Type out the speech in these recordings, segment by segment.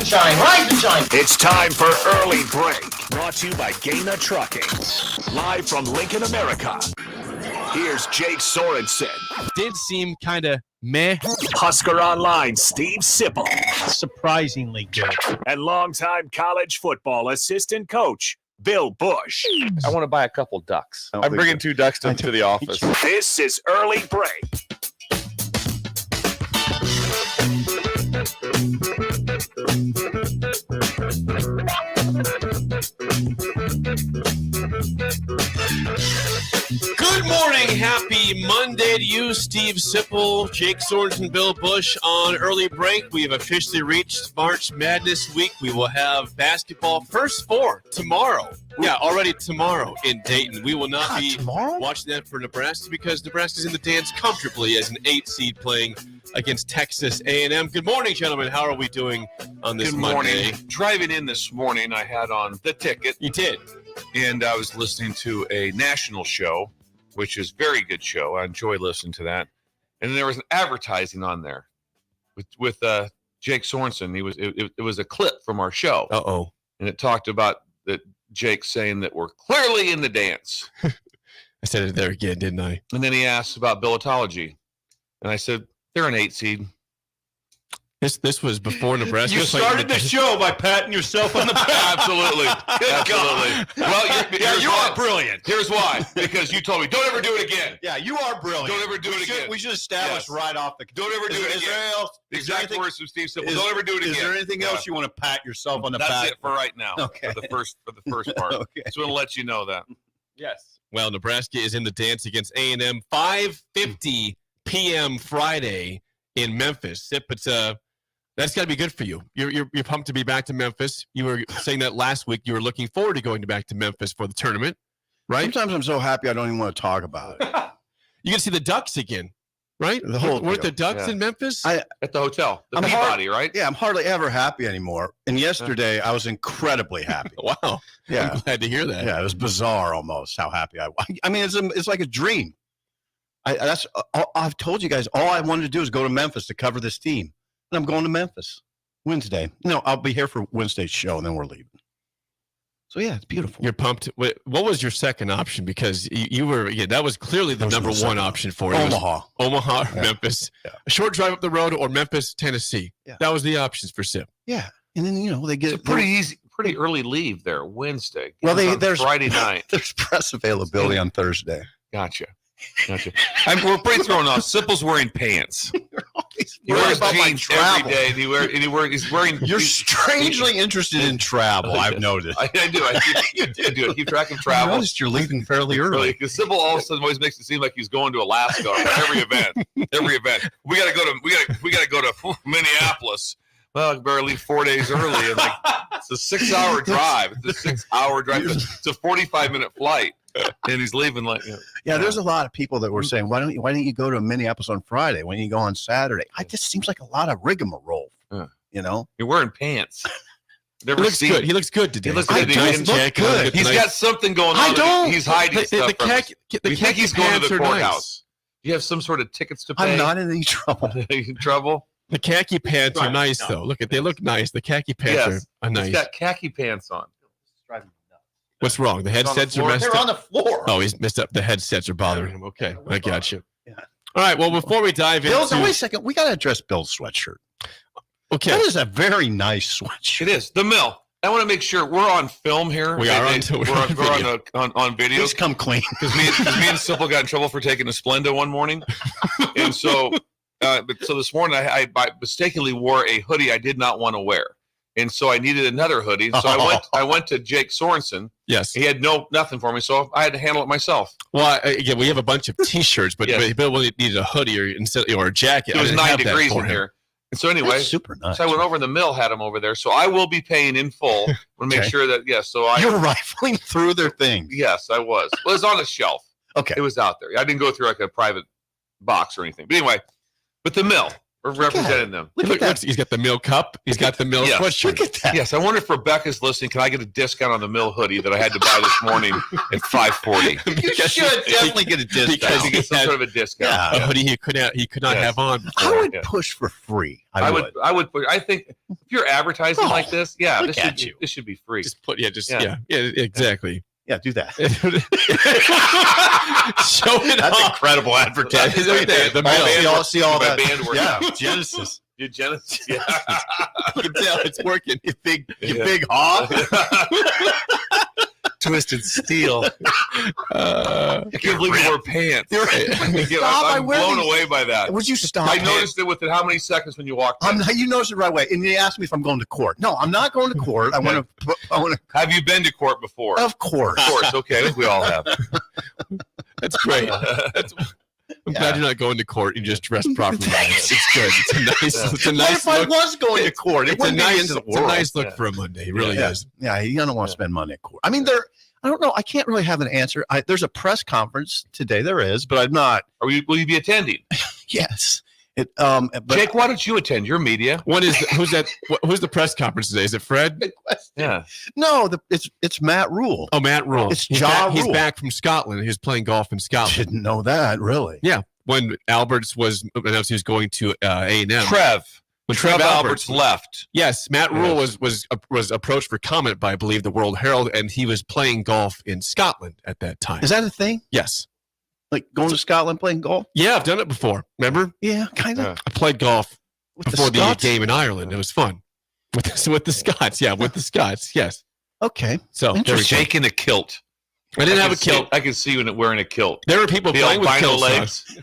shine, rise and shine. It's time for Early Break, brought to you by Gaina Trucking. Live from Lincoln, America. Here's Jake Sorensen. Did seem kind of meh. Husker Online, Steve Sipple. Surprisingly good. And longtime college football assistant coach, Bill Busch. I want to buy a couple ducks. I'm bringing 2 ducks to the office. This is Early Break. Good morning. Happy Monday to you, Steve Sipple, Jake Sorensen, Bill Busch on Early Break. We have officially reached March Madness week. We will have basketball first 4 tomorrow. Yeah, already tomorrow in Dayton. We will not be watching that for Nebraska because Nebraska's in the dance comfortably as an 8 seed playing against Texas A&M. Good morning, gentlemen. How are we doing on this Monday? Driving in this morning, I had on the ticket. You did. And I was listening to a national show, which is a very good show. I enjoy listening to that. And there was an advertising on there with Jake Sorensen. It was a clip from our show. Uh-oh. And it talked about that Jake saying that we're clearly in the dance. I said it there again, didn't I? And then he asked about billetology. And I said, they're an 8 seed. This was before Nebraska. You started the show by patting yourself on the back. Absolutely. Absolutely. Well, you are brilliant. Here's why. Because you told me, don't ever do it again. Yeah, you are brilliant. Don't ever do it again. We should establish right off the. Don't ever do it again. Is there else? The exact words from Steve Sipple. Don't ever do it again. Is there anything else you want to pat yourself on the back? That's it for right now. Okay. For the first part. Okay. Just want to let you know that. Yes. Well, Nebraska is in the dance against A&M 5:50 p.m. Friday in Memphis. Sip, it's that's got to be good for you. You're pumped to be back to Memphis. You were saying that last week. You were looking forward to going back to Memphis for the tournament, right? Sometimes I'm so happy I don't even want to talk about it. You can see the Ducks again, right? Weren't the Ducks in Memphis? At the hotel. The Peabody, right? Yeah, I'm hardly ever happy anymore. And yesterday, I was incredibly happy. Wow. Yeah. I'm glad to hear that. Yeah, it was bizarre almost how happy I was. I mean, it's like a dream. I've told you guys, all I wanted to do is go to Memphis to cover this team. And I'm going to Memphis Wednesday. No, I'll be here for Wednesday's show, and then we're leaving. So, yeah, it's beautiful. You're pumped. What was your second option? Because you were, that was clearly the number one option for you. Omaha, yeah. Memphis. Yeah. A short drive up the road or Memphis, Tennessee. Yeah. That was the options for Sip. Yeah. And then, they get it's a pretty early leave there, Wednesday. Well, there's Friday night. There's press availability on Thursday. Gotcha. We're pretty thrown off. Sipple's wearing pants. He wears jeans every day. He's wearing. You're strangely interested in travel. I've noticed. I do. I do. Keep track of travel. I noticed you're leaving fairly early. Because Sipple all of a sudden always makes it seem like he's going to Alaska for every event. We got to go to Minneapolis. Well, I better leave 4 days early. And it's a 6-hour drive. It's a 6-hour drive. It's a 45-minute flight. And he's leaving there's a lot of people that were saying, why don't you go to Minneapolis on Friday? Why don't you go on Saturday? It just seems like a lot of rigmarole. You're wearing pants. He looks good. He looks good today. He looks good. He's got something going on. I don't. He's hiding stuff from us. You think he's going to the courthouse? Nice. You have some sort of tickets to pay? I'm not in any trouble. In trouble? The khaki pants are nice, though. Look, they look nice. The khaki pants are nice. He's got khaki pants on. What's wrong? The headsets are messed up? They're on the floor. Oh, he's messed up. The headsets are bothering him. Okay, I got you. Yeah. All right, well, before we dive into... Wait a second. We got to address Bill's sweatshirt. Okay. That is a very nice sweatshirt. It is. The Mill. I want to make sure we're on film here. We are on video. Please come clean. Because me and Sipple got in trouble for taking a Splenda one morning. And so this morning I mistakenly wore a hoodie I did not want to wear. And so I needed another hoodie. So I went to Jake Sorensen. Yes. He had nothing for me, so I had to handle it myself. Well, again, we have a bunch of T-shirts, but Bill needed a hoodie or a jacket. It was 9 degrees in here. And so anyway, that's super nice. So I went over in the Mill, had them over there. So I will be paying in full. Want to make sure that, You're rifling through their things. Yes, I was. Well, it was on a shelf. Okay. It was out there. I didn't go through like a private box or anything. But anyway, but the Mill. We're representing them. Look at that. He's got the Mill cup. He's got the Mill Yes. sweatshirt. Look at that. Yes, I wonder if Rebecca's listening. Can I get a discount on the Mill hoodie that I had to buy this morning at $5.40? You should definitely get a because discount. To get some sort of a discount. Yeah. A hoodie he could not Yes. have on. I would Yeah. push for free. I would. I think if you're advertising Oh, like this, yeah, look at you. this should be free. Just put, Yeah. exactly. Yeah, do that. Show it That's off. incredible advertising. Look at that, the Oh, Mill. see all My that. band work. Yeah, Genesis. Dude, Genesis. Yeah. You can tell it's working. You big Yeah. hog. Twisted Steel. Uh, I can't believe you wore pants. Stop, I I'm wear blown these. away by that. Would you stop? I noticed it within how many seconds when you walked in? You noticed it right away, and you asked me if I'm going to court. No, I'm not going to court. I want to. Have you been to court before? Of course. Of course. Okay, I think we all have. that's great. I'm glad you're not going to court. You just dress properly. It's good. It's a What nice if I look. was going to court? It It's a wouldn't be the nice, end of the it's a world. nice look Yeah. for a Monday. It really Yeah. is. Yeah, you don't want to spend money at court. I mean, I don't know. I can't really have an answer. There's a press conference today. There is, but I'm not. Will you be attending? Yes. But Jake, why don't you attend? Your media. Who's the press conference today? Is it Fred? Yeah. no, it's Matt Rule. Oh, Matt Rule. It's he's Ja back, he's Rule. back from Scotland. He was playing golf in Scotland. Didn't know that, really. Yeah, when Alberts was announced he was going to A&M. When Trev Trev Alberts left. Yes, Matt Rule was approached for comment by, I believe, the World Herald, and he was playing golf in Scotland at that time. Is that a thing? Yes. Like going to Scotland playing golf? Yeah, I've done it before. Remember? Yeah, kind of. Yeah. I played golf With before the Scots? game in Ireland. It was fun. With the Scots. Yeah, with the Scots. Yes. Okay. So there we go. Jake in a kilt. I didn't have a kilt. I can see you wearing a kilt. There were people The playing with albino kilts on. legs.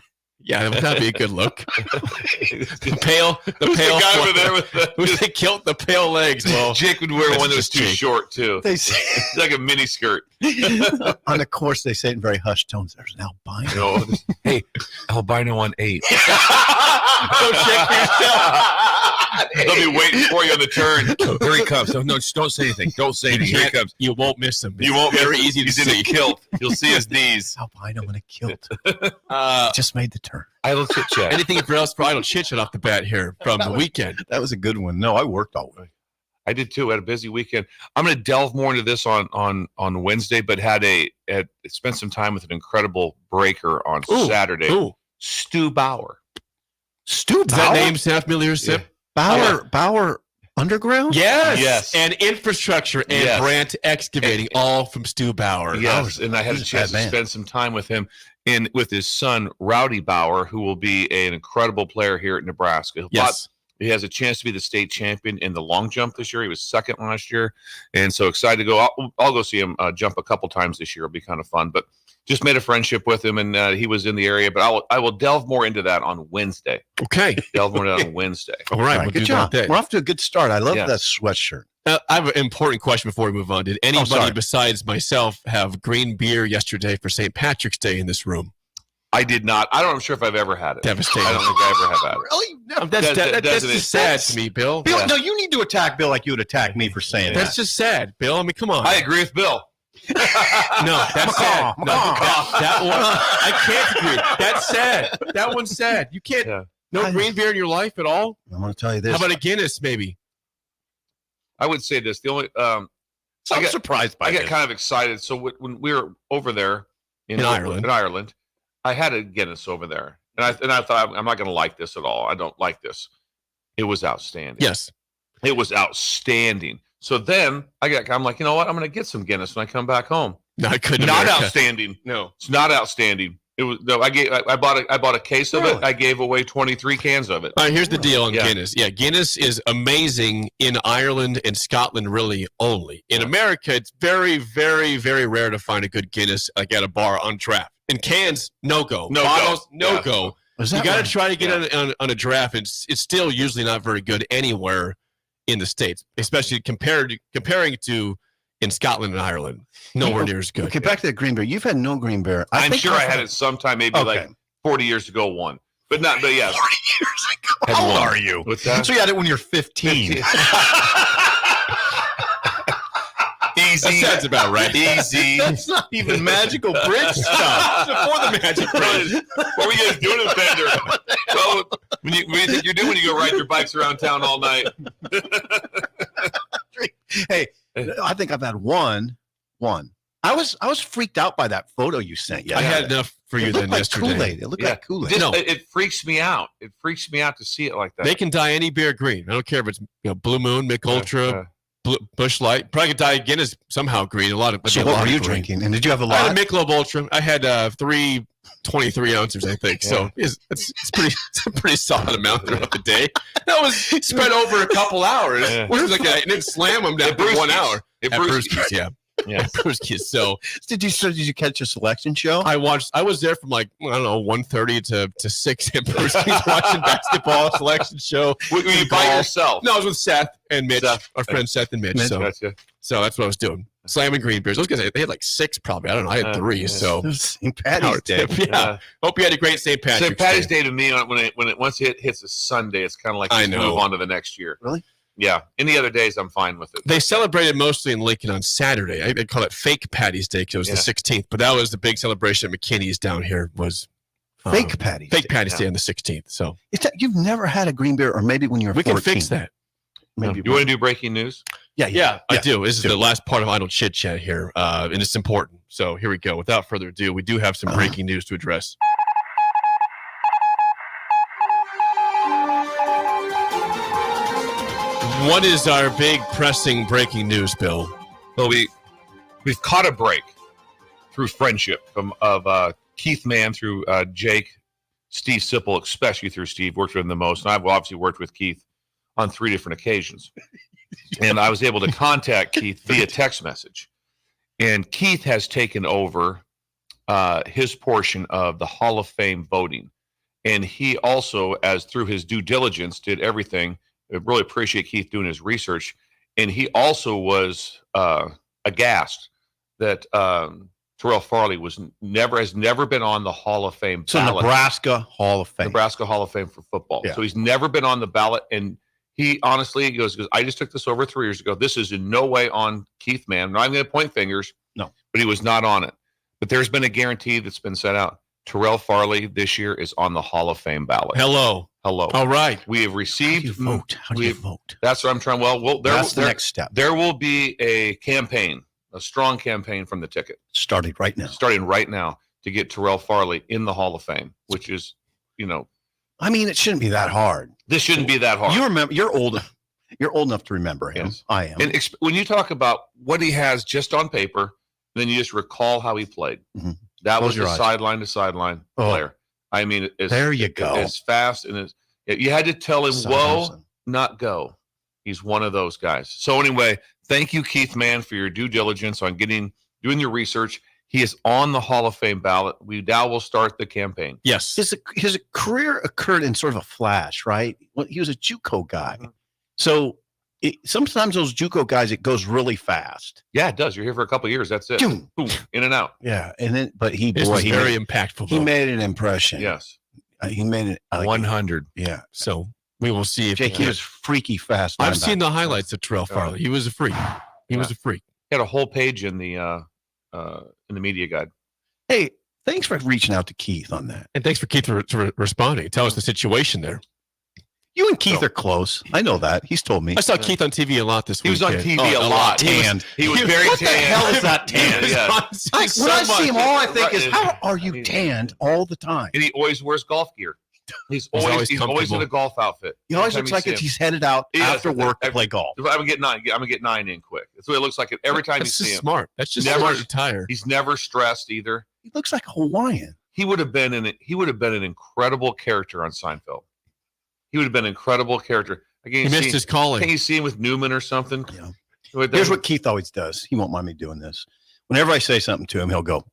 Yeah, that'd be a good look. The pale, Who's the guy over there with who's the the kilt, the pale legs. Well, Jake would wear That's one that was just too Jake. short too. They say It's like a mini skirt. on the course they say it in very hushed tones. There's an albino. Hey, albino on 8. go check yourself. They'll be waiting for you on the turn. Here he comes. No, just don't say anything. Don't say anything. Here he comes. You won't miss him. You won't. Very easy to He's in see. a kilt. You'll see his knees. Albino in a kilt. Uh, Just made the turn. I look at you. anything else for idle chit chat off the bat here from the weekend? That was a good one. No, I worked all week. I did too. I had a busy weekend. I'm going to delve more into this on Wednesday, but spent some time with an incredible breaker on Ooh, Saturday. Ooh, Stu Bauer. Stu does that name sound familiar, Sip? Bauer Underground? Yes. Yes. And infrastructure and Yes. Brandt excavating, all from Stu Bauer. Yes, and I had a he's a chance bad to man. spend some time with him and with his son Rowdy Bauer, who will be an incredible player here at Nebraska. Yes. He has a chance to be the state champion in the long jump this year. He was second last year, and so excited to go. I'll go see him jump a couple times this year. It'll be kind of fun. But just made a friendship with him, and he was in the area. But I will delve more into that on Wednesday. Okay. Delve more into that on Wednesday. All right. All right, We'll good do job. that We're then. off to a good start. I love Yeah. that sweatshirt. I have an important question before we move on. Did anybody sorry. besides myself have green beer yesterday for St. Patrick's Day in this room? I did not. I'm sure if I've ever had it. Devastating. I don't think I ever have had it. Really? No. That's doesn't just sad to me, Bill. Bill, Yeah. no, you need to attack Bill like you would attack me for saying That's that. just sad, Bill. I mean, come on. I agree with Bill. No, that's sad. No, McCaw. that one, I can't agree. That's sad. That one's sad. You can't. Yeah. No green beer in your life at all? I'm going to tell you this. How about a Guinness, maybe? I would say this. The only I'm surprised by I got this. kind of excited. So when we were over there In Ireland. I had a Guinness over there, and I thought I'm not going to like this at all. I don't like this. It was outstanding. Yes. It was outstanding. So then I'm like, you know what? I'm going to get some Guinness when I come back home. No, I couldn't. Not America. outstanding. No. It's not outstanding. It was. No, I bought a case of Really? it. I gave away 23 cans of it. All right, here's the deal on Yeah. Guinness. Yeah, Guinness is amazing in Ireland and Scotland, really only. In America, it's very, very, very rare to find a good Guinness like at a bar on draft. In cans, no go. No Bottles, go. no Yeah. go. Was You that got to right? try to get on a draft. It's still usually not very good anywhere in the States, especially comparing to in Scotland and Ireland. Nowhere near as good. Okay, back to the green beer. You've had no green beer. I'm think sure I've I had it sometime, maybe Okay. like 40 years ago. One, but not. But yes. 40 years ago. Had How old one. are you? What's that? So you had it when you're 15. Easy. That sounds about right. Easy. That's not even magical bridge stuff. Before the magic bridge. What were you guys doing in Bender? Well, what do you think you're doing when you go ride your bikes around town all night? Hey, I think I've had one. I was freaked out by that photo you sent. Yeah, I had enough for you then like yesterday. Kool-Aid. It looked Yeah. like Kool-Aid. Just, No. It freaks me out. It freaks me out to see it like that. They can dye any beer green. I don't care if it's Blue Moon, Mick Ultra, Yeah. Busch Light. Probably could dye Guinness somehow green. A lot of. So a what lot were of you green. drinking? And did you have a I lot? had a Michelob Ultra. I had 323 ounces, I think. So it's a pretty solid amount throughout the day. That was spread over a couple hours. Yeah. It was like I didn't slam them down for 1 hour. At At Brewski's. Brewski's, yeah. Yeah. At Brewski's. So Did you catch a selection show? I was there from like, I don't know, 1:30 to 6 at Brewski's watching basketball selection show. Were you by Golf. yourself? No, I was with Seth and Mitch, Seth. our friend Seth and Mitch. So Gotcha. that's what I was doing. Slamming green beers. Those guys, they had like 6 probably. I don't know. I had 3. yeah. So It was St. Patty's Power Day. tip. Yeah. Hope you had a great St. Patrick's St. Patty's Day to me, once it hits a Sunday, it's kind of like I you know. move on to the next year. Really? Yeah. Any other days, I'm fine with it. They celebrated mostly in Lincoln on Saturday. I call it Fake Patty's Day because it was the 16th, but that was the big celebration at McKinney's down here was Fake Patty's Fake Day. Patty's Day on the 16th. So You've never had a green beer, or maybe when you were we 14. can fix that. Maybe You want to do breaking news? Yeah, I do. This is the last part of Idle Chit Chat here, and it's important. So here we go. Without further ado, we do have some breaking news to address. What is our big pressing breaking news, Bill? Well, we've caught a break through friendship of Keith Mann through Jake, Steve Sipple, especially through Steve, worked with him the most. And I've obviously worked with Keith on 3 different occasions. And I was able to contact Keith via text message. And Keith has taken over his portion of the Hall of Fame voting. And he also, as through his due diligence, did everything. I really appreciate Keith doing his research. And he also was aghast that Terrell Farley has never been on the Hall of Fame So ballot. Nebraska Hall of Fame. Nebraska Hall of Fame for football. Yeah. So he's never been on the ballot. And he honestly goes, I just took this over 3 years ago. This is in no way on Keith Mann. I'm not going to point fingers. No. But he was not on it. But there's been a guarantee that's been set out. Terrell Farley this year is on the Hall of Fame ballot. Hello. All right. We have How do received. you vote? How do you vote? That's what I'm trying. Well, That's the next step. there will be a campaign, a strong campaign from the ticket, Started right now. starting right now to get Terrell Farley in the Hall of Fame, which is, I mean, it shouldn't be that hard. this shouldn't be that hard. You remember? You're old. You're old enough to remember him. Yes. I am. And when you talk about what he has just on paper, then you just recall how he played. Mhm. That Close was your a eyes. sideline to sideline Oh. player. I mean, There you go. as fast and as you had to tell him, Son whoa, of a- not go. He's one of those guys. So anyway, thank you, Keith Mann, for your due diligence on doing your research. He is on the Hall of Fame ballot. We now will start the campaign. Yes. His career occurred in sort of a flash, right? Well, he was a JUCO guy, Mhm. so sometimes those JUCO guys, it goes really fast. Yeah, it does. You're here for a couple of years. That's it. Boom. Boom, in and out. Yeah, and then he This was he very made, impactful. he though. made an impression. Yes. He made it. 100. Yeah, So we will see if Jake, he was freaky fast. I've linebacker. seen the highlights of Terrell Farley. He was a freak. He was a freak. He had a whole page in the media guide. Hey, thanks for reaching out to Keith on that. And thanks for Keith for responding. Tell us the situation there. You and Keith So- are close. I know that. He's told me. I saw Keith on TV a lot this He week. was on TV a lot. Tanned. He was very What the tan. hell is that tan? Yeah. When I see him, all I think Right. is, how are you tanned all the time? And he always wears golf gear. He's always always in comfortable. a golf outfit. He always Anytime looks you like see it's, him. he's headed out He does. after work to play golf. I'm gonna get 9 in quick. That's what it looks like every time That's you see just him. smart. That's just Never- smart attire. He's never stressed either. He looks like a Hawaiian. He would have been an incredible character on Seinfeld. He would have been an incredible character. He missed his calling. Can't you see him with Newman or something? Yeah. With Here's them? what Keith always does. He won't mind me doing this. Whenever I say something to him, he'll go.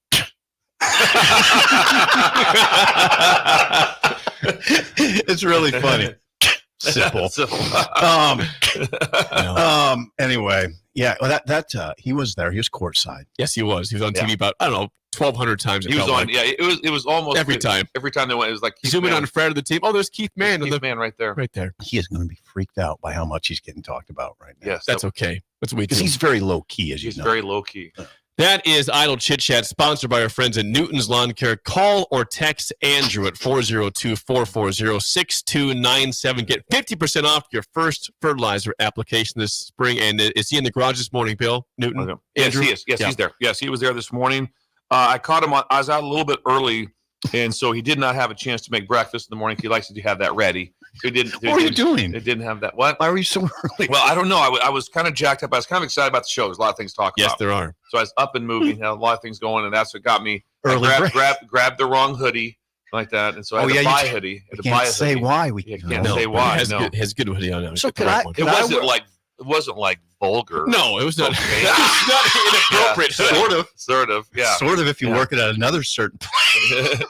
It's really funny. Simple. Anyway, yeah. Well, he was there. He was courtside. Yes, he was. He was on Yeah. TV about, I don't know, 1,200 times. He was on. Yeah, it was almost every time. Every time they went, it was like Keith zooming Mann. on Fred of the team. Oh, there's Keith Mann. Keith Mann right there. Right there. He is going to be freaked out by how much he's getting talked about right now. Yes, That's okay. That's what we do. Because he's very low key, as you He's know. very low key. That is Idle Chit Chat, sponsored by our friends at Newton's Lawn Care. Call or text Andrew at 402-440-6297. Get 50% off your first fertilizer application this spring. And is he in the garage this morning, Bill Newton? Okay. Yes, Andrew? he is. Yes, Yeah. he's there. Yes, he was there this morning. I caught him. I was out a little bit early, and so he did not have a chance to make breakfast in the morning. He likes to have that ready. So he didn't. What are you doing? It didn't have that. What? Why are you so early? Well, I don't know. I was kind of jacked up. I was kind of excited about the show. There's a lot of things to talk Yes, about. there are. So I was up and moving, had a lot of things going, and that's what got me. Early I break. grabbed the wrong hoodie like that, and so I had to buy a hoodie. I had to buy a Can't say hoodie. why we You can't. can't know. say why. Has No. good, has good hoodie on. So The could right I- one. It wasn't like vulgar. No, it was not. Okay. It's not inappropriate. Yeah. Sort of. Sort of. Yeah. Sort of if you Yeah. work it at another certain place.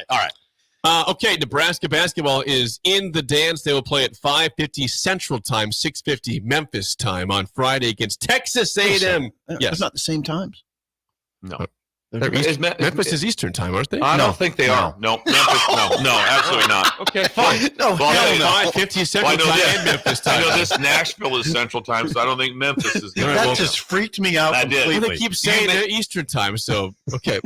All right. Okay, Nebraska basketball is in the dance. They will play at 5:50 Central Time, 6:50 Memphis time on Friday against Texas A&M. Yes. It's not the same times. No. They're Memphis is Eastern time, aren't they? I No. don't think they are. No, Memphis, no, absolutely not. Okay, fine. No, Well, hell no. no. 5:50 Central Well, I know Time this. and Memphis I time. know this Nashville is Central Time, so I don't think Memphis is going to. That just freaked me out That did. Well, completely. they keep saying they're Eastern time, so okay.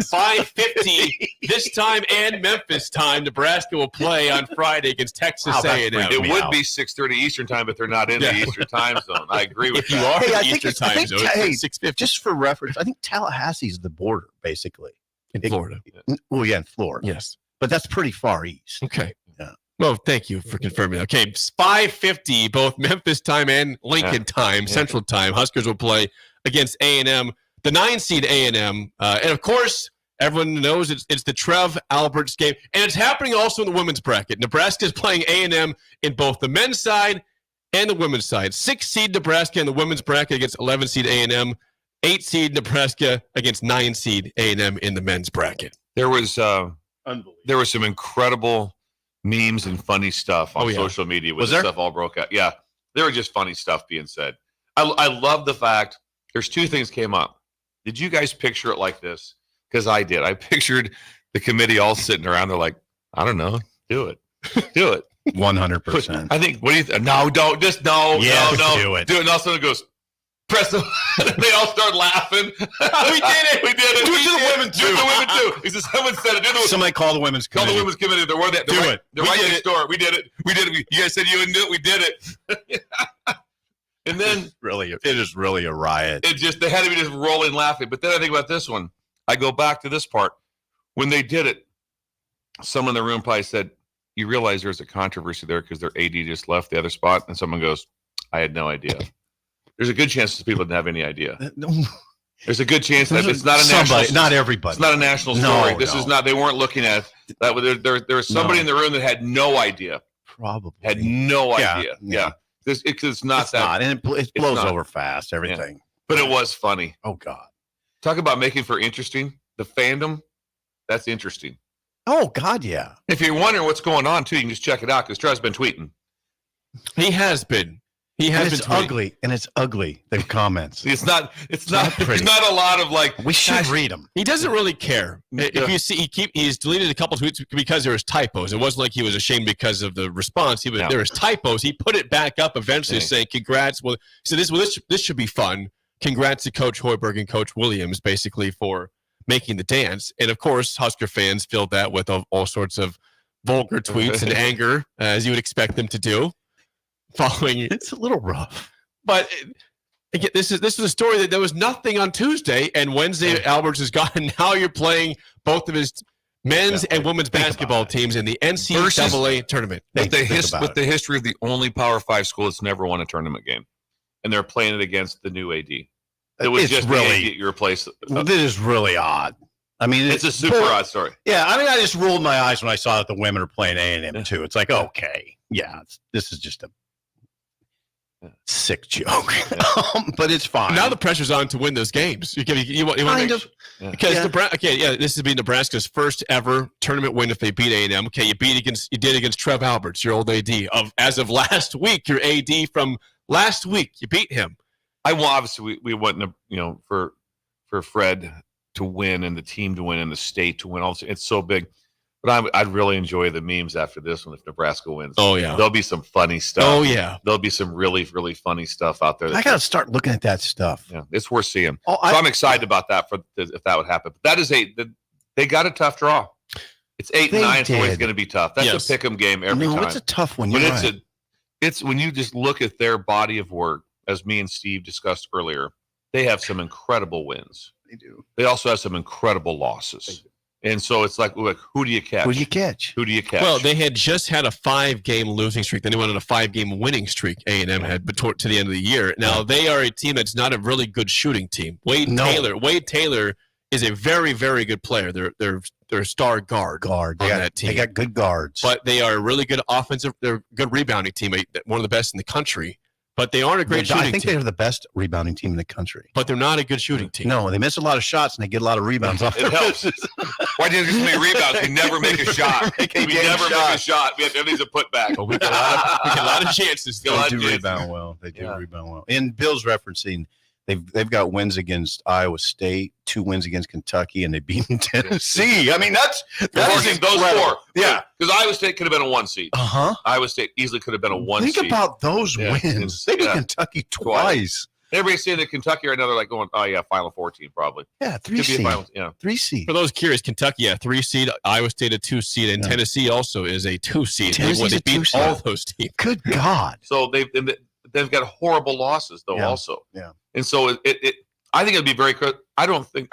5:50 this time and Memphis time. Nebraska will play on Friday against Texas Wow, that A&M. freaked It me would out. be 6:30 Eastern Time, but they're not in Yeah. the Eastern Time zone. I agree with If you that. are Hey, I in think Eastern it's- I time think- zone, hey, it's 6:50 Just for reference, I think Tallahassee's the border, basically. in Florida. Well, yeah, in Florida. Yes. But that's pretty far east. Okay. Yeah. Well, thank you for confirming. Okay, it's 5:50 both Memphis time and Lincoln time, Central Time. Huskers will play against A&M, the 9 seed A&M, and of course, everyone knows it's the Trev Alberts game, and it's happening also in the women's bracket. Nebraska is playing A&M in both the men's side and the women's side. 6 seed Nebraska in the women's bracket against 11 seed A&M. 8 seed Nebraska against 9 seed A&M in the men's bracket. There was Unbelievable. there was some incredible memes and funny stuff on Oh, yeah. social media when Was this there? stuff all broke out. Yeah, there were just funny stuff being said. I love the fact there's 2 things came up. Did you guys picture it like this? Because I did. I pictured the committee all sitting around. They're like, I don't know, do it, do it. 100%. I think. What do you? No, don't. Just no. Yes, no. do it. Do it. And all of a sudden it goes. Press them. They all start laughing. We did it. We did it. Do it We to the did women, Do it to the women too. He said, someone said it. Do it. Somebody call the women's Call the committee. women's committee. They're where they. Do it. They're We right did next it. door. We did it. We did it. You guys said you wouldn't do it. We did it. And then It is really a riot. it just they had to be just rolling laughing. But then I think about this one. I go back to this part. When they did it, someone in the room probably said, "You realize there's a controversy there because their AD just left the other spot." And someone goes, "I had no idea." There's a good chance that people didn't have any idea. There's a good chance that it's not a Somebody, national. not everybody. It's not a national No, story. This no. is not. They weren't looking at that. There was somebody No. in the room that had no idea. Probably. Had no Yeah, idea. yeah. Yeah. It's not It's that. not, and it blows not. over fast. Everything. But it was funny. Oh God. Talk about making for interesting. The fandom. That's interesting. Oh God. Yeah. If you're wondering what's going on, too, you can just check it out because Trev's been tweeting. He has been. He And has it's been tweeting. ugly. And it's ugly. The comments. It's not. It's not. not pretty. It's not a lot of like. We should gosh, read them. He doesn't really care. Yeah. If you see, he's deleted a couple tweets because there was typos. It wasn't like he was ashamed because of the response. Yeah. There was typos. He put it back up eventually, Okay. saying, "Congrats." Well, so this should be fun. Congrats to Coach Hoiberg and Coach Williams, basically for making the dance. And of course, Husker fans filled that with all sorts of vulgar tweets and anger, as you would expect them to do. Following, It's a little rough. but again, this is a story that there was nothing on Tuesday and Wednesday. Alberts is gone. And now you're playing both of his men's Yeah, and women's think basketball about it. teams in the NCAA tournament. With the, Think about with it. the history of the only Power 5 school that's never won a tournament game. And they're playing it against the new AD. It was It's just really- the AD you replaced. This is really odd. I mean, It's a super odd story. Yeah, I mean, I just rolled my eyes when I saw that the women are playing A&M too. It's like, okay, yeah, this is just a sick joke, but it's fine. Now the pressure's on to win those games. You want kind to of. because Yeah. this has been Nebraska's first ever tournament win if they beat A&M. Okay, you did against Trev Alberts, your old AD as of last week. Your AD from last week, you beat him. Obviously we went for Fred to win and the team to win and the state to win. It's so big. But I'd really enjoy the memes after this one if Nebraska wins. Oh, yeah. There'll be some funny stuff. Oh, yeah. There'll be some really, really funny stuff out there. I got to start looking at that stuff. Yeah, it's worth seeing. Oh, so I'm excited about that if that would happen. But that is they got a tough draw. It's 8 and 9. It's always going to be tough. That's a pick 'em game every time. It's a tough one. But it's when you just look at their body of work, as me and Steve discussed earlier, they have some incredible wins. They do. They also have some incredible losses. And so it's like, who do you catch? Who do you catch? Who do you catch? Well, they had just had a 5-game losing streak. Then they went on a 5-game winning streak. A&M had to the end of the year. Now they are a team that's not a really good shooting team. Wade Taylor is a very, very good player. They're star guard on that team. They got good guards, but they are a really good offensive. They're a good rebounding team, one of the best in the country. But they aren't a great shooting team. I think they're the best rebounding team in the country. But they're not a good shooting team. No, they miss a lot of shots and they get a lot of rebounds off. It helps. Why didn't you make rebounds? We never make a shot. We never make a shot. We have everything's a putback. But we get a lot of chances. They do rebound well. They do rebound well. And Bill's referencing, they've got wins against Iowa State, 2 wins against Kentucky, and they've beaten Tennessee. I mean, that's those incredible. 4. Yeah. Because Iowa State could have been a 1 seed. Uh-huh. Iowa State easily could have been a 1 seed. Think about those wins. They beat Kentucky twice. Everybody's saying that Kentucky right now, they're like going, oh, yeah, Final Four team probably. Yeah, 3 seed. 3 seed. For those curious, Kentucky, 3 seed, Iowa State a 2 seed, and Tennessee also is a 2 seed. They beat all those teams. Good God. So they've got horrible losses, though, also. Yeah. And so I think it'd be very good. I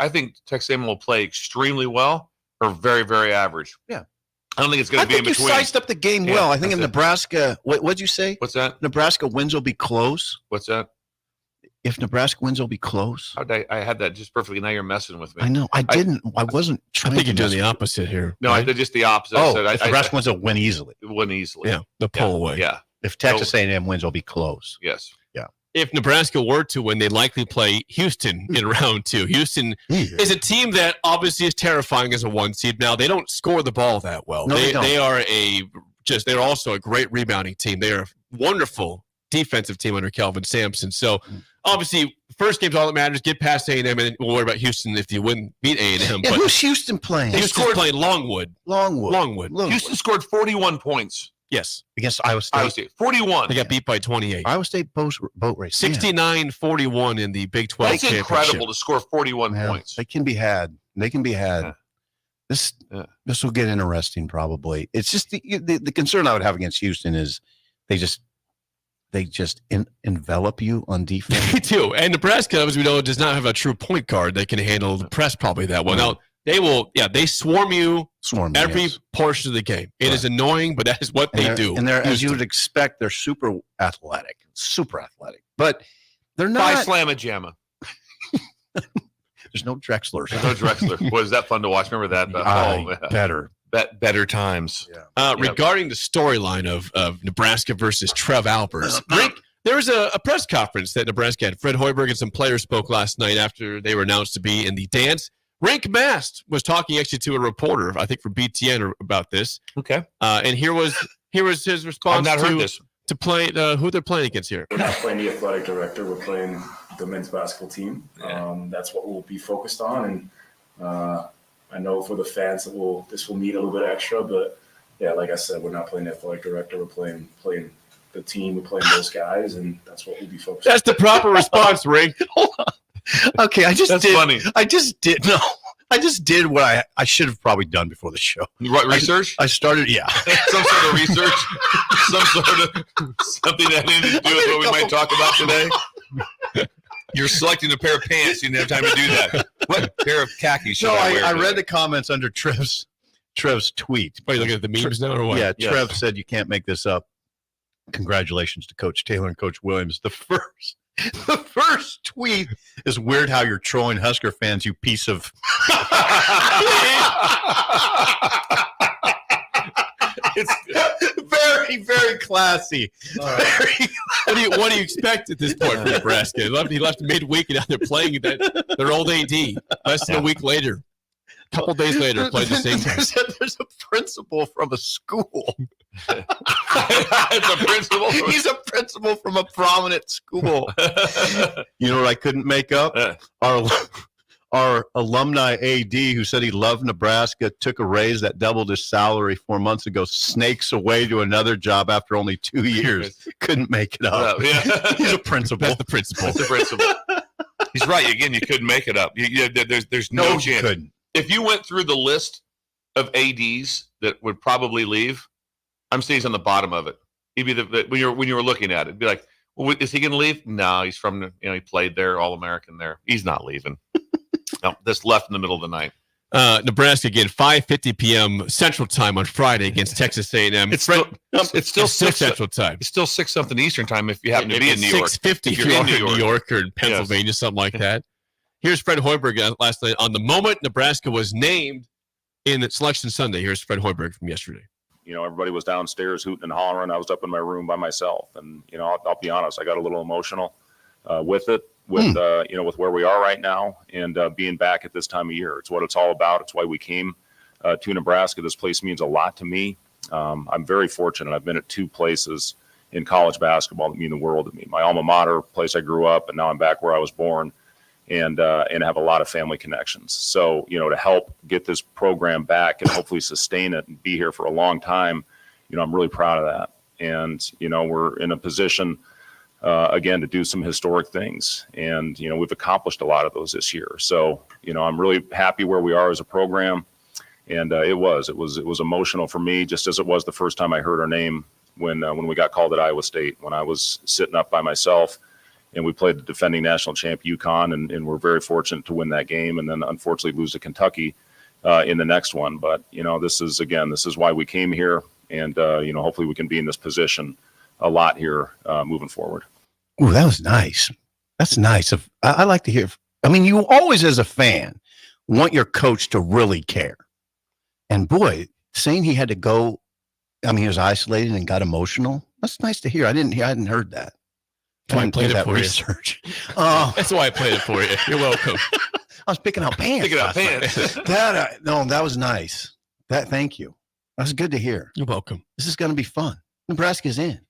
think Texas A&M will play extremely well or very, very average. Yeah. I don't think it's going to be in between. You sized up the game well. I think in Nebraska, what'd you say? What's that? Nebraska wins will be close. What's that? If Nebraska wins, will be close. I had that just perfectly. Now you're messing with me. I know. I wasn't trying. I think you're doing the opposite here. No, right? I did just the opposite. If Nebraska wins, will win easily. Win easily. Yeah, the pull away. Yeah. If Texas A&M wins, will be close. Yes. Yeah. If Nebraska were to win, they'd likely play Houston in round 2. Houston is a team that obviously is terrifying as a 1 seed. Now they don't score the ball that well. No, they are they're also a great rebounding team. They are a wonderful defensive team under Kelvin Sampson. So obviously, first game's all that matters. Get past A&M, and then we'll worry about Houston if you wouldn't beat A&M. Yeah, who's Houston playing? Houston's playing Longwood. Longwood. Houston scored 41 points. Yes. Against Iowa State. 41. They got beat by 28. Iowa State boat race. 69-41 in the Big 12 championship. That's incredible to score 41 points. They can be had. Yeah. This will get interesting probably. It's just the concern I would have against Houston is they just envelop you on defense. They do. And Nebraska, as we know, does not have a true point guard that can handle the press probably that well. Now, they swarm you every portion of the game. It is annoying, but that is what they do. And as you would expect, they're super athletic. But they're not. By Slamma-Jamma. There's no Drexler. Was that fun to watch? Remember that? Better times. Yeah. Regarding the storyline of Nebraska versus Trev Alberts, Rick, there was a press conference that Nebraska had. Fred Hoiberg and some players spoke last night after they were announced to be in the dance. Rink Mast was talking actually to a reporter, I think from BTN, about this. Okay. And here was his response to play who they're playing against here. We're not playing the athletic director. We're playing the men's basketball team. That's what we'll be focused on. And I know for the fans that this will need a little bit extra, but yeah, like I said, we're not playing the athletic director. We're playing the team. We're playing those guys, and that's what we'll be focused on. That's the proper response, Rink. Hold on. Okay, That's funny. I just did what I should have probably done before the show. What, research? I started, some sort of research, something that had to do with what we might talk about today. You're selecting a pair of pants. You didn't have time to do that. What pair of khakis should I wear? I read the comments under Trev's tweet. Are you looking at the memes now or what? Yeah, Trev said you can't make this up. Congratulations to Coach Taylor and Coach Williams. The first tweet is weird how you're trolling Husker fans, you piece of. It's very, very classy. Right. What do you expect at this point from Nebraska? He left midweek and now they're playing their old AD less than a week later. A couple days later, played the same game. There's a principal from a school. He's a principal from a prominent school. You know what I couldn't make up? Our our alumni AD who said he loved Nebraska, took a raise that doubled his salary 4 months ago, snakes away to another job after only 2 years. Couldn't make it up. Yeah. He's a principal. That's the principle. That's the principle. He's right. Again, you couldn't make it up. There's no chance. Couldn't. If you went through the list of ADs that would probably leave, I'm saying he's on the bottom of it. He'd be when you were looking at it, it'd be like, well, is he going to leave? No, he's from he played there, All-American there. He's not leaving. No, this left in the middle of the night. Nebraska again, 5:50 p.m. Central Time on Friday against Texas A&M. It's still 6 Central Time. It's still 6 something Eastern Time if you happen to be in New York. 6:50 if you're in New York or in Pennsylvania, something like that. Here's Fred Hoiberg last night on the moment Nebraska was named in Selection Sunday. Here's Fred Hoiberg from yesterday. Everybody was downstairs hooting and hollering. I was up in my room by myself. And, I'll be honest, I got a little emotional with it, with where we are right now and being back at this time of year. It's what it's all about. It's why we came to Nebraska. This place means a lot to me. I'm very fortunate. I've been at 2 places in college basketball that mean the world to me. My alma mater, place I grew up, and now I'm back where I was born. And have a lot of family connections. So, to help get this program back and hopefully sustain it and be here for a long time, I'm really proud of that. And, we're in a position, again, to do some historic things. And, we've accomplished a lot of those this year. So, I'm really happy where we are as a program. And it was emotional for me, just as it was the first time I heard our name when we got called at Iowa State, when I was sitting up by myself. And we played the defending national champ UConn, and we're very fortunate to win that game, and then unfortunately lose to Kentucky in the next one. But this is why we came here, and hopefully we can be in this position a lot here moving forward. Oh, that was nice. That's nice. I like to hear. I mean, you always, as a fan, want your coach to really care. And boy, saying he had to go, he was isolated and got emotional. That's nice to hear. I hadn't heard that. I played it for research. That's why I played it for you. You're welcome. I was picking out pants. That was nice. Thank you. That was good to hear. You're welcome. This is going to be fun. Nebraska's in.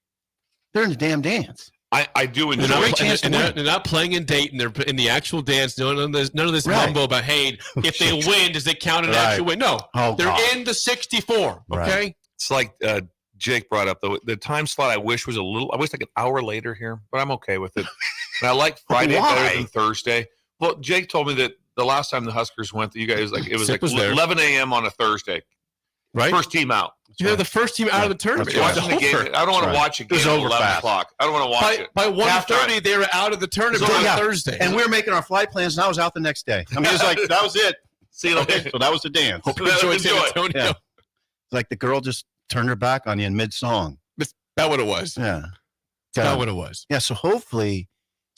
They're in the damn dance. I do enjoy it. They're not playing in Dayton. They're in the actual dance. None of this mumbo about, hey, if they win, does it count an actual win? No. They're in the 64. Okay. Right. It's like Jake brought up the time slot. I wish was like an hour later here, but I'm okay with it. And I like Friday better than Thursday. Well, Jake told me that the last time the Huskers went, it was 11 a.m. on a Thursday. Right. First team out. You're the first team out of the tournament. Watching the game. I don't want to watch a game at 11 o'clock. I don't want to watch it. By 1:30, they were out of the tournament on Thursday. And we were making our flight plans, and I was out the next day. It was like, that was it. See you later. So that was the dance. Hope you enjoyed San Antonio. Yeah. It's like the girl just turned her back on you in mid-song. That's what it was. Yeah. That's what it was. Yeah, so hopefully,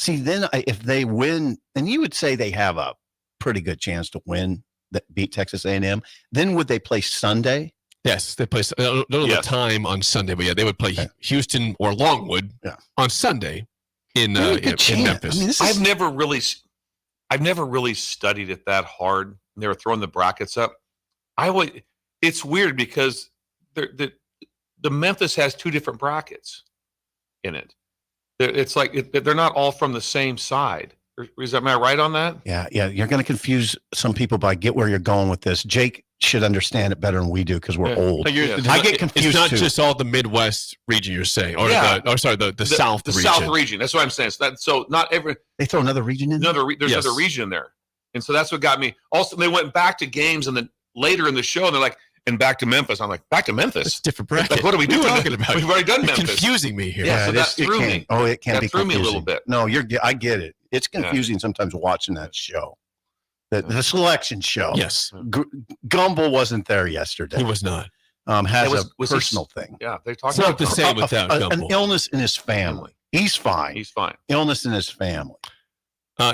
then if they win, and you would say they have a pretty good chance to win, that beat Texas A&M, then would they play Sunday? Yes, they play. I don't know the time on Sunday, but they would play Houston or Longwood on Sunday in Memphis. I've never really studied it that hard. They were throwing the brackets up. It's weird because the Memphis has 2 different brackets in it. It's like they're not all from the same side. Am I right on that? Yeah. You're going to confuse some people by get where you're going with this. Jake should understand it better than we do because we're old. I get confused. It's not too. just all the Midwest region you're saying, or the South region. The South region. That's what I'm saying. So not every. They throw another region in. There's another region there, and so that's what got me. Also, they went back to games, and then later in the show, and they're like, and back to Memphis. I'm like, back to Memphis? It's different bracket. Like, what are we doing? Talking about? We've already done You're Memphis. Confusing me here. Yeah, so that threw me. Oh, it can be threw confusing. me a little bit. No, I get it. It's confusing sometimes watching that show. The selection show. Yes. Gumbel wasn't there yesterday. He was not. Has a personal thing. Yeah, they talked it's about not the same without Gumbel. An illness in his family. He's fine. Illness in his family.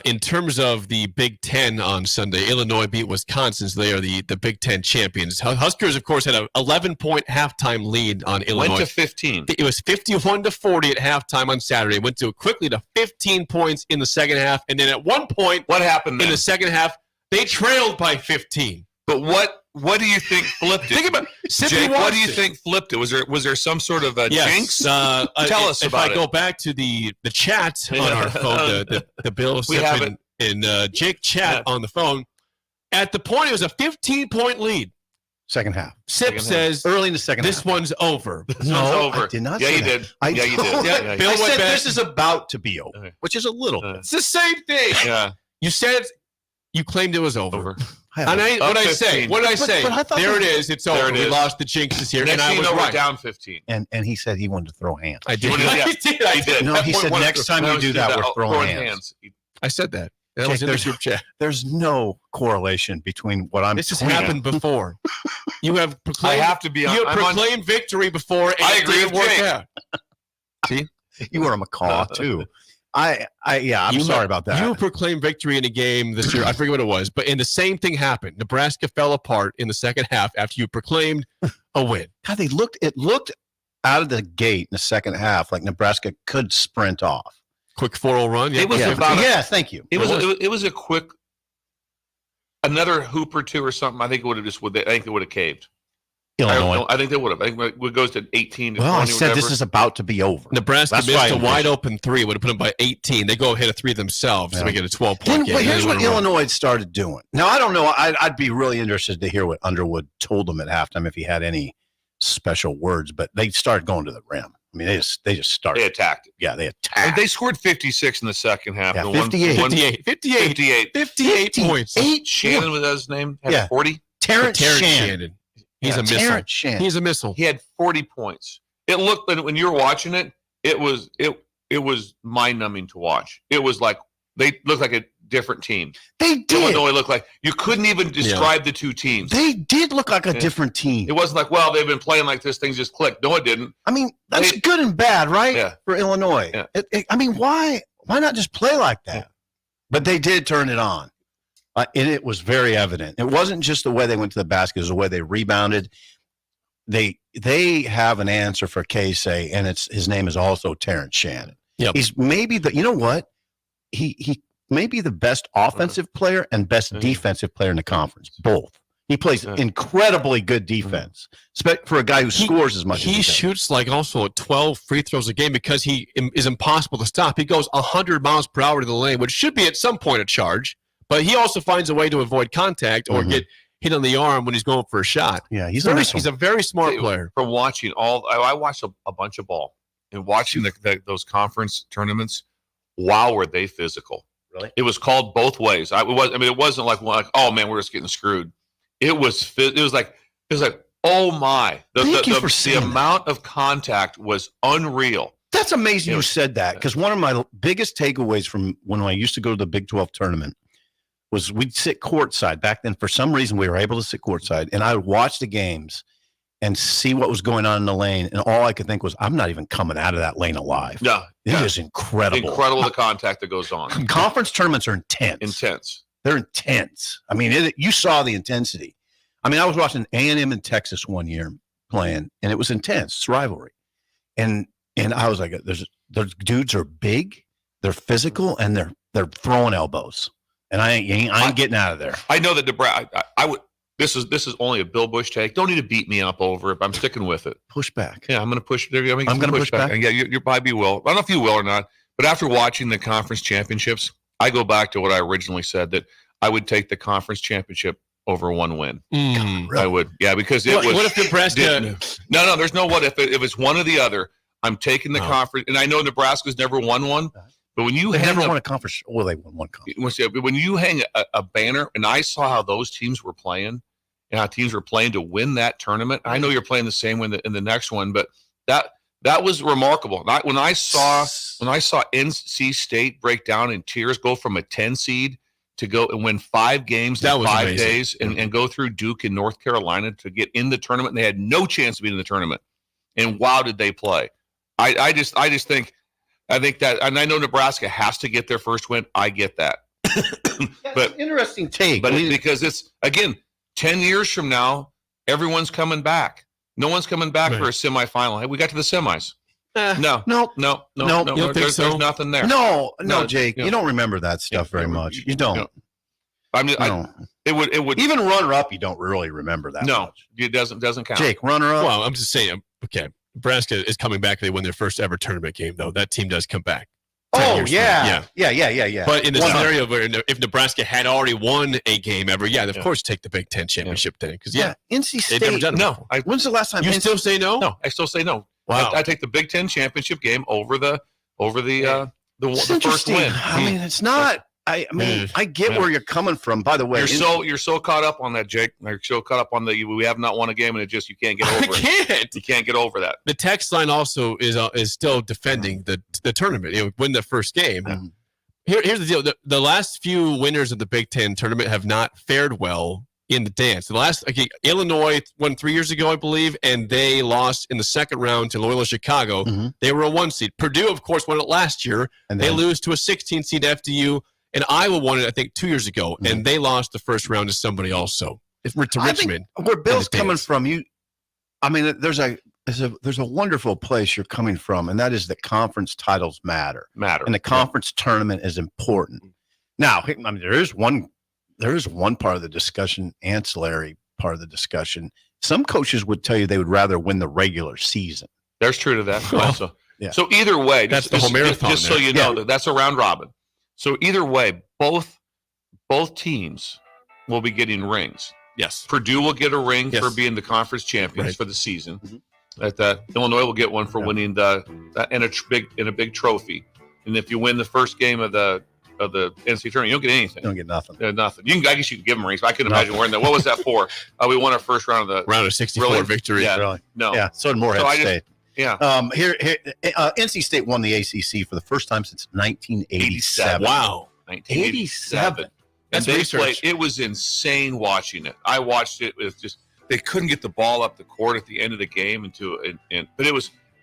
In terms of the Big Ten on Sunday, Illinois beat Wisconsin, so they are the Big Ten champions. Huskers, of course, had an 11-point halftime lead on Illinois. Went to 15. It was 51-40 at halftime on Saturday. Went quickly to 15 points in the second half, and then at one point, what happened then? In the second half, they trailed by 15. But what do you think flipped it? Think about Jake, what do you think flipped it? Was there some sort of a jinx? Tell us about it. If I go back to the chat on our phone, the Bill Sipp and Jake chat on the phone. At the point, it was a 15-point lead. Second half. Sip says early in the second half. This one's over. This one's over. I did not Yeah, say you that. did. I Yeah, you did. told- Yeah, yeah, Bill I went said back. this is about to be over, Okay. which is a little bit. It's the same thing. yeah. You said you claimed it was over. Over. And what did I say? 15. What did I say? but I thought There that- it is. It's There over. it We is. lost the jinxes here. Next And I thing you was know, we're right. down 15. And he said he wanted to throw hands. I did. Yeah. I did. I He did. No, he said next time you do that, we're throwing hands. I said that. That Jake, was in the there's- group chat. There's no correlation between what I'm This has tweeting. happened before. You have I proclaimed, have to be you on. have I'm on proclaimed victory before, and I it agree didn't with work Jake. out. You were a macaw too. I'm sorry about that. You proclaimed victory in a game this year. I forget what it was, but the same thing happened. Nebraska fell apart in the second half after you proclaimed a win. God, it looked out of the gate in the second half like Nebraska could sprint off. Quick 4-0 run. It was Yeah, about a- thank you. It was a quick, another hoop or two or something. I think it would have I think it would have caved. Illinois. I think they would have. I think it goes to 18 to Well, 20 I or said this whatever. is about to be over. Nebraska That's why missed a I'm wide pissed. open three. Would have put them by 18. They go hit a three themselves to Yeah. make it a 12-point game. But here's They what would've won. Illinois started doing. Now, I don't know. I'd be really interested to hear what Underwood told them at halftime if he had any special words, but they started going to the rim. I mean, they just They started. attacked. Yeah, they And attacked. they scored 56 in the second half. Yeah, The 58. 58 points. 8 Shannon was his name. Had Yeah. 40. Terrence Terrence Shannon. Shannon. He's Yeah, a missile. Terrence Shannon. He's a missile. He had 40 points. It looked, when you were watching it, it was mind numbing to watch. It was like they looked like a different team. They did. Illinois looked like you couldn't even describe the two teams. They did look like a Yeah. different team. It wasn't like, well, they've been playing like this, things just clicked. No, it didn't. I mean, that's They- good and bad, right? Yeah. For Illinois. Yeah. I mean, why not just play like that? Yeah. But they did turn it on. And it was very evident. It wasn't just the way they went to the basket, it was the way they rebounded. They have an answer for Casey, and his name is also Terrence Shannon. Yep. He's maybe you know what? He may be the best offensive player and best Mhm. defensive player in the conference. Both. He plays Yeah. incredibly good defense, for a guy who scores as much as He he does. shoots like also 12 free throws a game because he is impossible to stop. He goes 100 miles per hour to the lane, which should be at some point a charge, but he also finds a way to avoid contact or Mhm. get hit on the arm when he's going for a shot. Yeah, He's a very smart player. From watching I watched a bunch of ball and watching those conference tournaments. Wow, were they physical? Really? It was called both ways. It wasn't like oh man, we're just getting screwed. It was like oh my, Thank you for the saying that. amount of contact was unreal. That's amazing Yeah. you said that, because one of my biggest takeaways from when I used to go to the Big 12 tournament was we'd sit courtside. Back then, for some reason, we were able to sit courtside, and I would watch the games and see what was going on in the lane, and all I could think was, I'm not even coming out of that lane alive. Yeah, It is incredible. incredible the contact that goes on. Conference tournaments are intense. Intense. They're intense. I mean, you saw the intensity. I mean, I was watching A&M in Texas one year playing, and it was intense. It's rivalry. And I was like, those dudes are big, they're physical, and they're throwing elbows. And I ain't getting out of there. I know that Nebraska. I would. This is only a Bill Busch take. Don't need to beat me up over it. But I'm sticking with it. Push back. Yeah, I'm going to push. I'm I'm gonna push back? And yeah, you probably will. I don't know if you will or not. But after watching the conference championships, I go back to what I originally said, that I would take the conference championship over one win. I would. Yeah, because it was. What if Nebraska? No. There's no what if. If it's one or the other, I'm taking the conference. And I know Nebraska's never won one. But when you They hang never won a conference. Well, they won one conference. when you hang a banner, and I saw how those teams were playing, and how teams were playing to win that tournament. I know you're playing the same way in the next one, but that was remarkable. When I saw NC State break down in tears, go from a 10 seed to go and win 5 games That in was 5 amazing. days, and go through Duke and North Carolina to get in the tournament, and they had no chance of being in the tournament. And wow, did they play! I just think. I think that, and I know Nebraska has to get their first win. I get that. But interesting take. But because it's, again, 10 years from now, everyone's coming back. No one's coming back for a semifinal. Hey, we got to the semis. No. There's nothing there. No, No, Jake, yeah. you don't remember that stuff very much. You don't. I mean, No. it would Even runner up, you don't really remember that no, much. it doesn't count. Jake, runner up. Well, I'm just saying. Okay, Nebraska is coming back. They win their first ever tournament game, though. That team does come back. 10 Oh, years yeah. from now. Yeah. But in the 100. scenario where if Nebraska had already won a game ever, of course take the Big Ten championship then. Because, NC they've never State. done it No, before. When's the last time? You still say no? No, I still say no. Wow. I take the Big Ten championship game over the It's first interesting. win. I mean, it's not. I mean, I get where you're coming from. By the way, You're so caught up on that, Jake. You're so caught up on we have not won a game, and you can't get over it. You can't get over that. The text line also is still defending the tournament. Win the first game. Mm-hmm. Here's the deal: the last few winners of the Big Ten tournament have not fared well in the dance. Illinois won 3 years ago, I believe, and they lost in the second round to Loyola Chicago. Mm-hmm. They were a 1 seed. Purdue, of course, won it last year. And they lose to a 16 seed FDU. And Iowa won it, I think, 2 years ago, and they lost the first round to somebody also. To Richmond. Where Bill's coming from, there's a wonderful place you're coming from, and that is that conference titles matter. And the conference tournament is important. Now, there is one part of the discussion, ancillary part of the discussion. Some coaches would tell you they would rather win the regular season. There's truth to that. Also. Yeah. So either way, that's the whole marathon. Just so you know, that's a round robin. So either way, both teams will be getting rings. Yes. Purdue will get a ring for being the conference champions for the season. Mm-hmm. Illinois will get one for winning in a big trophy. And if you win the first game of the NCAA tournament, you don't get anything. You don't get nothing. Nothing. I guess you could give them rings. But I couldn't imagine wearing that. What was that for? We won our first round of the 64 victory. Yeah. Really? No. Yeah. So did Morehead State. Yeah. NC State won the ACC for the first time since 1987. Wow. 1987. That's and research. It was insane watching it. I watched it. It was just they couldn't get the ball up the court at the end of the game but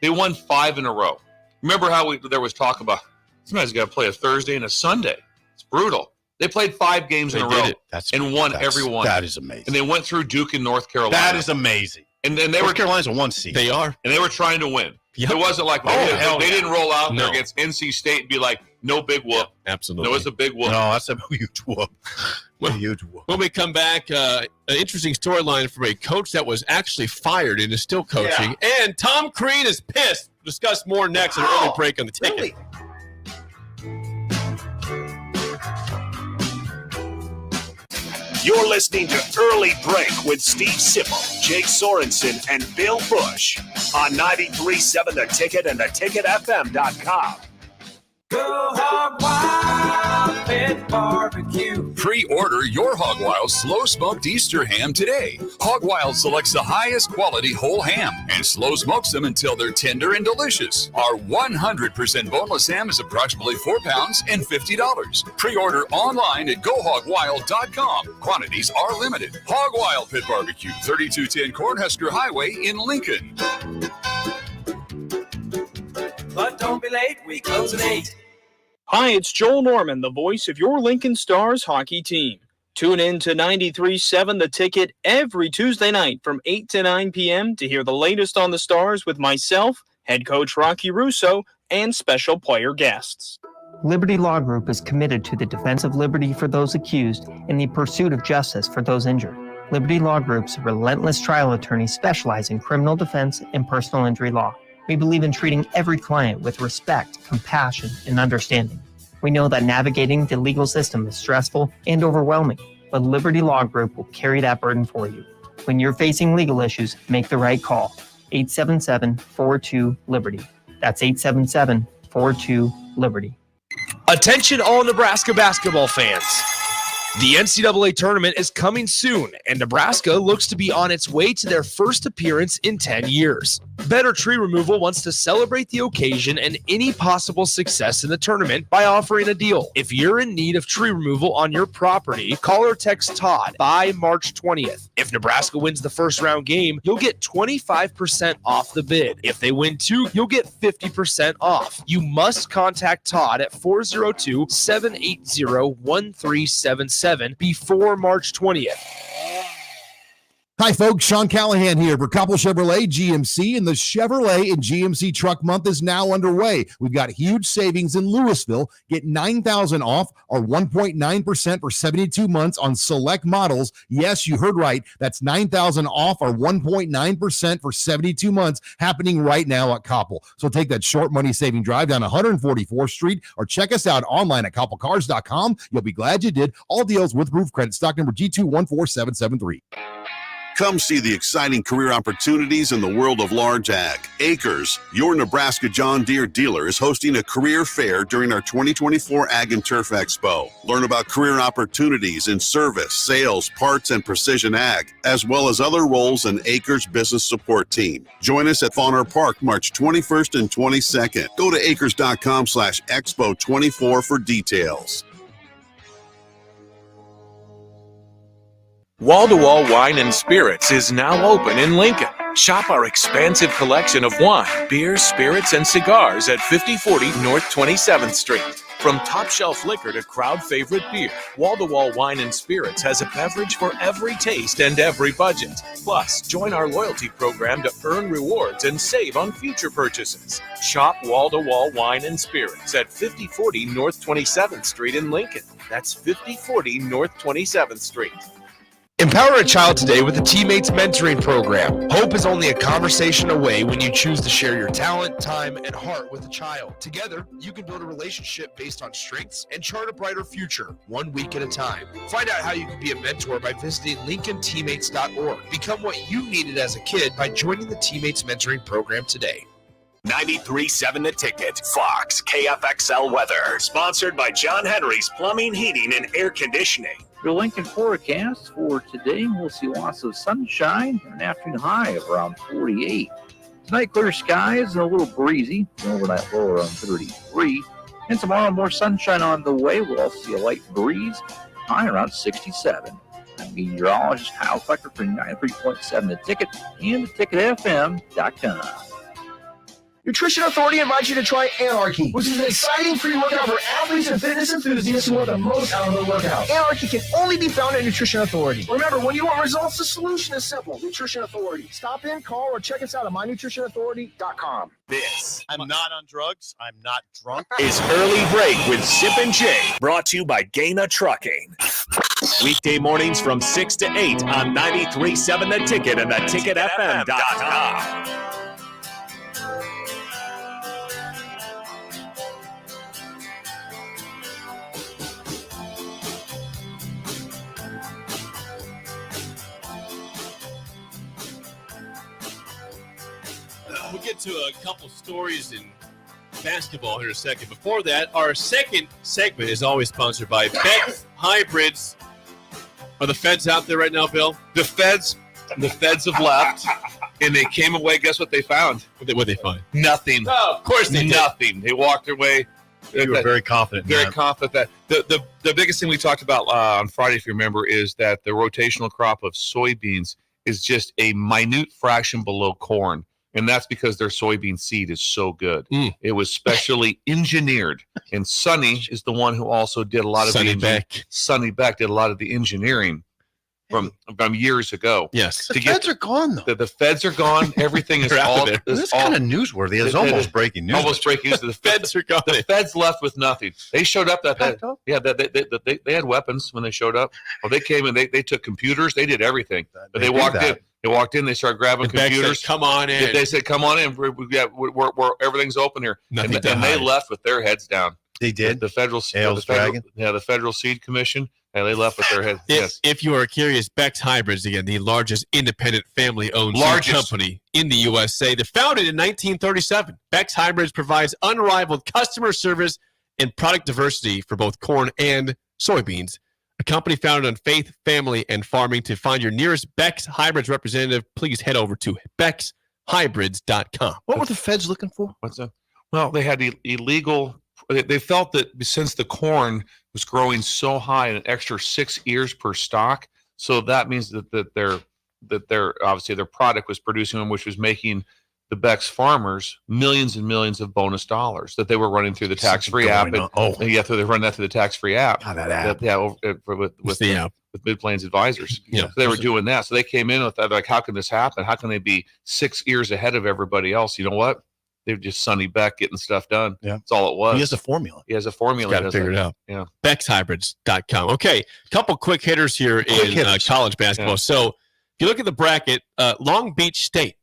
they won 5 in a row. Remember how there was talk about somebody's got to play a Thursday and a Sunday. It's brutal. They played 5 games in a row and won every one. That is amazing. And they went through Duke and North Carolina. That is amazing. And then North Carolina's a 1 seed. They are. And they were trying to win. Yep. It wasn't like they didn't roll out there against NC State and be like, no big whoop. Yeah, absolutely. It was a big whoop. No, that's a huge whoop. Huge whoop. When we come back, an interesting storyline from a coach that was actually fired and is still coaching. Yeah. And Tom Crean is pissed. We'll discuss more next in an early break on the ticket. Really? You're listening to Early Break with Steve Sipple, Jake Sorensen, and Bill Busch on 93.7 The Ticket and theticketfm.com. Go Hog Wild Pit Barbecue. Pre-order your Hog Wild slow-smoked Easter ham today. Hog Wild selects the highest quality whole ham and slow smokes them until they're tender and delicious. Our 100% boneless ham is approximately 4 pounds and $50. Pre-order online at GoHogWild.com. Quantities are limited. Hog Wild Pit Barbecue, 3210 Cornhusker Highway in Lincoln. But don't be late, we close at 8. Hi, it's Joel Norman, the voice of your Lincoln Stars hockey team. Tune in to 93.7 The Ticket every Tuesday night from 8 to 9 p.m. to hear the latest on the Stars with myself, head coach Rocky Russo, and special player guests. Liberty Law Group is committed to the defense of liberty for those accused and the pursuit of justice for those injured. Liberty Law Group's relentless trial attorneys specialize in criminal defense and personal injury law. We believe in treating every client with respect, compassion, and understanding. We know that navigating the legal system is stressful and overwhelming, but Liberty Law Group will carry that burden for you. When you're facing legal issues, make the right call. 877-42-LIBERTY. That's 877-42-LIBERTY. Attention all Nebraska basketball fans. The NCAA tournament is coming soon, and Nebraska looks to be on its way to their first appearance in 10 years. Better Tree Removal wants to celebrate the occasion and any possible success in the tournament by offering a deal. If you're in need of tree removal on your property, call or text Todd by March 20th. If Nebraska wins the first round game, you'll get 25% off the bid. If they win 2, you'll get 50% off. You must contact Todd at 402-780-1377 before March 20th. Hi, folks. Sean Callahan here for Koppel Chevrolet GMC, and the Chevrolet and GMC Truck Month is now underway. We've got huge savings in Louisville. Get $9,000 off or 1.9% for 72 months on select models. Yes, you heard right. That's $9,000 off or 1.9% for 72 months happening right now at Koppel. So take that short money-saving drive down 144th Street or check us out online at koppelcars.com. You'll be glad you did. All deals with roof credit. Stock number G214773. Come see the exciting career opportunities in the world of large ag. Acres, your Nebraska John Deere dealer, is hosting a career fair during our 2024 Ag and Turf Expo. Learn about career opportunities in service, sales, parts, and precision ag, as well as other roles in Acres business support team. Join us at Fauner Park March 21st and 22nd. Go to acres.com/expo24 for details. Wall-to-Wall Wine and Spirits is now open in Lincoln. Shop our expansive collection of wine, beers, spirits, and cigars at 5040 North 27th Street. From top-shelf liquor to crowd-favorite beer, Wall-to-Wall Wine and Spirits has a beverage for every taste and every budget. Plus, join our loyalty program to earn rewards and save on future purchases. Shop Wall-to-Wall Wine and Spirits at 5040 North 27th Street in Lincoln. That's 5040 North 27th Street. Empower a child today with the Teammates Mentoring Program. Hope is only a conversation away when you choose to share your talent, time, and heart with a child. Together, you can build a relationship based on strengths and chart a brighter future, 1 week at a time. Find out how you can be a mentor by visiting lincolnteammates.org. Become what you needed as a kid by joining the Teammates Mentoring Program today. 93.7 The Ticket, Fox, KFXL weather. Sponsored by John Henry's Plumbing, Heating, and Air Conditioning. The Lincoln forecast for today, we'll see lots of sunshine, an afternoon high of around 48. Tonight, clear skies and a little breezy, overnight low around 33. And tomorrow, more sunshine on the way. We'll also see a light breeze, high around 67. I'm meteorologist Kyle Flecker for 93.7 The Ticket and theticketfm.com. Nutrition Authority invites you to try Anarchy, which is an exciting free workout for athletes and fitness enthusiasts who want the most out of their workout. Anarchy can only be found at Nutrition Authority. Remember, when you want results, the solution is simple. Nutrition Authority. Stop in, call, or check us out at mynutritionauthority.com. This I'm not on drugs. I'm not drunk. is Early Break with Sip and Jay, brought to you by Gaina Trucking. Weekday mornings from 6 to 8 on 93.7 The Ticket and theticketfm.com. We'll get to a couple stories in basketball here in a second. Before that, our second segment is always sponsored by Bet Hybrids. Are the feds out there right now, Bill? The feds have left, and they came away. Guess what they found? What they find? Nothing. Oh, of course they did. Nothing. They walked away. You were very confident. Very confident that the biggest thing we talked about on Friday, if you remember, is that the rotational crop of soybeans is just a minute fraction below corn. And that's because their soybean seed is so good. It was specially engineered. And Sonny is the one who also did a lot of Sonny Beck did a lot of the engineering from years ago. Yes. The feds are gone, though. The feds are gone. Everything is all. This kind of newsworthy. It's almost breaking news. Almost breaking news. The feds are gone. The feds left with nothing. They showed up they had weapons when they showed up. Well, they came and they took computers. They did everything. But they walked in. They walked in. They started grabbing computers. Said, come on in. They said, "Come on in. We're everything's open here." And they left with their heads down. They did. The federal Seed Commission. And they left with their heads. If you are curious, Beck's Hybrids, again, the largest independent family-owned seed company in the USA. They're founded in 1937. Beck's Hybrids provides unrivaled customer service and product diversity for both corn and soybeans. A company founded on faith, family, and farming. To find your nearest Beck's Hybrids representative, please head over to beckshybrids.com. What were the feds looking for? What's that? Well, they had able. They felt that since the corn was growing so high, an extra 6 ears per stalk, so that means that their obviously their product was producing them, which was making the Beck's farmers millions and millions of bonus dollars that they were running through the tax-free app. They run that through the tax-free app. that app. With the app. with Mid-Plains Advisors. Yeah. So they were doing that. So they came in with that, like, how can this happen? How can they be 6 years ahead of everybody else? You know what? They're just Sonny Beck getting stuff done. Yeah. That's all it was. He has a formula. He has a formula. Got to figure it out. Yeah. BexHybrids.com. Okay, couple quick hitters here in college basketball. Yeah. So if you look at the bracket, Long Beach State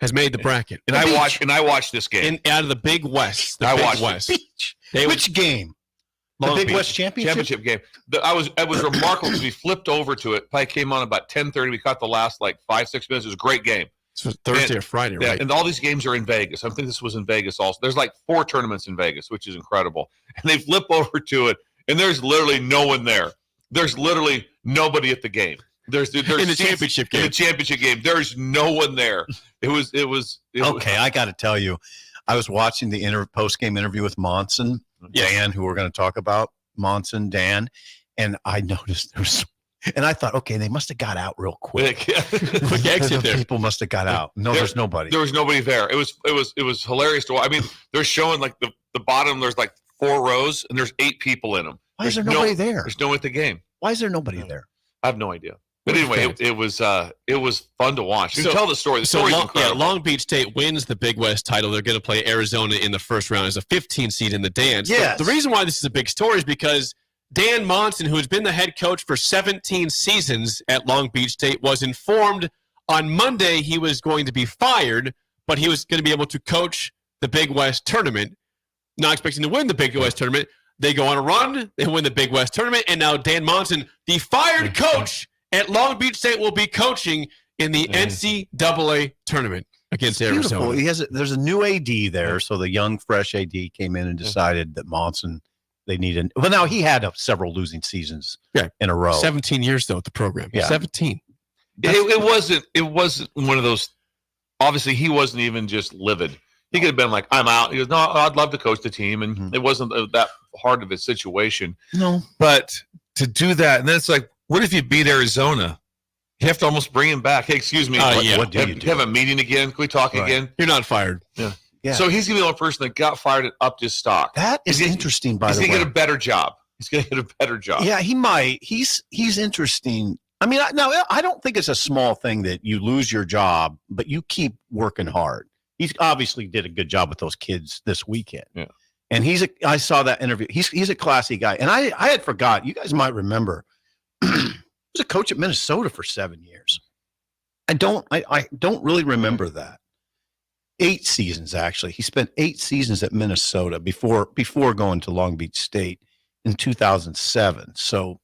has made the bracket. And I watched this game. Out of the Big West. I watched West. Which game? The Long Big Beach. West Championship Game. It was remarkable because we flipped over to it. Probably came on about 10:30. We caught the last 5-6 minutes. It was a great game. So Thursday or Friday, right? And all these games are in Vegas. I think this was in Vegas also. There's 4 tournaments in Vegas, which is incredible. And they flip over to it, and there's literally no one there. There's literally nobody at the game. There's in the championship game. In the championship game, there's no one there. It was okay, I got to tell you, I was watching the post-game interview with Monson, Dan, who we're going to talk about, Monson, Dan, and I noticed and I thought, okay, they must have got out real quick. Quick exit there. People must have got out. No, there's nobody. There was nobody there. It was hilarious to watch. I mean, they're showing the bottom. There's 4 rows, and there's 8 people in them. Why is there nobody there? There's no one at the game. Why is there nobody there? I have no idea. But anyway, it was fun to watch. You tell the story. The story's incredible. Long Beach State wins the Big West title. They're going to play Arizona in the first round as a 15 seed in the dance. Yes. The reason why this is a big story is because Dan Monson, who has been the head coach for 17 seasons at Long Beach State, was informed on Monday he was going to be fired, but he was going to be able to coach the Big West tournament. Not expecting to win the Big West tournament. They go on a run. They win the Big West tournament. And now Dan Monson, the fired coach at Long Beach State, will be coaching in the NCAA tournament against Arizona. There's a new AD there. So the young, fresh AD came in and decided that Monson, they needed. Well, now he had several losing seasons in a row. 17 years, though, at the program. Yeah. 17. It wasn't one of those. Obviously, he wasn't even just livid. He could have been like, I'm out. He goes, no, I'd love to coach the team. And it wasn't that hard of a situation. No. But to do that, and then it's like, what if you beat Arizona? You have to almost bring him back. Hey, excuse me. What do you do? Have a meeting again? Can we talk again? You're not fired. Yeah. Yeah. So he's going to be the only person that got fired and upped his stock. That is interesting, by the way. He's going to get a better job. He's going to get a better job. Yeah, he might. He's interesting. I mean, I don't think it's a small thing that you lose your job, but you keep working hard. He's obviously did a good job with those kids this weekend. Yeah. And I saw that interview. He's a classy guy. And I had forgot. You guys might remember. He was a coach at Minnesota for 7 years. I don't really remember that. 8 seasons, actually. He spent 8 seasons at Minnesota before going to Long Beach State in 2007. So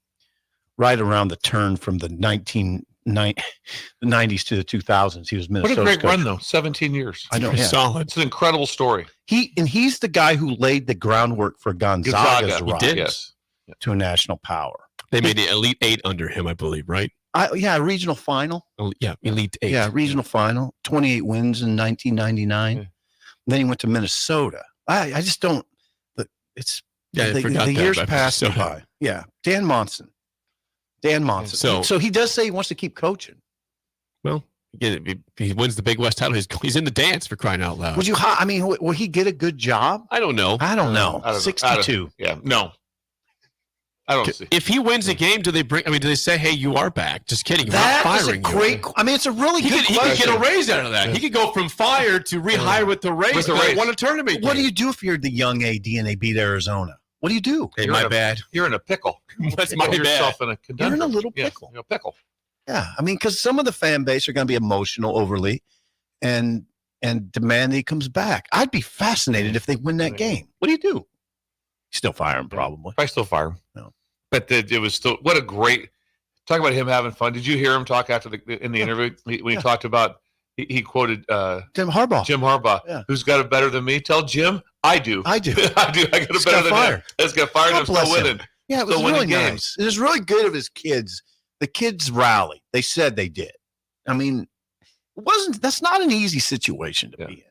right around the turn from the 90s to the 2000s, he was Minnesota's What a great coach. run, though. 17 years. I know. Yeah. Solid. It's an incredible story. He's the guy who laid the groundwork for Gonzaga's Gonzaga. rise He did. Yes. to a national power. They made the Elite 8 under him, I believe, right? Regional final. Elite 8. Yeah, regional final. 28 wins in 1999. Yeah. Then he went to Minnesota. I just don't. It's I forgot the that years about passed Minnesota. by. Yeah, Dan Monson. So he does say he wants to keep coaching. Well, if he wins the Big West title, he's in the dance, for crying out loud. Would you? I mean, will he get a good job? I don't know. I don't know. I don't know. 62. No. I don't see. If he wins a game, do they say, hey, you are back? Just kidding. We're not firing you. I mean, it's a really good He question. could get a raise out of that. Yeah. He could go from fired to rehire with the raise. Won a tournament. What do you do if you're the young AD and they beat Arizona? What do you do? Hey, my bad. You're in a pickle. That's my bad. Yourself in a conundrum. You're in a little pickle. Yeah, pickle. Yeah, I mean, because some of the fan base are going to be emotional overly, and demand that he comes back. I'd be fascinated if they win that game. What do you do? Still fire him, probably. I still fire him. No. But it was still what a great talk about him having fun. Did you hear him talk after in the interview when he talked about he quoted Jim Harbaugh. Jim Harbaugh, who's got it better than me? Tell Jim I do. I do. I got it better than him. Let's get fired. I'm still winning. Yeah, it was really nice. It was really good of his kids. The kids rallied. They said they did. I mean, that's not an easy situation to be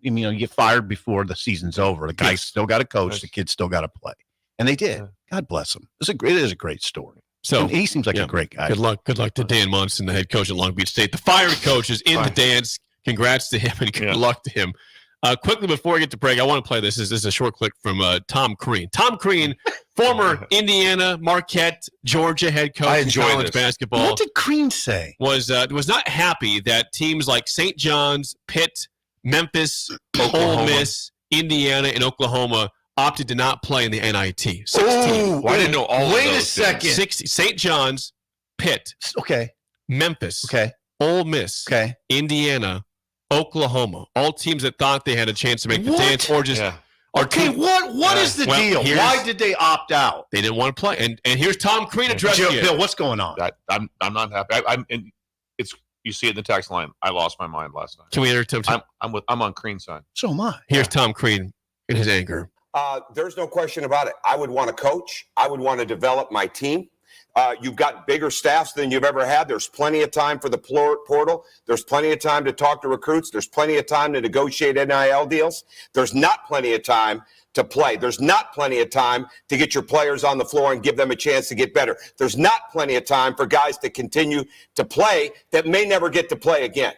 in. You know, you get fired before the season's over. The guy's still got to coach. The kids still got to play. And they did. God bless them. It is a great story. So and he seems like a great guy. Good luck to Dan Monson, the head coach at Long Beach State. The fired coach is in the dance. Congrats to him and good luck to him. Quickly before we get to break, I want to play this. This is a short clip from Tom Crean. Tom Crean, former Indiana, Marquette, Georgia head coach I in enjoy college this. basketball. What did Crean say? Was not happy that teams like St. John's, Pitt, Memphis, Ole Miss, Indiana, and Oklahoma opted to not play in the NIT. 16. Well, I didn't know all of Wait those a second. 60, St. John's, Pitt, Okay. Memphis, Okay. Ole Miss, Okay. Indiana, Oklahoma. All teams that thought they had a chance to make the What? dance or just Okay, what is the well, deal? here's- Why did they opt out? they didn't want to play. And here's Tom Crean addressing it. Bill, what's going on? I'm not happy. And it's you see it in the text line. I lost my mind last night. Can we enter I'm on Crean's side. So am I. Here's Tom Crean in his anger. There's no question about it. I would want to coach. I would want to develop my team. You've got bigger staffs than you've ever had. There's plenty of time for the portal. There's plenty of time to talk to recruits. There's plenty of time to negotiate NIL deals. There's not plenty of time to play. There's not plenty of time to get your players on the floor and give them a chance to get better. There's not plenty of time for guys to continue to play that may never get to play again.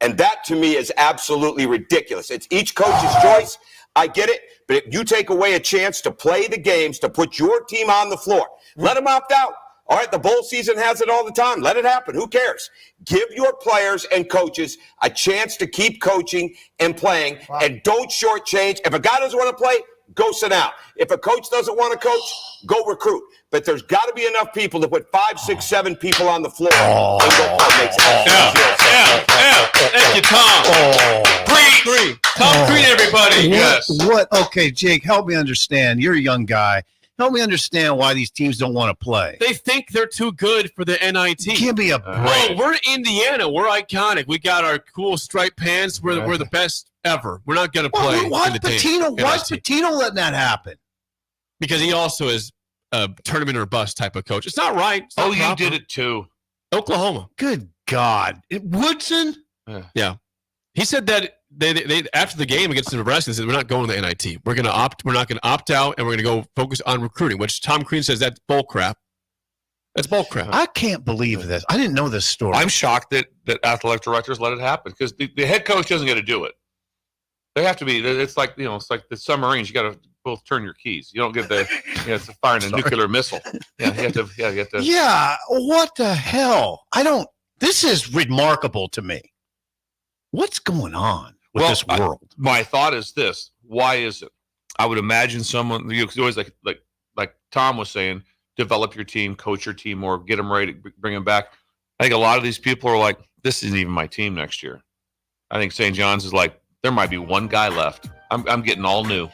And that, to me, is absolutely ridiculous. It's each coach's choice. I get it. But if you take away a chance to play the games, to put your team on the floor, let them opt out. All right, the bowl season has it all the time. Let it happen. Who cares? Give your players and coaches a chance to keep coaching and playing, and don't shortchange. If a guy doesn't want to play, go sit down. If a coach doesn't want to coach, go recruit. But there's got to be enough people to put 5, 6, 7 people on the floor and go play. Thank you, Tom. Crean. Tom Crean, everybody. Yes. What? Okay, Jake, help me understand. You're a young guy. Help me understand why these teams don't want to play. They think they're too good for the NIT. Give me a break. Oh, we're Indiana. We're iconic. We got our cool striped pants. We're the best ever. We're not going to play Why in the Patino? NIT. Why is Patino letting that happen? Because he also is a tournament or bust type of coach. It's not right. It's not You proper. did it too. Oklahoma. Good God. Woodson? Yeah. He said that they after the game against Nebraska, they said, we're not going to the NIT. We're not going to opt out, and we're going to go focus on recruiting, which Tom Crean says that's bull crap. That's bull crap. I can't believe this. I didn't know this story. I'm shocked that athletic directors let it happen because the head coach doesn't get to do it. They have to be. It's like it's like the submarines. You got to both turn your keys. You don't get it's firing a nuclear missile. Yeah, you have to. Yeah, what the hell? This is remarkable to me. What's going on with this world? My thought is this: why is it? I would imagine someone always like Tom was saying, develop your team, coach your team more, get them ready to bring them back. I think a lot of these people are like, this isn't even my team next year. I think St. John's is like, there might be one guy left. I'm getting all new.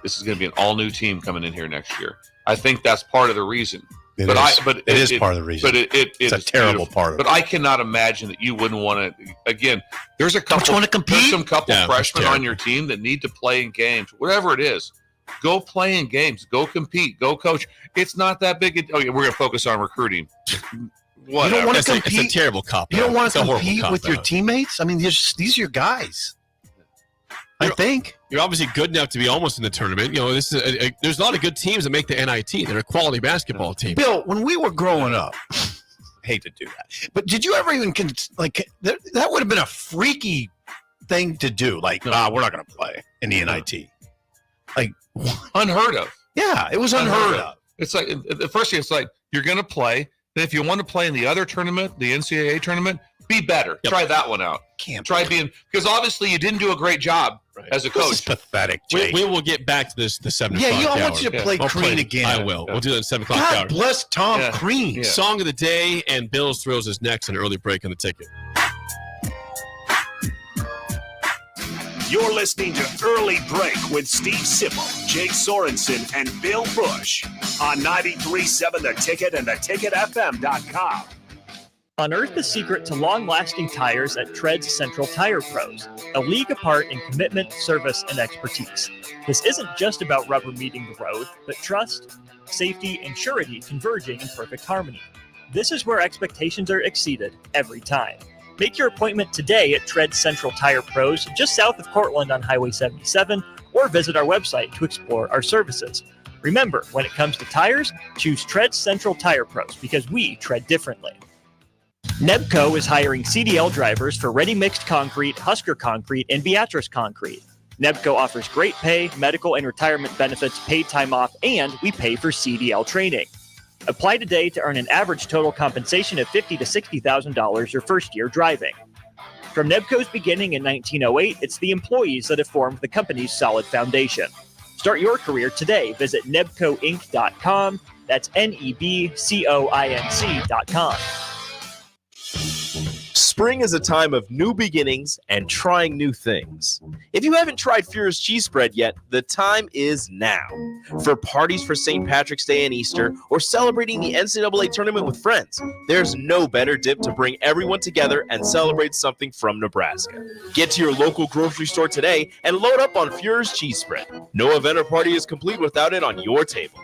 This is going to be an all new team coming in here next year. I think that's part of the reason. It is part of the reason. But it's a terrible part of it. But I cannot imagine that you wouldn't want to. Again, there's a couple. Don't you want to compete? There's some couple Yeah, freshmen that's on your team that need to play in games. Whatever it is, go play in games. Go compete. Go coach. It's not that big. We're going to focus on recruiting. You don't want to It's compete. a terrible cop. You don't want It's to a horrible compete with your cop-out. teammates. I mean, these are your guys. I think You're obviously good enough to be almost in the tournament. This is there's a lot of good teams that make the NIT. They're a quality basketball team. Bill, when we were growing up, hate to do that, but did you ever even that would have been a freaky thing to do? Like, we're not going to play in the NIT. Like, unheard of. Yeah, it was unheard of. It's like the first thing. It's like you're going to play. Then if you want to play in the other tournament, the NCAA tournament, be better. Yep. Try that one out. Try being because obviously you didn't do a great job as a coach. This is pathetic, Jake. We will get back to this the 7 Yeah, o'clock I want hour. you to play I'll Crean again. I will. We'll do that at 7 o'clock God hour. bless Tom Crean. Song of the day and Bill's Thrills is next. An early break on the ticket. You're listening to Early Break with Steve Sipple, Jake Sorensen, and Bill Busch on 93.7 The Ticket and theticketfm.com. Unearth the secret to long-lasting tires at Tread's Central Tire Pros, a league apart in commitment, service, and expertise. This isn't just about rubber meeting the road, but trust, safety, and surety converging in perfect harmony. This is where expectations are exceeded every time. Make your appointment today at Tread Central Tire Pros, just south of Cortland on Highway 77, or visit our website to explore our services. Remember, when it comes to tires, choose Tread Central Tire Pros because we tread differently. Nebco is hiring CDL drivers for ready-mixed concrete, Husker Concrete, and Beatrice Concrete. Nebco offers great pay, medical and retirement benefits, paid time off, and we pay for CDL training. Apply today to earn an average total compensation of $50,000 to $60,000 your first year driving. From Nebco's beginning in 1908, it's the employees that have formed the company's solid foundation. Start your career today. Visit nebcoinc.com. That's NEBCOINC.com. Spring is a time of new beginnings and trying new things. If you haven't tried Fuhrer's cheese spread yet, the time is now. For parties for St. Patrick's Day and Easter, or celebrating the NCAA tournament with friends, there's no better dip to bring everyone together and celebrate something from Nebraska. Get to your local grocery store today and load up on Fuhrer's cheese spread. No event or party is complete without it on your table.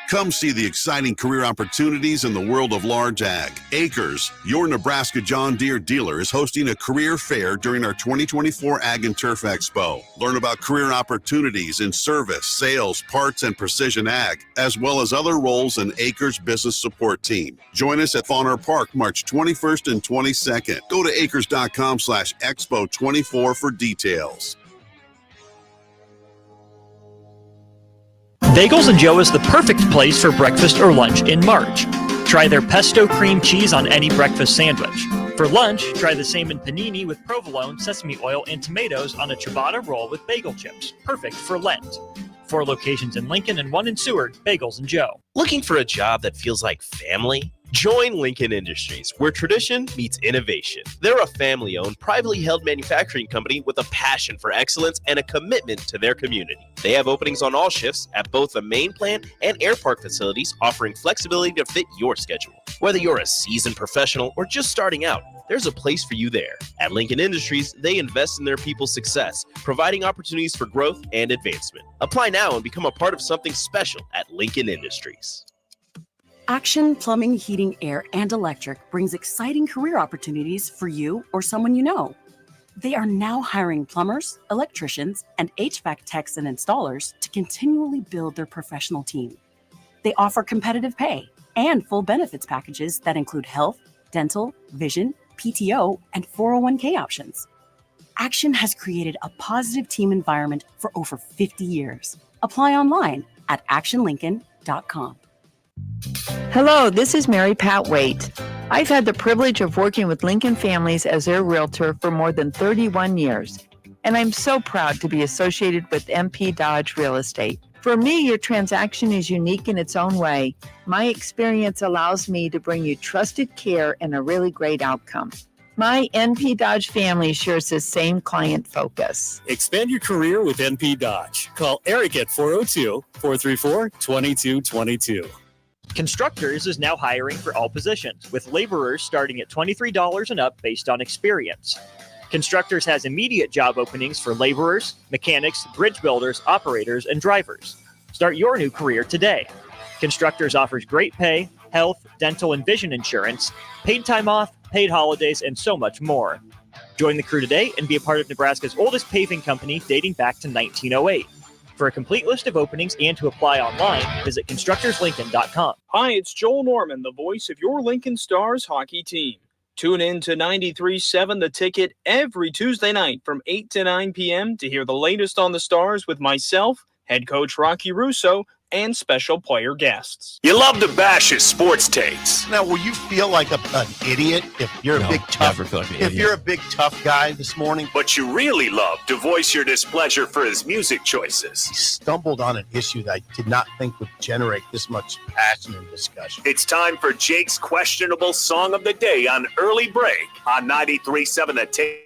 Come see the exciting career opportunities in the world of large ag. Acres, your Nebraska John Deere dealer, is hosting a career fair during our 2024 Ag and Turf Expo. Learn about career opportunities in service, sales, parts, and precision ag, as well as other roles in Acres business support team. Join us at Fauner Park March 21st and 22nd. Go to acres.com/expo24 for details. Bagels & Joe is the perfect place for breakfast or lunch in March. Try their pesto cream cheese on any breakfast sandwich. For lunch, try the salmon panini with provolone, sesame oil, and tomatoes on a ciabatta roll with bagel chips. Perfect for Lent. 4 locations in Lincoln and 1 in Seward. Bagels & Joe. Looking for a job that feels like family? Join Lincoln Industries, where tradition meets innovation. They're a family-owned, privately held manufacturing company with a passion for excellence and a commitment to their community. They have openings on all shifts at both the main plant and air park facilities, offering flexibility to fit your schedule. Whether you're a seasoned professional or just starting out, there's a place for you there. At Lincoln Industries, they invest in their people's success, providing opportunities for growth and advancement. Apply now and become a part of something special at Lincoln Industries. Action Plumbing, Heating, Air, and Electric brings exciting career opportunities for you or someone you know. They are now hiring plumbers, electricians, and HVAC techs and installers to continually build their professional team. They offer competitive pay and full benefits packages that include health, dental, vision, PTO, and 401k options. Action has created a positive team environment for over 50 years. Apply online at actionlincoln.com. Hello, this is Mary Pat Waite. I've had the privilege of working with Lincoln families as their realtor for more than 31 years, and I'm so proud to be associated with MP Dodge Real Estate. For me, your transaction is unique in its own way. My experience allows me to bring you trusted care and a really great outcome. My NP Dodge family shares the same client focus. Expand your career with NP Dodge. Call Eric at 402-434-2222. Constructors is now hiring for all positions, with laborers starting at $23 and up based on experience. Constructors has immediate job openings for laborers, mechanics, bridge builders, operators, and drivers. Start your new career today. Constructors offers great pay, health, dental, and vision insurance, paid time off, paid holidays, and so much more. Join the crew today and be a part of Nebraska's oldest paving company dating back to 1908. For a complete list of openings and to apply online, visit constructorslincoln.com. Hi, it's Joel Norman, the voice of your Lincoln Stars hockey team. Tune in to 93.7 The Ticket every Tuesday night from 8 to 9 p.m. to hear the latest on the Stars with myself, head coach Rocky Russo, and special player guests. You love to bash his sports takes. Now, will you feel like an idiot if you're a big tough? If you're a big tough guy this morning, But you really love to voice your displeasure for his music choices. stumbled on an issue that I did not think would generate this much passion and discussion. It's time for Jake's questionable song of the day on Early Break on 93.7 The Ticket.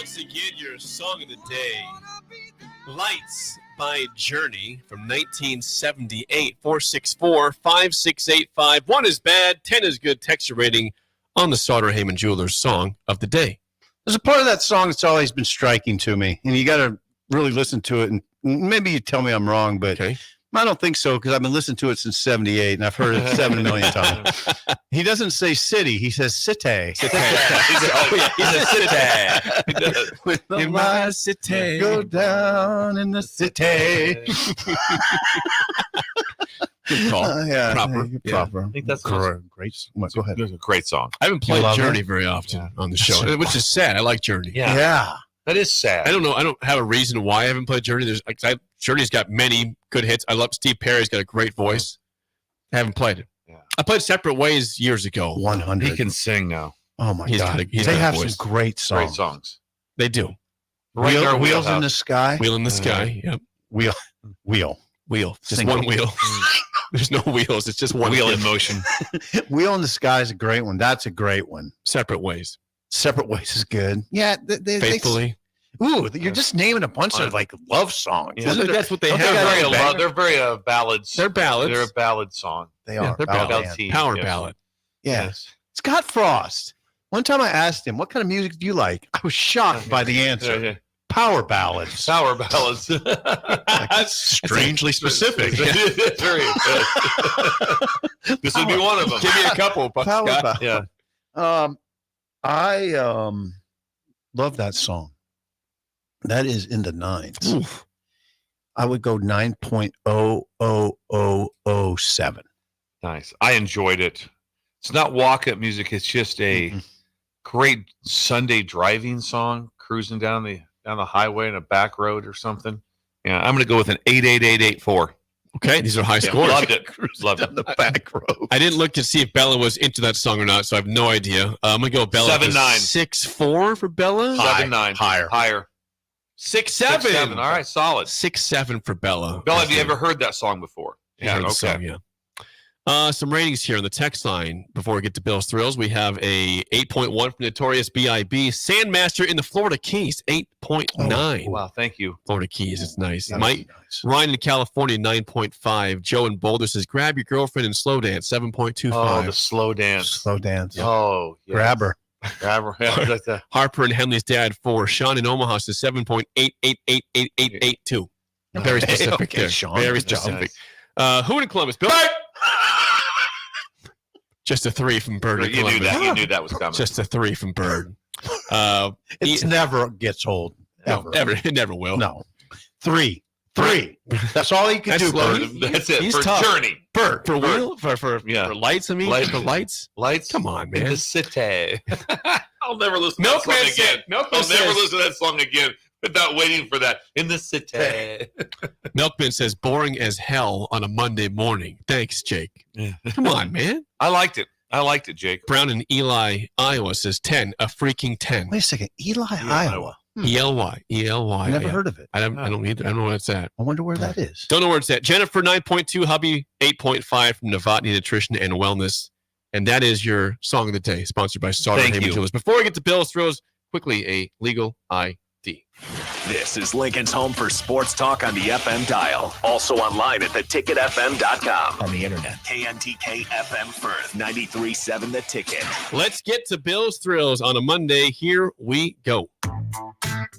Once again, your song of the day, Lights by Journey from 1978, 464-5685. 1 is bad, 10 is good. Texture rating on the Sauter-Heyman Jewelers song of the day. There's a part of that song that's always been striking to me, and you got to really listen to it. And maybe you tell me I'm wrong, but I don't think so because I've been listening to it since '78, and I've heard it 7 million times. He doesn't say city; he says city. He's a city. In my city, go down in the city. Good call. Yeah, Proper. proper. I think that's great. Go ahead. It's a great song. I haven't You played love Journey it? very often on the show, which is sad. I like Journey. Yeah. That is sad. I don't know. I don't have a reason why I haven't played Journey. Journey's got many good hits. I love Steve Perry's got a great voice. I haven't played it. Yeah. I played Separate Ways years ago. 100. He can sing now. Oh my He's God! got a- he's They got a have voice. some great songs. Great songs. They do. Right in our Wheels in wheelhouse. the sky. Wheel in the Sky. Yep. Wheel. Just Single. one wheel. There's no wheels. It's just one Wheel wheel in motion. Wheel in the Sky is a great one. That's a great one. Separate Ways. Separate Ways is good. Yeah. Faithfully. Ooh, you're just naming a bunch of like love songs. Yeah, Isn't that's what they don't have. They're very ballads. They're ballads. They're a ballad song. They Yeah, are. they're Ballad ballads. band. team, Power yes. ballad. Yeah. Scott Frost. One time I asked him, what kind of music do you like? I was shocked by the answer. Yeah. Power ballads. Power ballads. That's strangely specific. Very good. This would be one of them. Give me a couple, Power Scott. ballad. Yeah. I love that song. That is in the 9s. Oof. I would go 9.00007. Nice. I enjoyed it. It's not walk-up music. It's just a great Sunday driving song, cruising down the highway in a back road or something. Yeah, I'm going to go with an 88884. Okay, these are high scores. Loved it. Loved it. The back road. I didn't look to see if Bella was into that song or not, so I have no idea. I'm gonna go Bella. 7-9. 6-4 for Bella. 7-9. Higher. 6-7. 6-7. All right, solid. 6-7 for Bella. Bella, have you ever heard that song before? Yeah, heard the song, yeah. Some ratings here on the text line before we get to Bill's Thrills. We have a 8.1 from Notorious B.I.B. Sandmaster in the Florida Keys, 8.9. Wow, thank you. Florida Keys, it's nice. That is Mike, nice. Ryan in California, 9.5. Joe in Boulder says, grab your girlfriend and slow dance, 7.25. Oh, the slow dance. Slow dance. Oh, yes. Grab her. Grab her. Yeah, like that. Harper and Henley's dad, 4. Sean in Omaha says 7.888882. Very specific Okay, there. Sean. Very Good job. specific. Who in Columbus? Bill? Just a 3 from Bird. in You knew Columbus. that. You knew that was coming. Just a 3 from Bird. It never gets old. Ever. It never will. No. 3. That's all he can That's do. slow. Bird. That's it. He's For tough. Journey. Bird. For wheel? For lights, I mean? Light- For lights? Lights. Come on, In man. the city. I'll never listen to that Milkman song said- again. Milkman I'll never says- listen to that song again without waiting for that. In the city. Milkman says, boring as hell on a Monday morning. Thanks, Jake. Come on, man. I liked it, Jake. Brown in Eli, Iowa says 10, a freaking 10. Wait a second. Eli, Iowa. ELY. I never heard of it. I don't either. I don't know where it's at. I wonder where that is. Don't know where it's at. Jennifer, 9.2. Hubby, 8.5 from Novotny Nutrition and Wellness. And that is your song of the day, sponsored by Sauter Thank Heyman you. Jewelers. Before we get to Bill's Thrills, quickly a legal ID. This is Lincoln's home for sports talk on the FM dial. Also online at theticketfm.com. On the internet. KNTK FM Firth, 93.7 The Ticket. Let's get to Bill's Thrills on a Monday. Here we go.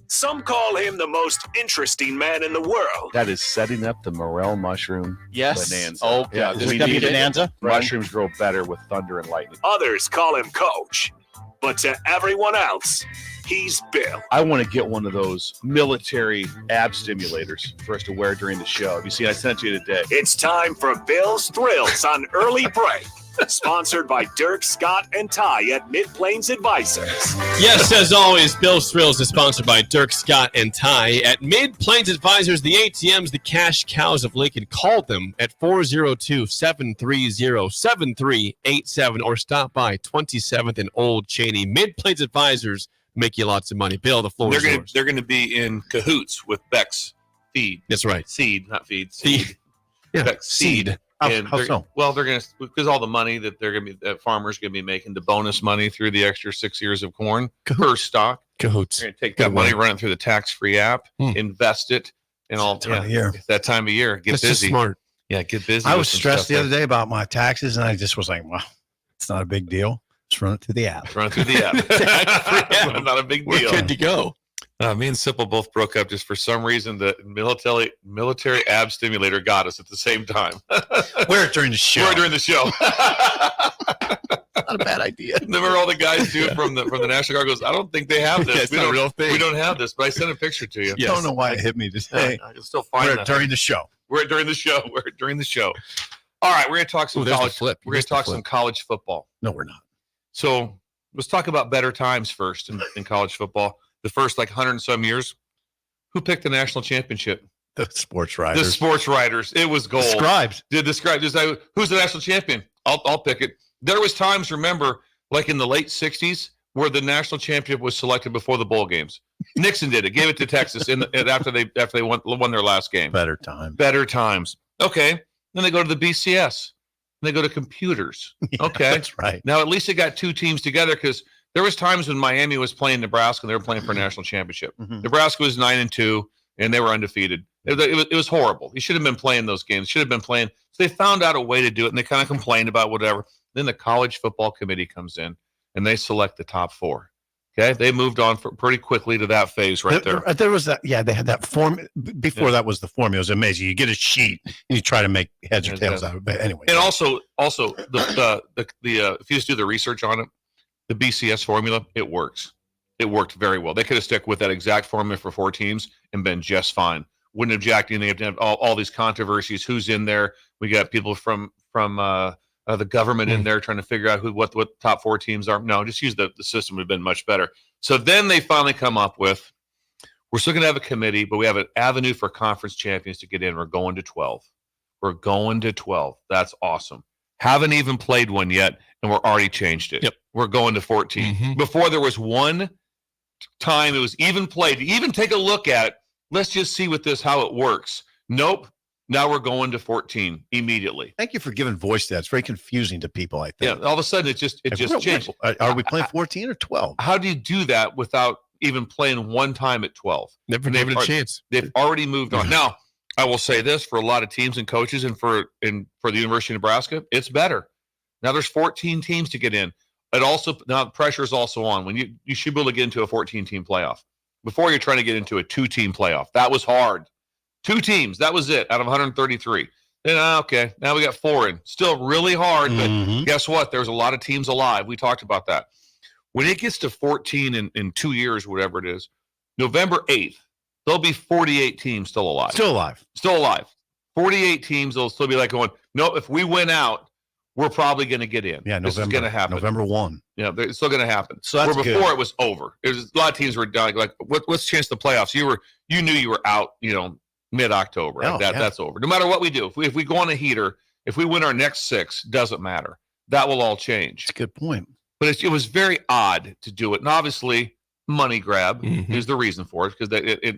Some call him the most interesting man in the world. That is setting up the morel mushroom bonanza. Oh, yeah. this We W need it. bonanza? Mushrooms grow better with thunder and lightning. Others call him Coach. But to everyone else, he's Bill. I want to get one of those military ab stimulators for us to wear during the show. Have you seen? I sent you today. It's time for Bill's Thrills on Early Break. Sponsored by Dirk, Scott, and Ty at Mid-Plains Advisors. Yes, as always, Bill's Thrills is sponsored by Dirk, Scott, and Ty at Mid-Plains Advisors, the ATMs, the cash cows of Lincoln. Call them at 402-730-7387 or stop by 27th and Old Cheney. Mid-Plains Advisors make you lots of money. Bill, the floor is yours. They're gonna be in cahoots with Beck's Feed. That's right. Seed, not feed. Feed. Seed. Yeah, Beck's seed. How so? Well, they're going to, because all the money that they're going to be, that farmers going to be making, the bonus money through the extra 6 years of corn per stock. Cahoots. They're going to take that money, run it through the tax-free app, invest it, and all time of year. It's that time of year. Get That's busy. just smart. Yeah, get busy. I with was some stressed stuff the other day about my taxes, and I just was like, well, it's not a big deal. Just run it through the app. Run it through the app. Not a big We're deal. good to go. Me and Sipple both broke up just for some reason. The military ab stimulator got us at the same time. Wear it during the show. Wear it during the show. Not a bad idea. Remember all the guys do from the National Guard goes, I don't think they have this. Yeah, it's not a real thing. We don't have this, but I sent a picture to you. I don't know why it hit me today. I can still find Wear that. it during the show. Wear it during the show. Wear it during the show. All right, we're going to talk some Ooh, there's the college. flip. We're going to talk some college football. No, we're not. So let's talk about better times first in college football. The first 100 and some years. Who picked the national championship? The sports writers. The sports writers. It was gold. Scribes. Did the scribe? Who's the national champion? I'll pick it. There was times, remember, like in the late 60s, where the national championship was selected before the bowl games. Nixon did it. Gave it to Texas after they won their last game. Better time. Better times. Okay. Then they go to the BCS. They go to computers. Yeah, okay. that's right. Now at least they got two teams together because there was times when Miami was playing Nebraska and they were playing for a national championship. Mhm. Nebraska was 9-2 and they were undefeated. It was horrible. You should have been playing those games. Should have been playing. So they found out a way to do it and they kind of complained about whatever. Then the college football committee comes in and they select the top four. Okay, they moved on pretty quickly to that phase right there. There was that. Yeah, they had that form. Before that was the formula. It was amazing. You get a sheet and you try to make heads or tails out of it. But anyway. And also the if you just do the research on it, the BCS formula, it works. It worked very well. They could have stuck with that exact formula for 4 teams and been just fine. Wouldn't have jacked anything. Have all these controversies. Who's in there? We got people from the government in there trying to figure out what the top 4 teams are. No, just use the system would have been much better. So then they finally come up with, we're still going to have a committee, but we have an avenue for conference champions to get in. We're going to 12. We're going to 12. That's awesome. Haven't even played one yet, and we're already changed it. Yep. We're going to 14. Mhm. Before there was one time it was even played. To even take a look at it, let's just see with this how it works. Nope. Now we're going to 14 immediately. Thank you for giving voice to that. It's very confusing to people, I think. Yeah, all of a sudden it just changed. Are we playing 14 or 12? How do you do that without even playing one time at 12? Never given a chance. They've already moved on. Now, I will say this for a lot of teams and coaches and for the University of Nebraska, it's better. Now there's 14 teams to get in. It also now the pressure is also on when you should be able to get into a 14-team playoff. Before you're trying to get into a 2-team playoff. That was hard. 2 teams, that was it out of 133. Then okay, now we got 4 in. Still really hard, but guess what? There's a lot of teams alive. We talked about that. When it gets to 14 in 2 years, whatever it is, November 8th, there'll be 48 teams still alive. Still alive. Still alive. 48 teams will still be like going, no, if we win out, we're probably going to get in. Yeah, this is going to happen. November 1. Yeah, it's still going to happen. So that's where before good. it was over. It was a lot of teams were like, what's the chance of the playoffs? You knew you were out, mid-October. Oh, yeah. That's over. No matter what we do, if we go on a heater, if we win our next 6, doesn't matter. That will all change. That's a good point. But it was very odd to do it, and obviously money grab is the reason for it because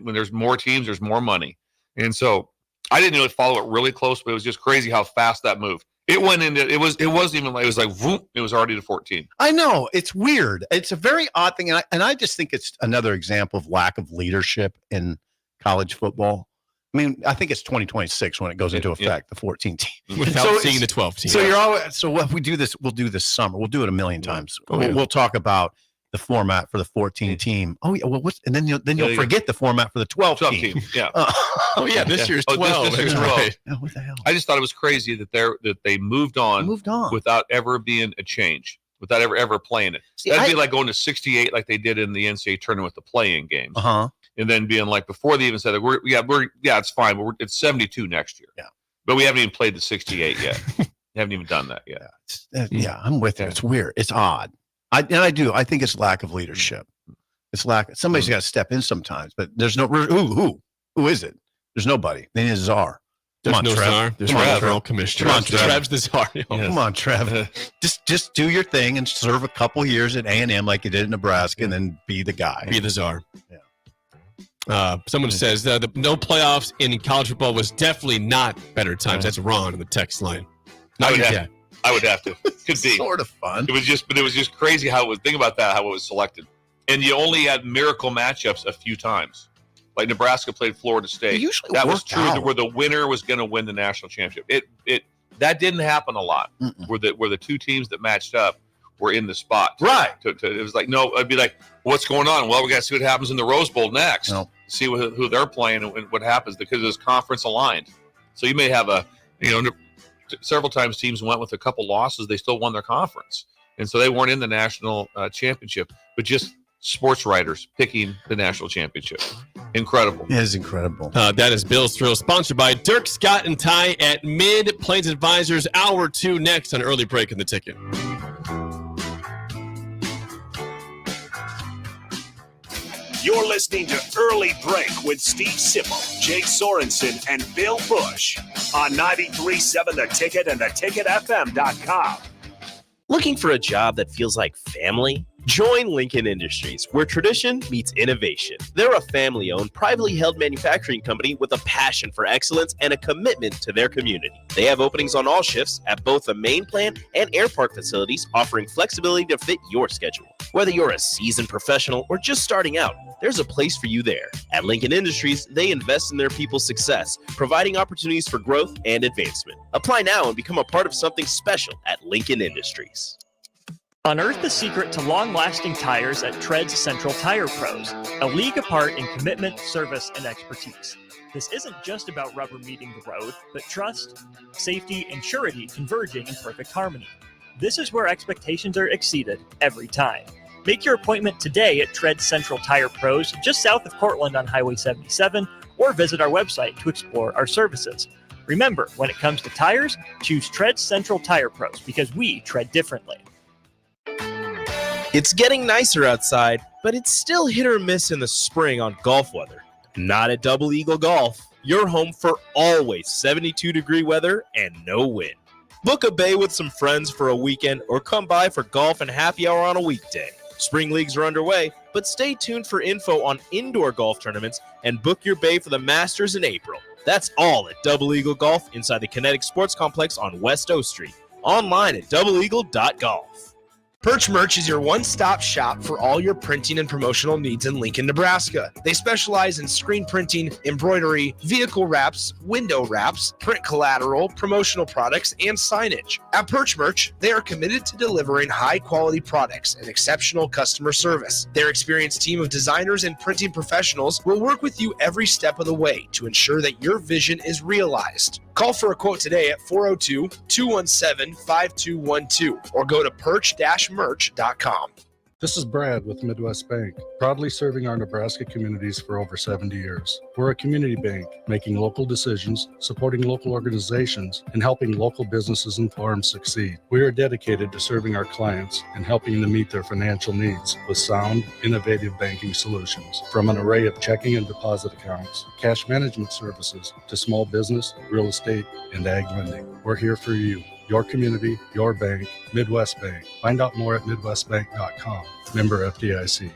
when there's more teams, there's more money, and so I didn't really follow it really close, but it was just crazy how fast that moved. It went into it wasn't even like it was like whoop, it was already to 14. I know. It's weird. It's a very odd thing. And I just think it's another example of lack of leadership in college football. I mean, I think it's 2026 when it goes into effect, the 14 team. Without seeing the 12 team. So you're always, so what we do this, we'll do this summer. We'll do it a million times. We'll talk about the format for the 14 team. Oh yeah. Well, and then you'll forget the format for the 12 team. Yeah. Oh yeah, this year's 12. This year's 12. Oh, what the hell? I just thought it was crazy that they moved on without ever being a change, without ever playing it. See, That'd be like going to 68 like they did in the NCAA tournament with the play-in games. And then being like before they even said that it's fine, but it's 72 next year. Yeah. But we haven't even played the 68 yet. Haven't even done that yet. Yeah, I'm with you. It's weird. It's odd. I think it's lack of leadership. It's somebody's got to step in sometimes, but there's no who is it? There's nobody. They need a czar. There's Come on, no Trev. czar. There's Come on, no Trev. federal commissioner. Come on, Trev. Trev's the czar. Come on, Trev. Just do your thing and serve a couple years at A&M like you did in Nebraska, and then be the guy. Be the czar. Yeah. Someone says the no playoffs in college football was definitely not better times. That's Ron in the text line. No, you have, can't. I would have to. Could be sort of fun. It was just crazy how it was. Think about that, how it was selected, and you only had miracle matchups a few times. Like Nebraska played Florida State. That was true. Where the winner was going to win the national championship. That didn't happen a lot. Where the two teams that matched up were in the spot. Right. It was like, no, I'd be like, what's going on? Well, we got to see what happens in the Rose Bowl next. No. See who they're playing and what happens because it's conference aligned. So you may have several times teams went with a couple losses. They still won their conference. And so they weren't in the national championship, but just sports writers picking the national championship. Incredible. It is incredible. That is Bill's Thrill, sponsored by Dirk, Scott, and Ty at Mid Plains Advisors. Hour 2 next on Early Break in the Ticket. You're listening to Early Break with Steve Sipple, Jake Sorensen, and Bill Busch on 93.7 The Ticket and theticketfm.com. Looking for a job that feels like family? Join Lincoln Industries, where tradition meets innovation. They're a family-owned, privately held manufacturing company with a passion for excellence and a commitment to their community. They have openings on all shifts at both the main plant and air park facilities, offering flexibility to fit your schedule. Whether you're a seasoned professional or just starting out, there's a place for you there. At Lincoln Industries, they invest in their people's success, providing opportunities for growth and advancement. Apply now and become a part of something special at Lincoln Industries. Unearth the secret to long-lasting tires at Tread's Central Tire Pros, a league apart in commitment, service, and expertise. This isn't just about rubber meeting the road, but trust, safety, and surety converging in perfect harmony. This is where expectations are exceeded every time. Make your appointment today at Tread's Central Tire Pros, just south of Cortland on Highway 77, or visit our website to explore our services. Remember, when it comes to tires, choose Tread's Central Tire Pros because we tread differently. It's getting nicer outside, but it's still hit or miss in the spring on golf weather. Not at Double Eagle Golf. You're home for always 72-degree weather and no wind. Book a bay with some friends for a weekend or come by for golf and happy hour on a weekday. Spring leagues are underway, but stay tuned for info on indoor golf tournaments and book your bay for the Masters in April. That's all at Double Eagle Golf inside the Kinetic Sports Complex on West O Street. Online at doubleeagle.golf. Perch Merch is your one-stop shop for all your printing and promotional needs in Lincoln, Nebraska. They specialize in screen printing, embroidery, vehicle wraps, window wraps, print collateral, promotional products, and signage. At Perch Merch, they are committed to delivering high-quality products and exceptional customer service. Their experienced team of designers and printing professionals will work with you every step of the way to ensure that your vision is realized. Call for a quote today at 402-217-5212 or go to perch-merch.com. This is Brad with Midwest Bank, proudly serving our Nebraska communities for over 70 years. We're a community bank, making local decisions, supporting local organizations, and helping local businesses and farms succeed. We are dedicated to serving our clients and helping them meet their financial needs with sound, innovative banking solutions. From an array of checking and deposit accounts, cash management services, to small business, real estate, and ag lending. We're here for you. Your community, your bank, Midwest Bank. Find out more at midwestbank.com. Member FDIC.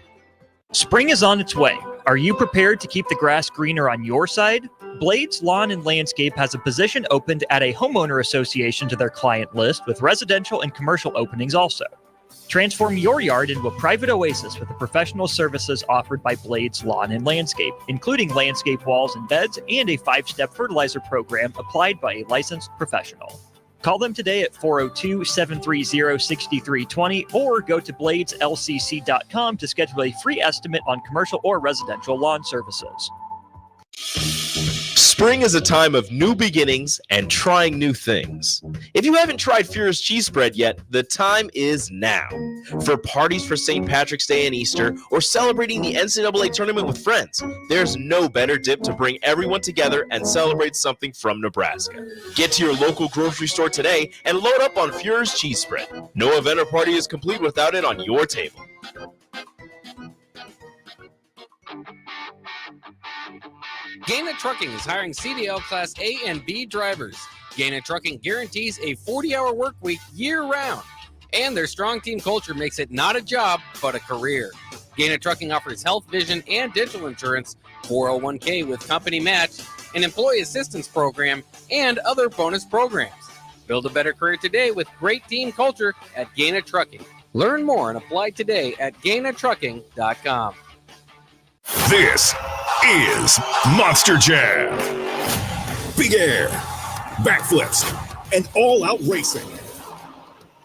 Spring is on its way. Are you prepared to keep the grass greener on your side? Blades Lawn and Landscape has a position opened at a homeowner association to their client list with residential and commercial openings also. Transform your yard into a private oasis with the professional services offered by Blades Lawn and Landscape, including landscape walls and beds and a 5-step fertilizer program applied by a licensed professional. Call them today at 402-730-6320 or go to bladeslcc.com to schedule a free estimate on commercial or residential lawn services. Spring is a time of new beginnings and trying new things. If you haven't tried Fuhrer's cheese spread yet, the time is now. For parties for St. Patrick's Day and Easter, or celebrating the NCAA tournament with friends, there's no better dip to bring everyone together and celebrate something from Nebraska. Get to your local grocery store today and load up on Fuhrer's cheese spread. No event or party is complete without it on your table. Gaina Trucking is hiring CDL Class A and B drivers. Gaina Trucking guarantees a 40-hour work week year-round, and their strong team culture makes it not a job, but a career. Gaina Trucking offers health, vision, and dental insurance, 401k with company match, an employee assistance program, and other bonus programs. Build a better career today with great team culture at Gaina Trucking. Learn more and apply today at GainaTrucking.com. This is Monster Jam. Big air, backflips, and all-out racing.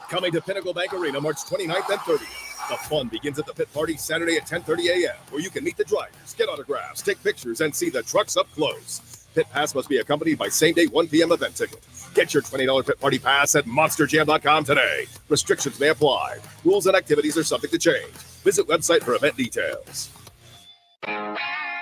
Coming to Pinnacle Bank Arena March 29th and 30th. The fun begins at the pit party Saturday at 10:30 a.m., where you can meet the drivers, get autographs, take pictures, and see the trucks up close. Pit pass must be accompanied by same-day 1 p.m. event ticket. Get your $20 pit party pass at monsterjam.com today. Restrictions may apply. Rules and activities are subject to change. Visit website for event details.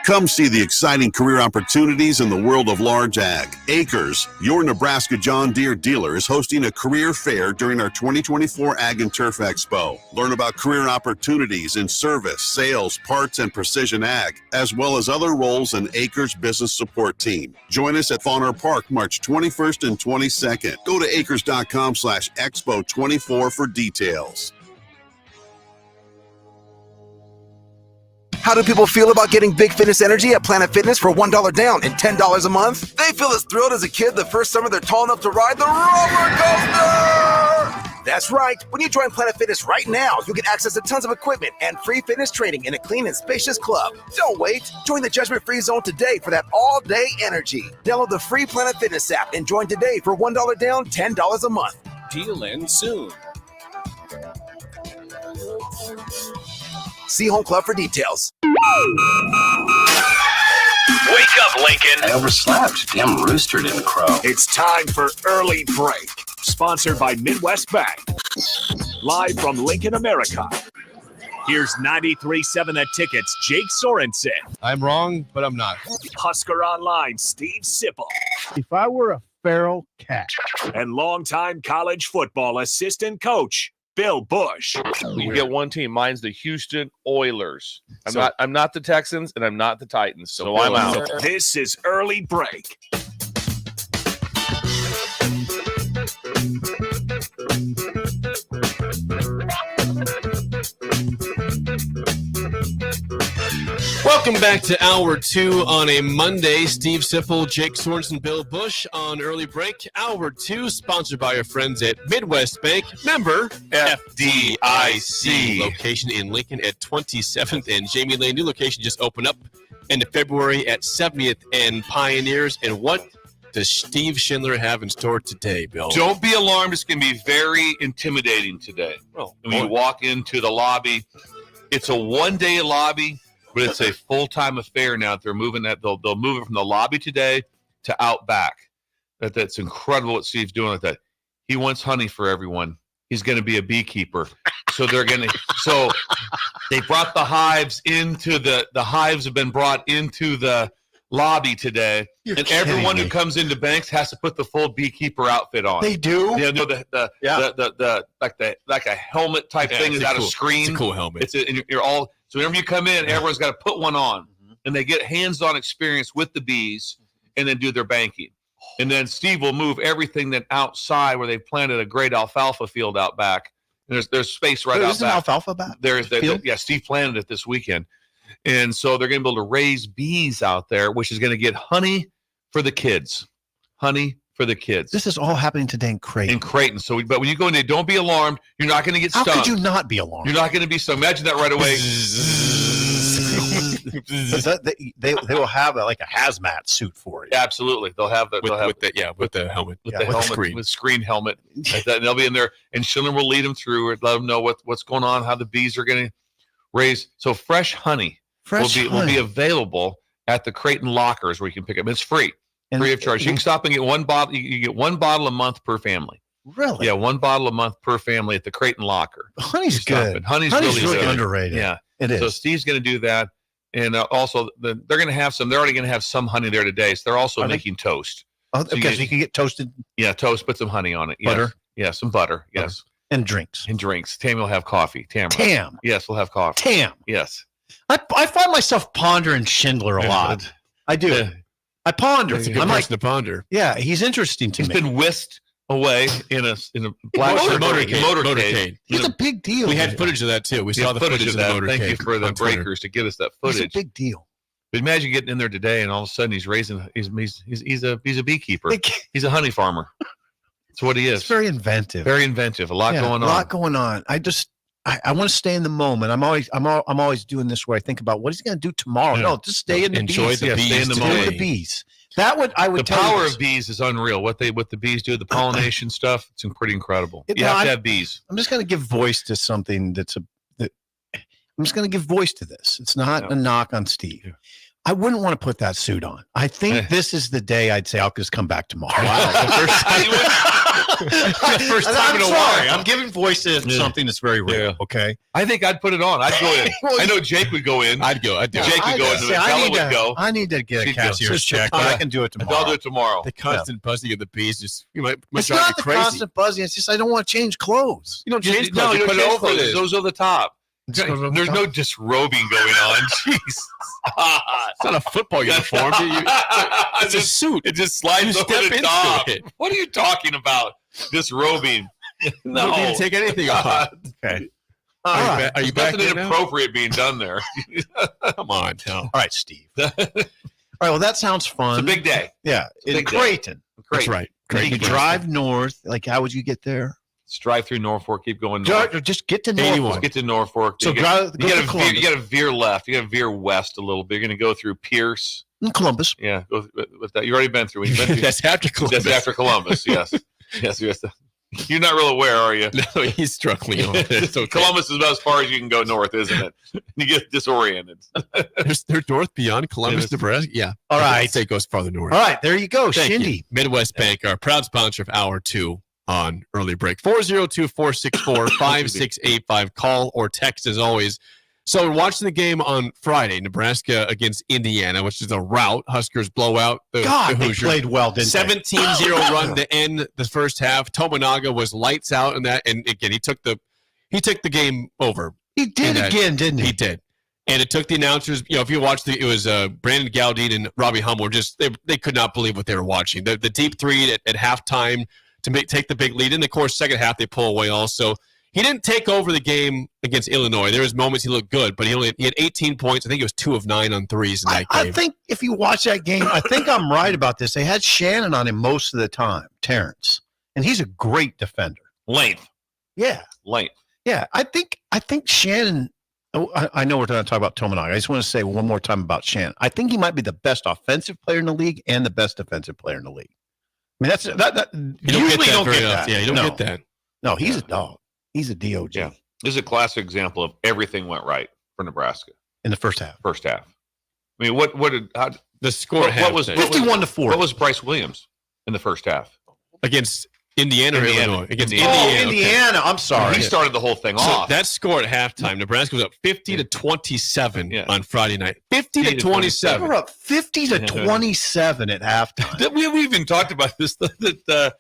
Come see the exciting career opportunities in the world of large ag. Acres, your Nebraska John Deere dealer, is hosting a career fair during our 2024 Ag and Turf Expo. Learn about career opportunities in service, sales, parts, and precision ag, as well as other roles in Acres business support team. Join us at Fauner Park March 21st and 22nd. Go to acres.com/expo24 for details. How do people feel about getting Big Fitness Energy at Planet Fitness for $1 down and $10 a month? They feel as thrilled as a kid the first summer they're tall enough to ride the roller coaster! That's right. When you join Planet Fitness right now, you'll get access to tons of equipment and free fitness training in a clean and spacious club. Don't wait. Join the judgment-free zone today for that all-day energy. Download the free Planet Fitness app and join today for $1 down, $10 a month. Deal ends soon. See Home Club for details. Wake up, Lincoln. I overslept. Damn rooster didn't crow. It's time for Early Break, sponsored by Midwest Bank. Live from Lincoln, America. Here's 93.7 The Ticket's Jake Sorensen. I'm wrong, but I'm not. Husker Online, Steve Sipple. If I were a feral cat. And longtime college football assistant coach, Bill Busch. You get one team. Mine's the Houston Oilers. So- I'm not the Texans, and I'm not the Titans. So I'm out. This is Early Break. Welcome back to Hour 2 on a Monday. Steve Sipple, Jake Sorensen, Bill Busch on Early Break. Hour 2 sponsored by our friends at Midwest Bank. Member FDIC. Location in Lincoln at 27th and Jamie Lane. New location just opened up end of February at 70th and Pioneers. And what does Steve Schindler have in store today, Bill? Don't be alarmed. It's going to be very intimidating today. Oh, when you walk into the lobby, it's a one-day lobby, but it's a full-time affair now. They're moving that. They'll move it from the lobby today to out back. That's incredible what Steve's doing with that. He wants honey for everyone. He's going to be a beekeeper. So they're going to. So they brought the hives into the hives have been brought into the lobby today, and everyone who comes into banks has to put the full beekeeper outfit on. They do. Yeah, no, the like a helmet type thing is out of screen. It's a cool helmet. You're all so whenever you come in, everyone's got to put one on, and they get hands-on experience with the bees, and then do their banking. And then Steve will move everything then outside where they've planted a great alfalfa field out back. And there's space right out There's an back. alfalfa back. Yeah, Steve planted it this weekend. And so they're going to be able to raise bees out there, which is going to get honey for the kids. Honey for the kids. This is all happening today in Creighton. So, but when you go in there, don't be alarmed. You're not going to get stung. How could you not be alarmed? You're not going to be stung. Imagine that right away. They will have like a hazmat suit for you. Absolutely, they'll have the with the helmet, with the helmet, screen. with screen helmet. Like that, and they'll be in there, and Schindler will lead them through it, let them know what's going on, how the bees are going to raise. So fresh honey will be available at the Creighton lockers where you can pick up. It's free of charge. You can stop and get one bottle. You get one bottle a month per family. Really? Yeah, one bottle a month per family at the Creighton locker. Honey's good. Honey's really good. Underrated. Yeah, it is. So Steve's going to do that. And also, they're going to have some. They're already going to have some honey there today. So they're also making toast. Oh, so you can get toasted. Yeah, toast. Put some honey on it. Yes. Butter. Yeah, some butter. Yes. And drinks. Tam will have coffee. Tam. Yes, we'll have coffee. Tam. Yes. I find myself pondering Schindler a lot. I do. Yeah. I ponder. That's a good I'm person to ponder. Yeah, he's interesting to me. He's been whisked away in a black motorcade. It's a big deal. We had footage of that too. We saw the footage of the motorcade. Thank you for the breakers to get us that footage. It's a big deal. But imagine getting in there today, and all of a sudden he's raising. He's a beekeeper. He's a honey farmer. That's what he is. It's very inventive. Very inventive. A lot going on. A lot going on. I want to stay in the moment. I'm always doing this where I think about what is he going to do tomorrow. Yeah. No, just stay in the Enjoy bees. the bees. Stay in the moment. The bees. That would I would the tell power you of bees is unreal. What the bees do, the pollination stuff, it's pretty incredible. You have to have bees. I'm just going to give voice to something I'm just going to give voice to this. It's not a knock on Steve. Yeah. I wouldn't want to put that suit on. I think this is the day I'd say I'll just come back tomorrow. Wow. First time in a while. I'm giving voice to something that's very real. Okay. I think I'd put it on. I'd go in. I know Jake would go in. I'd go. Jake would go in. Bella would go. I need to get a cashier's check, but I can do it tomorrow. I'll do it tomorrow. The constant buzzing of the bees just might it's drive not you the crazy. constant buzzing. It's just I don't want to change clothes. You don't change No, clothes. you put it over this. Those are the top. There's no disrobing going on. Jeez. It's not a football uniform. It's a suit. It just slides over the top. What are you talking about? Disrobing. No. You don't take anything off. Okay. Are you back nothing there inappropriate being done there. Come on, Tom. All right, Steve. All right, well, that sounds fun. It's a big day. Yeah. In Creighton. That's right. You drive north. Like, how would you get there? Just drive through Norfolk, keep going north. Just get to Norfolk. Just get to Norfolk. So you got to veer left. You got to veer west a little bit. You're going to go through Pierce. And Columbus. Yeah, go with that. You already been through. That's after Columbus. That's after Columbus, yes. Yes. You're not real aware, are you? No, he's struggling on it. It's okay. Columbus is about as far as you can go north, isn't it? You get disoriented. They're north beyond Columbus, Nebraska. Yeah. All right. I'd say it goes farther north. All right, there you go. Thank Shindy. you. Midwest Bank, our proud sponsor of Hour 2 on Early Break. 402-464-5685. Call or text as always. So we're watching the game on Friday, Nebraska against Indiana, which is a rout. Huskers blow out the they played well, didn't 17-0 run to end the first half. Tominaga was lights out in that, and again, he took the game over. He did again, didn't he? He did. And it took the announcers, if you watched it was Brandon Galdine and Robbie Hummel they could not believe what they were watching. The deep three at halftime to take the big lead. And of course, second half they pull away also. He didn't take over the game against Illinois. There was moments he looked good, but he had 18 points. I think it was 2 of 9 on threes in that game. I think if you watch that game, I think I'm right about this. They had Shannon on him most of the time, Terrence, and he's a great defender. Length. Yeah. Length. Yeah. I think Shannon. I know we're going to talk about Tominaga. I just want to say one more time about Shannon. I think he might be the best offensive player in the league and the best defensive player in the league. I mean, you don't get that. Yeah, you don't get that. No, he's a dog. He's a DOG. Yeah. This is a classic example of everything went right for Nebraska in the first half. I mean, what did the score? What was 51-4? What was Bryce Williams in the first half against Indiana or Illinois? Against Indiana. Okay. I'm sorry. He started the whole thing off. That score at halftime, Nebraska was up 50-27 on Friday night. 50-27. We're up 50-27 at halftime. We even talked about this. That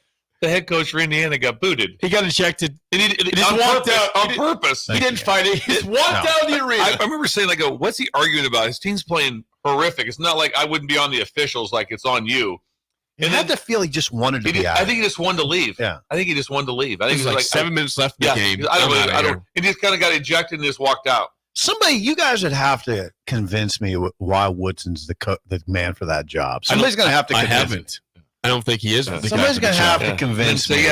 the head coach for Indiana got booted. He got ejected. And he just walked out on purpose. He didn't fight it. He just walked out of the arena. I remember saying, what's he arguing about? His team's playing horrific. It's not like I wouldn't be on the officials like it's on you. And I had the feel he just wanted to be out. I think he just wanted to leave. Yeah. I think he just wanted to leave. I think it was like 7 minutes left in the game. He just kind of got ejected and just walked out. You guys would have to convince me why Woodson's the man for that job. Somebody's going to have to convince me. I haven't. I don't think he is. Somebody's going to have to convince me.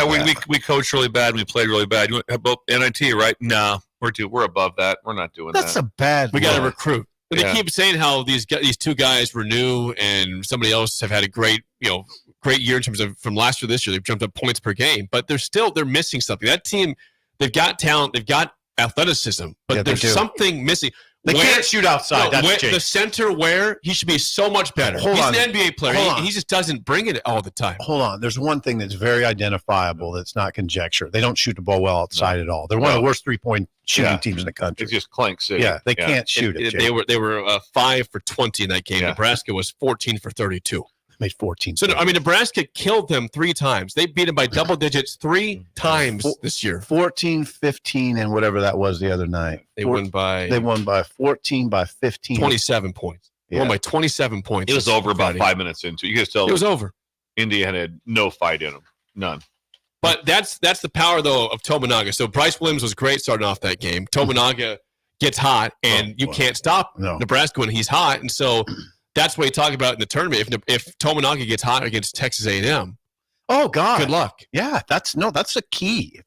We coached really bad. We played really bad. About NIT, right? No, we're above that. We're not doing that. That's a bad. We got to recruit. But they keep saying how these two guys were new and somebody else have had a great year in terms of from last year to this year. They've jumped up points per game, but they're missing something. That team, they've got talent, they've got athleticism, but there's something missing. They can't shoot outside. The center he should be so much better. He's an NBA player. He just doesn't bring it all the time. Hold on. There's one thing that's very identifiable that's not conjecture. They don't shoot the ball well outside at all. They're one of the worst 3-point shooting teams in the country. It's just Clank City. Yeah, they can't shoot it. They were 5 for 20 in that game. Yeah. Nebraska was 14 for 32. Made 14. So, Nebraska killed them 3 times. They beat them by double digits 3 times this year. 14, 15, and whatever that was the other night. They won by 14, by 15. 27 points. They won by 27 points. It was over about 5 minutes into it. You guys tell it was over. Indiana had no fight in them. None. But that's the power, though, of Tominaga. So Bryce Williams was great starting off that game. Tominaga gets hot, and you can't stop Nebraska when he's hot. And so that's what you talk about in the tournament. If Tominaga gets hot against Texas A&M, Oh God. Good luck. Yeah, that's a key.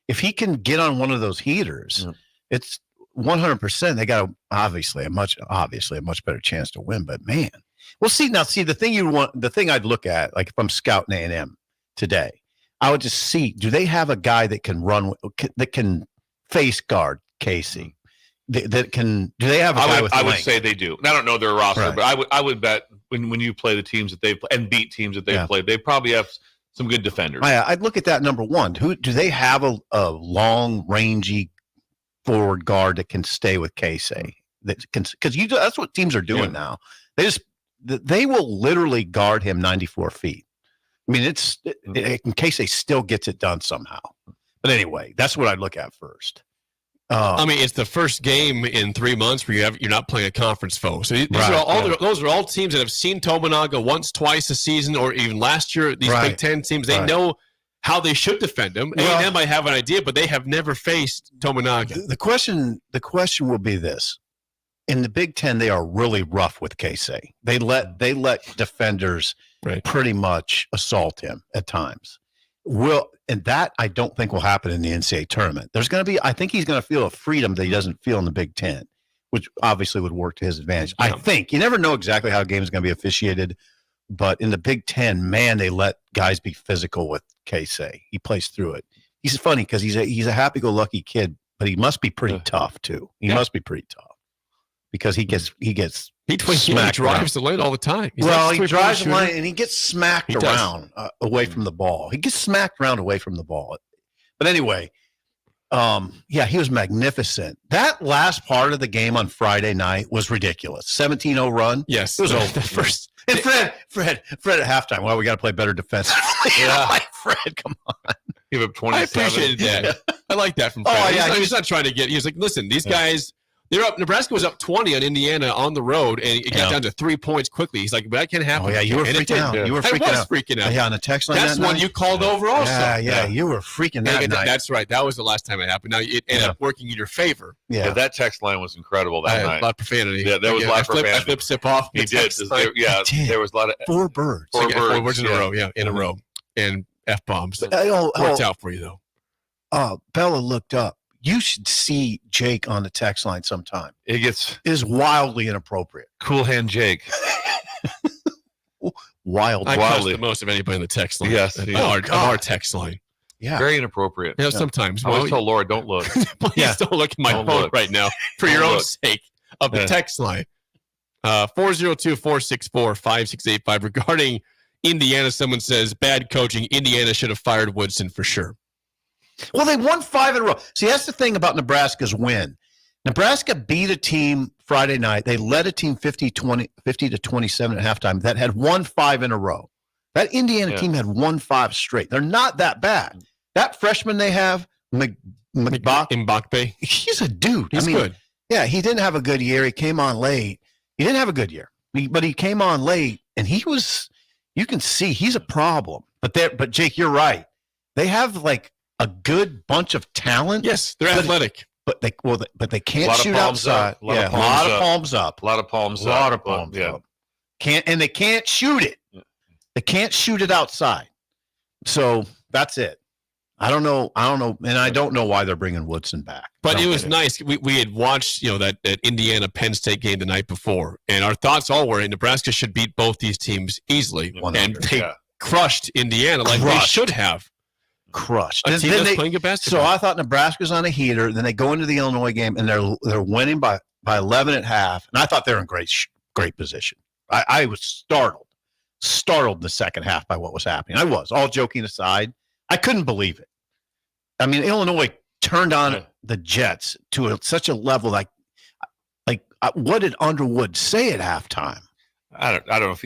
If he can get on one of those heaters, it's 100%. They got obviously a much better chance to win. But man, well, see the thing I'd look at, like if I'm scouting A&M today, I would just see, do they have a guy that can run, that can face guard Casey? Do they have a guy with I would length? say they do. I don't know their roster, Right. but I would bet when you play the teams that they've and beat teams that they've played, they probably have some good defenders. I'd look at that number one. Who do they have a long, rangy forward guard that can stay with Casey? That can, because that's what teams are doing now. They will literally guard him 94 feet. I mean, in case they still gets it done somehow. But anyway, that's what I'd look at first. I mean, it's the first game in 3 months where you're not playing a conference foe. So those are all teams that have seen Tominaga once, twice a season, or even last year. These Big Ten teams, they know how they should defend them. Well, A&M might have an idea, but they have never faced Tominaga. The question will be this: in the Big Ten, they are really rough with Casey. They let defenders pretty much assault him at times. And that I don't think will happen in the NCAA tournament. I think he's going to feel a freedom that he doesn't feel in the Big Ten, which obviously would work to his advantage. I think you never know exactly how a game is going to be officiated, but in the Big Ten, man, they let guys be physical with Casey. He plays through it. He's funny because he's a happy-go-lucky kid, but he must be pretty tough too. He must be pretty tough because he gets smacked drives the lane all the time. He drives the lane and he gets smacked around away from the ball. He gets smacked around away from the ball. But anyway, he was magnificent. That last part of the game on Friday night was ridiculous. 17-0 run. Yes, it was over. The first. And Fred at halftime. Well, we got to play better defensively. Fred, come on. Give up 27. I appreciated that. I like that from Fred. Oh, yeah, he's not trying to get. He was like, listen, these guys. They're up. Nebraska was up 20 on Indiana on the road, and it got down to 3 points quickly. He's like, "But that can't happen." Oh yeah, you were freaking out. You were freaking out. Yeah, on the text line. That's one you called over also. Yeah, you were freaking that night. That's right. That was the last time it happened. Now it ended up working in your favor. Yeah, that text line was incredible that night. A lot of profanity. Yeah, there was a lot of profanity. I flipped Sip off. He did. There was a lot of four birds. Four birds in a row. Yeah, in a row, and F-bombs. Worked out for you though. Bella looked up. You should see Jake on the text line sometime. It is wildly inappropriate. Cool hand Jake. I cuss the most of anybody on the text line. Yes. Our text line. Yeah. Very inappropriate. Yeah, sometimes. I always told Laura, don't look. Please don't look at my phone right now for your own sake of the text line. 402-464-5685. Regarding Indiana, someone says, bad coaching. Indiana should have fired Woodson for sure. Well, they won 5 in a row. See, that's the thing about Nebraska's win. Nebraska beat a team Friday night. They led a team 50 to 27 at halftime that had won 5 in a row. That Indiana team had won 5 straight. They're not that bad. That freshman they have, Mbakbe, he's a dude. He's good. Yeah, he didn't have a good year. He came on late. He didn't have a good year, but he came on late, and he was. You can see he's a problem. But Jake, you're right. They have like a good bunch of talent. Yes, they're athletic. But they can't shoot outside. A lot of palms up. A lot of palms up. And they can't shoot it. They can't shoot it outside. So that's it. I don't know, and I don't know why they're bringing Woodson back. But it was nice. We had watched, that Indiana Penn State game the night before, and our thoughts all were Nebraska should beat both these teams easily, and they crushed Indiana like they should have. Crushed. A team that's playing good basketball. So I thought Nebraska's on a heater. Then they go into the Illinois game and they're winning by 11 at half. And I thought they were in great position. I was startled the second half by what was happening. I was, all joking aside. I couldn't believe it. I mean, Illinois turned on the Jets to such a level like what did Underwood say at halftime? I don't know if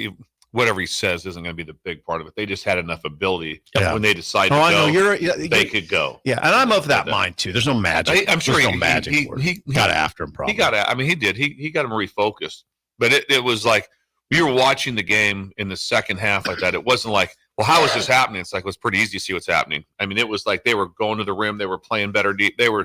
whatever he says isn't going to be the big part of it. They just had enough ability when they decided to go. They could go. Yeah, and I'm of that mind too. There's no magic. I'm sure there's no magic. He got after him. Probably he got. I mean, he did. He got him refocused. But it was like we were watching the game in the second half like that. It wasn't like, well, how is this happening? It's like it was pretty easy to see what's happening. I mean, it was like they were going to the rim. They were playing better deep. They were.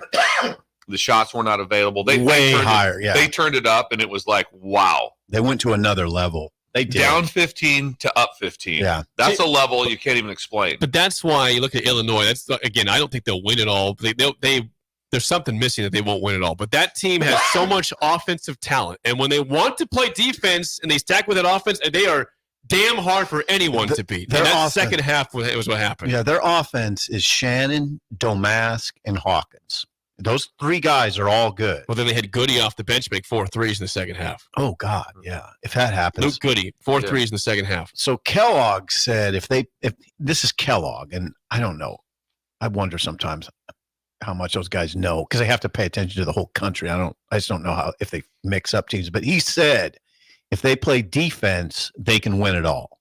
The shots were not available. They higher. They turned it up, and it was like, wow. They went to another level. They did. Down 15 to up 15. Yeah. That's a level you can't even explain. But that's why you look at Illinois. That's again, I don't think they'll win it all. There's something missing that they won't win it all. But that team has so much offensive talent, and when they want to play defense and they stack with that offense, and they are damn hard for anyone to beat. And that second half was what happened. Yeah, their offense is Shannon, Domask, and Hawkins. Those three guys are all good. Well, then they had Goody off the bench make 4 threes in the second half. Oh, God, yeah. If that happens. Luke Goody, 4 threes in the second half. So Kellogg said if this is Kellogg, and I don't know. I wonder sometimes how much those guys know because they have to pay attention to the whole country. I just don't know if they mix up teams. But he said if they play defense, they can win it all.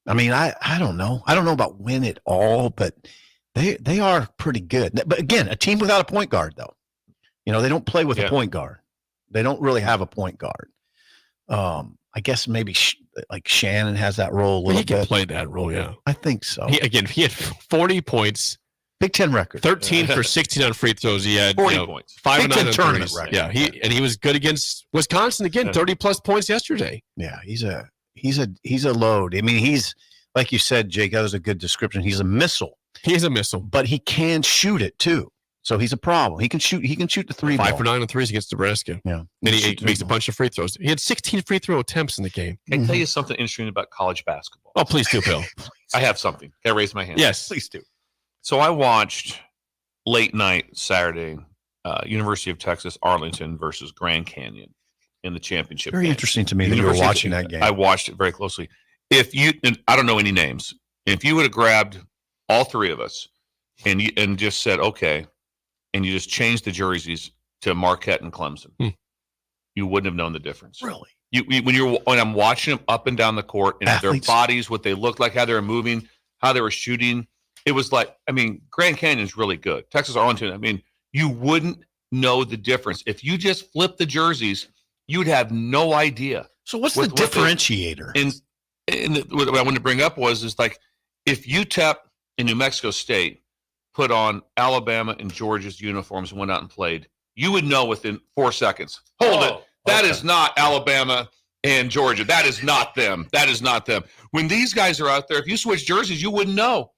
I mean, I don't know. I don't know about win it all, but they are pretty good. But again, a team without a point guard, though. You know, they don't play with a point guard. They don't really have a point guard. I guess maybe like Shannon has that role a little bit. He can play that role, yeah. I think so. He had 40 points. Big Ten record. 13 for 16 on free throws. He had 40 points. 5 Big 9 Ten on tournament threes. record. Yeah, he was good against Wisconsin again. 30+ points yesterday. Yeah, he's a load. I mean, he's like you said, Jake. That was a good description. He's a missile. He is a missile, but he can shoot it too. So he's a problem. He can shoot the 3 5 ball. for 9 on threes against Nebraska. Yeah, then he makes a bunch of free throws. He had 16 free throw attempts in the game. Can I tell you something interesting about college basketball? Oh, please do, Bill. I have something. Can I raise my hand? Yes, please do. So I watched late night Saturday, University of Texas Arlington versus Grand Canyon in the championship. Very game. interesting to me that you were watching that game. I watched it very closely. And I don't know any names. If you would have grabbed all three of us and just said, okay, and you just changed the jerseys to Marquette and Clemson, you wouldn't have known the difference. Really? When I'm watching them up and down the court and Athletes. their bodies, what they looked like, how they were moving, how they were shooting, it was like, I mean, Grand Canyon is really good. Texas Arlington, I mean, you wouldn't know the difference. If you just flip the jerseys, you'd have no idea. So what's the differentiator? What I wanted to bring up is like, if UTEP and New Mexico State put on Alabama and Georgia's uniforms and went out and played, you would know within 4 seconds. Hold it. That is not Alabama and Georgia. That is not them. That is not them. When these guys are out there, if you switch jerseys, you wouldn't know.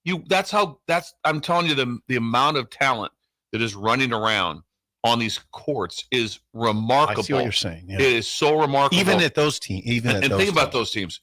I'm telling you, the amount of talent that is running around on these courts is remarkable. I see what you're saying. Yeah. It is so remarkable. Even at those teams. Think about those teams.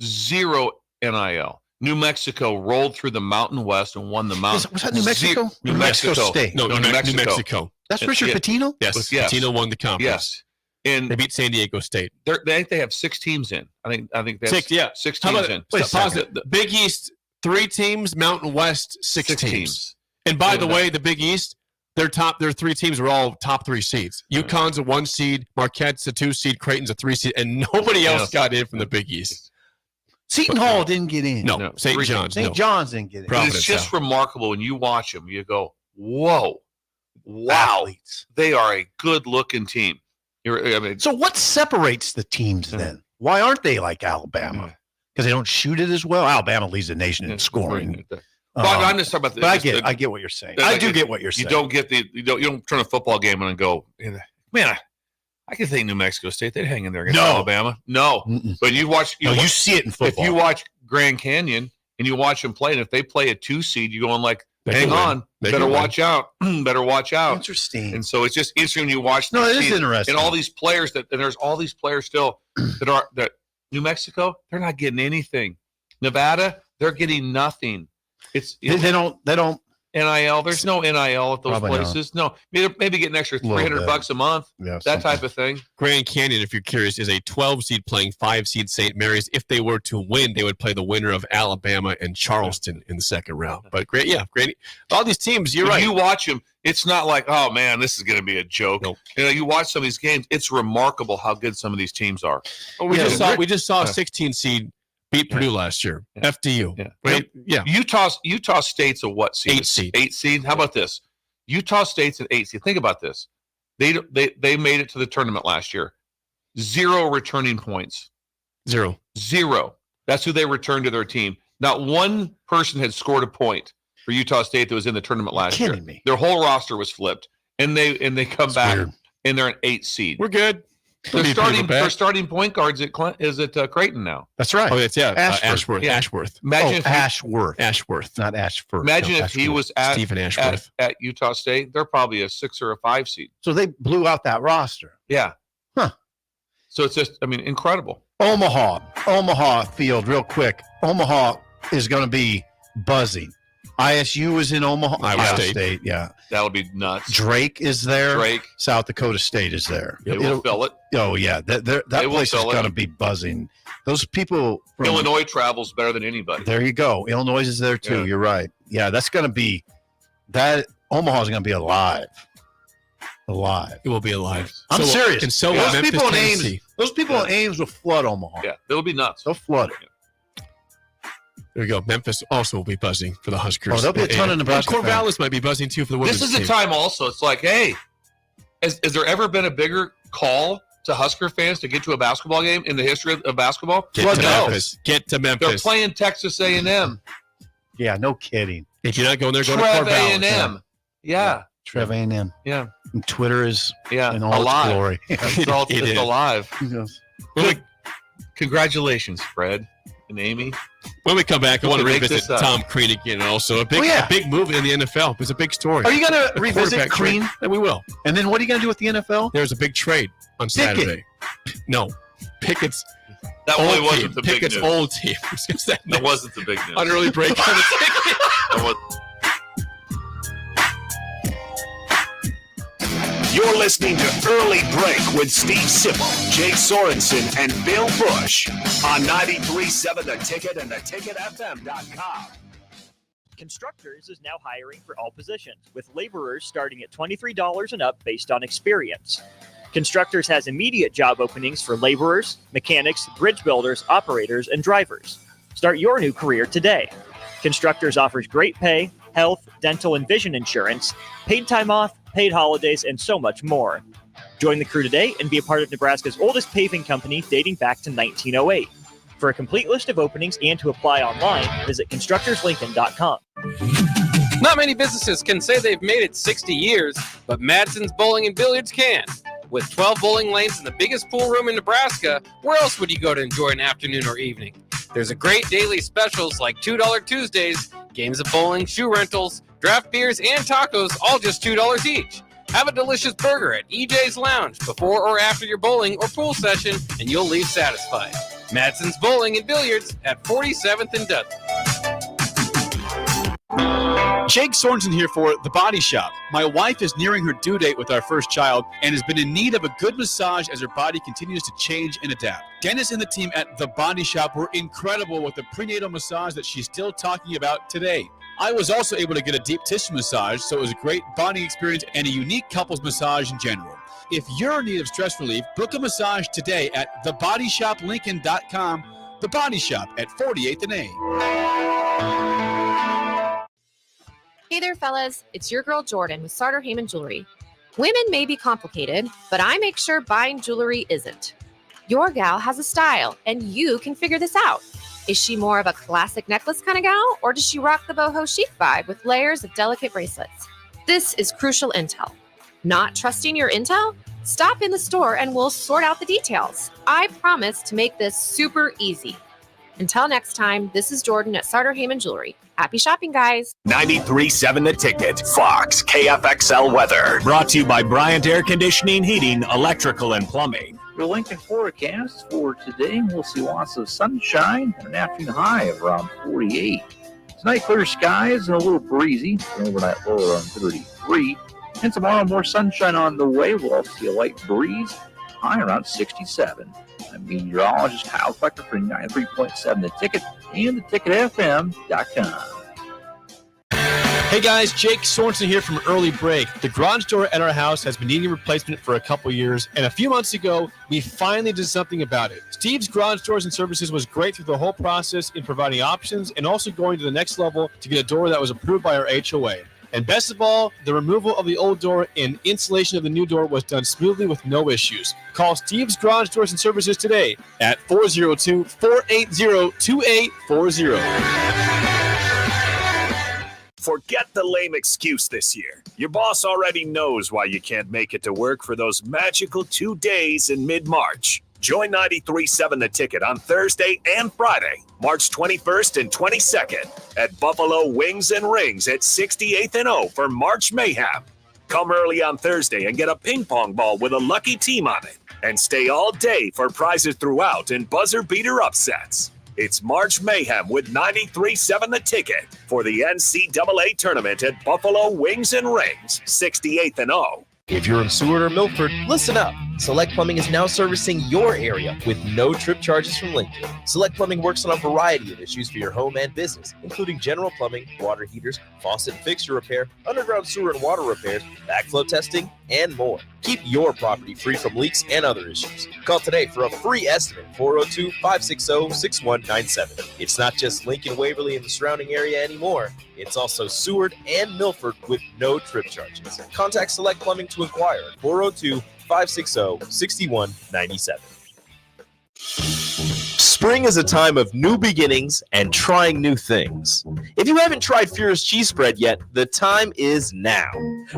0 NIL. New Mexico rolled through the Mountain West and won the Mountain. Was that New Mexico? New Mexico State. No, New Mexico. That's Richard Pitino? Yes. Pitino won the conference. Yes. And they beat San Diego State. They have 6 teams in. I think they have 6 teams in. Wait, pause it. The Big East, 3 teams. Mountain West, 6 teams. And by the way, the Big East, their 3 teams are all top 3 seeds. UConn's a 1 seed, Marquette's a 2 seed, Creighton's a 3 seed, and nobody else got in from the Big East. Seton Hall didn't get in. No, St. John's. St. John's didn't get in. It's just remarkable when you watch them. You go, whoa, wow, Athletes. They are a good-looking team. So what separates the teams then? Why aren't they like Alabama? Because they don't shoot it as well. Alabama leads the nation in scoring. I'm just talking about. I get what you're saying. I do get what you're saying. You don't get you don't turn a football game on and go, man. I can think New Mexico State, they'd hang in there against Alabama. No. But you see it in football. If you watch Grand Canyon and you watch them play, and if they play a 2 seed, you're going like, hang on, better watch out. Better watch out. Interesting. And so it's just interesting when you watch. No, it is interesting. And all these players and there's all these players still that New Mexico, they're not getting anything. Nevada, they're getting nothing. They don't NIL. There's no NIL at those Probably places. No, maybe get an extra $300 a month. Yeah, that type of thing. Grand Canyon, if you're curious, is a 12 seed playing 5 seed St. Mary's. If they were to win, they would play the winner of Alabama and Charleston in the second round. But great, all these teams. You're right. You watch them. It's not like, oh man, this is going to be a joke. Nope. You watch some of these games. It's remarkable how good some of these teams are. Well, we just saw a 16 seed beat Purdue last year. Yeah. FDU. Yeah. Right? Yeah. Utah State's a what seed? 8 seed. 8 seed. How about this? Utah State's an 8 seed. Think about this. They made it to the tournament last year. 0 returning points. 0. That's who they returned to their team. Not one person had scored a point for Utah State that was in the tournament last year. Kidding me. Their whole roster was flipped, and they come back weird. and they're an 8 seed. We're good. Their starting point guards at Creighton now. That's right. Oh, it's Ashworth. Yeah. Ashworth. Imagine if Ashworth, not Ashford. Imagine if he was at Stephen Ashworth at Utah State. They're probably a 6 or a 5 seed. So they blew out that roster. Yeah. Huh. So it's just, incredible. Omaha field, real quick. Omaha is going to be buzzing. ISU is in Omaha. Iowa State. Yeah. That'll be nuts. Drake is there. South Dakota State is there. They will fill it. Oh, yeah. That place is going to be buzzing. Those people from Illinois travels better than anybody. There you go. Illinois is there, too. Yeah. You're right. Yeah, that's going to be – Omaha's going to be alive. It will be alive. I'm serious. And so those Memphis, people in Tennessee. Ames, those people in Ames will flood Omaha. Yeah, it'll be nuts. They'll flood it. There we go. Memphis also will be buzzing for the Huskers. Oh, there'll be a ton of Nebraska and Corvallis might be buzzing too for the women's This is team. the time also. It's like, hey, has there ever been a bigger call to Husker fans to get to a basketball game in the history of basketball? Get to Memphis. Get to Memphis. They're playing Texas A&M. Yeah, no kidding. If you're not going there, go Trev to Corvallis. A&M. Yeah. Trev A&M. Yeah. And Twitter is in all alive. its glory. It's alive. Yes. Congratulations, Fred and Amy. When we come back, I want to Make revisit this up. Tom Crean again. Also, a big move in the NFL. It was a big story. Are you going to revisit Quarterback Crean? trade. And we will. And then what are you going to do with the NFL? There's a big trade on Saturday. No, Pickett's. That old really wasn't team. the big Pickett's news. old team. That wasn't the big news. On early break. That was- You're listening to Early Break with Steve Sipple, Jake Sorensen, and Bill Busch on 93.7 The Ticket and theticketfm.com. Constructors is now hiring for all positions, with laborers starting at $23 and up based on experience. Constructors has immediate job openings for laborers, mechanics, bridge builders, operators, and drivers. Start your new career today. Constructors offers great pay, health, dental, and vision insurance, paid time off, paid holidays, and so much more. Join the crew today and be a part of Nebraska's oldest paving company dating back to 1908. For a complete list of openings and to apply online, visit constructorslincoln.com. Not many businesses can say they've made it 60 years, but Madsen's Bowling and Billiards can. With 12 bowling lanes and the biggest pool room in Nebraska, where else would you go to enjoy an afternoon or evening? There's a great daily specials like $2 Tuesdays, games of bowling, shoe rentals, draft beers, and tacos, all just $2 each. Have a delicious burger at EJ's Lounge before or after your bowling or pool session, and you'll leave satisfied. Madsen's Bowling and Billiards at 47th and Dudley. Jake Sorensen here for The Body Shop. My wife is nearing her due date with our first child and has been in need of a good massage as her body continues to change and adapt. Dennis and the team at The Body Shop were incredible with the prenatal massage that she's still talking about today. I was also able to get a deep tissue massage, so it was a great bonding experience and a unique couples massage in general. If you're in need of stress relief, book a massage today at thebodyshoplincoln.com. The Body Shop at 48th and A. Hey there, fellas. It's your girl Jordan with Sartor Heyman Jewelry. Women may be complicated, but I make sure buying jewelry isn't. Your gal has a style, and you can figure this out. Is she more of a classic necklace kind of gal, or does she rock the boho chic vibe with layers of delicate bracelets? This is crucial intel. Not trusting your intel? Stop in the store and we'll sort out the details. I promise to make this super easy. Until next time, this is Jordan at Sartor Heyman Jewelry. Happy shopping, guys. 93.7 The Ticket, Fox, KFXL Weather. Brought to you by Bryant Air Conditioning, Heating, Electrical, and Plumbing. The Lincoln forecast for today, we'll see lots of sunshine and an afternoon high of around 48. Tonight, clear skies and a little breezy. Overnight low around 33. And tomorrow, more sunshine on the way. We'll also see a light breeze, high around 67. I'm meteorologist Kyle Flecker for 93.7 The Ticket and theticketfm.com. Hey guys, Jake Sorensen here from Early Break. The garage door at our house has been needing replacement for a couple years, and a few months ago, we finally did something about it. Steve's Garage Doors and Services was great through the whole process in providing options and also going to the next level to get a door that was approved by our HOA. And best of all, the removal of the old door and installation of the new door was done smoothly with no issues. Call Steve's Garage Doors and Services today at 402-480-2840. Forget the lame excuse this year. Your boss already knows why you can't make it to work for those magical 2 days in mid-March. Join 93.7 The Ticket on Thursday and Friday, March 21st and 22nd at Buffalo Wings and Rings at 68th and O for March Mayhem. Come early on Thursday and get a ping pong ball with a lucky team on it. And stay all day for prizes throughout and buzzer beater upsets. It's March Mayhem with 93.7 The Ticket for the NCAA tournament at Buffalo Wings and Rings, 68th and O. If you're in Seward or Milford, listen up. Select Plumbing is now servicing your area with no trip charges from Lincoln. Select Plumbing works on a variety of issues for your home and business, including general plumbing, water heaters, faucet and fixture repair, underground sewer and water repairs, backflow testing, and more. Keep your property free from leaks and other issues. Call today for a free estimate, 402-560-6197. It's not just Lincoln, Waverly, and the surrounding area anymore. It's also Seward and Milford with no trip charges. Contact Select Plumbing to inquire at 402-560-6197. Spring is a time of new beginnings and trying new things. If you haven't tried Furious Cheese Spread yet, the time is now.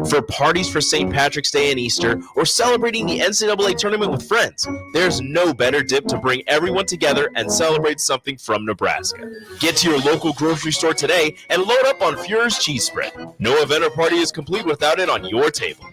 For parties for St. Patrick's Day and Easter, or celebrating the NCAA tournament with friends, there's no better dip to bring everyone together and celebrate something from Nebraska. Get to your local grocery store today and load up on Furious Cheese Spread. No event or party is complete without it on your table.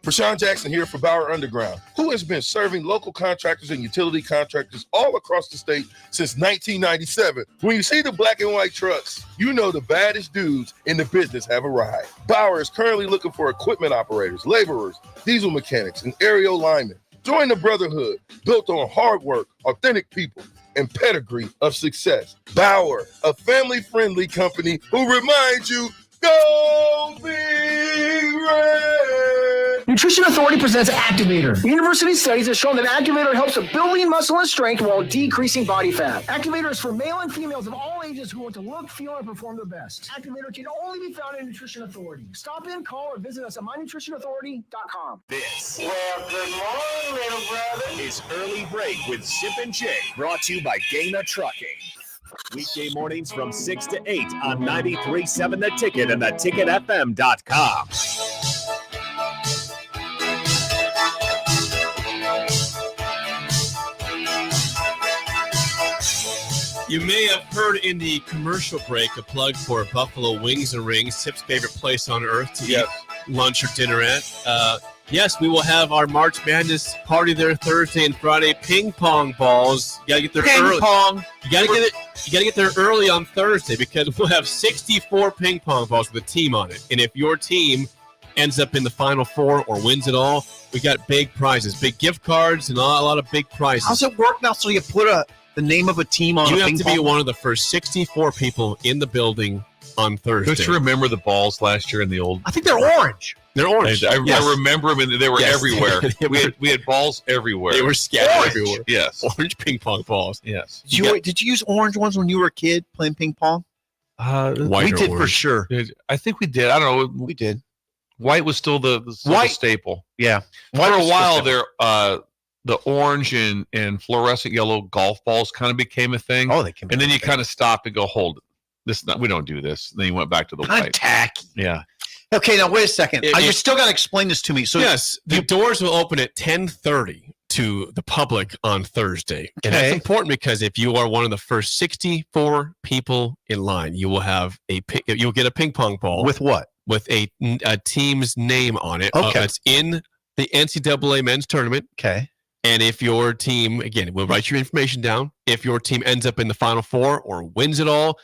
Prashawn Jackson here for Bauer Underground, who has been serving local contractors and utility contractors all across the state since 1997. When you see the black and white trucks, you know the baddest dudes in the business have arrived. Bauer is currently looking for equipment operators, laborers, diesel mechanics, and aerial linemen. Join the brotherhood built on hard work, authentic people, and pedigree of success. Bauer, a family-friendly company who reminds you, go Big Red! Nutrition Authority presents Activator. University studies have shown that Activator helps with building muscle and strength while decreasing body fat. Activator is for male and females of all ages who want to look, feel, and perform their best. Activator can only be found in Nutrition Authority. Stop in, call, or visit us at mynutritionauthority.com. This Well, good morning, little brother. is Early Break with Sip and Jay, brought to you by Gaina Trucking. Weekday mornings from 6 to 8 on 93.7 The Ticket and theticketfm.com. You may have heard in the commercial break a plug for Buffalo Wings and Rings, Tip's favorite place on earth to eat lunch or dinner at. Yes, we will have our March Madness party there Thursday and Friday. Ping pong balls. You gotta get there early. Pong. You gotta get there early on Thursday because we'll have 64 ping pong balls with a team on it. And if your team ends up in the Final Four or wins it all, we got big prizes, big gift cards, and a lot of big prizes. How's it work now? So you put the name of a team on. You a have ping to be pong? one of the first 64 people in the building on Thursday. Don't you remember the balls last year in the old? I think they're orange. They're orange. I Yes. remember them, and they were Yes. everywhere. we had balls everywhere. They were scattered Orange. everywhere. Yes, Orange ping pong balls. yes. Did you use orange ones when you were a kid playing ping pong? We did for sure. I think we did. I don't know. We did. White was still the White staple. Yeah. For a while there, the orange and fluorescent yellow golf balls kind of became a thing. Oh, they can. And then you kind of stopped and go, hold it. We don't do this. And then you went back to the Kind of white. tacky. Yeah. Okay, now wait a second. It- You it- still got to explain this to me. So Yes, the doors will open at 10:30 to the public on Thursday. And that's Okay. important because if you are one of the first 64 people in line, you will have you'll get a ping pong ball with what? With a team's name on it. Okay. That's in the NCAA men's tournament. Okay. And if your team, again, we'll write your information down. If your team ends up in the Final Four or wins it all,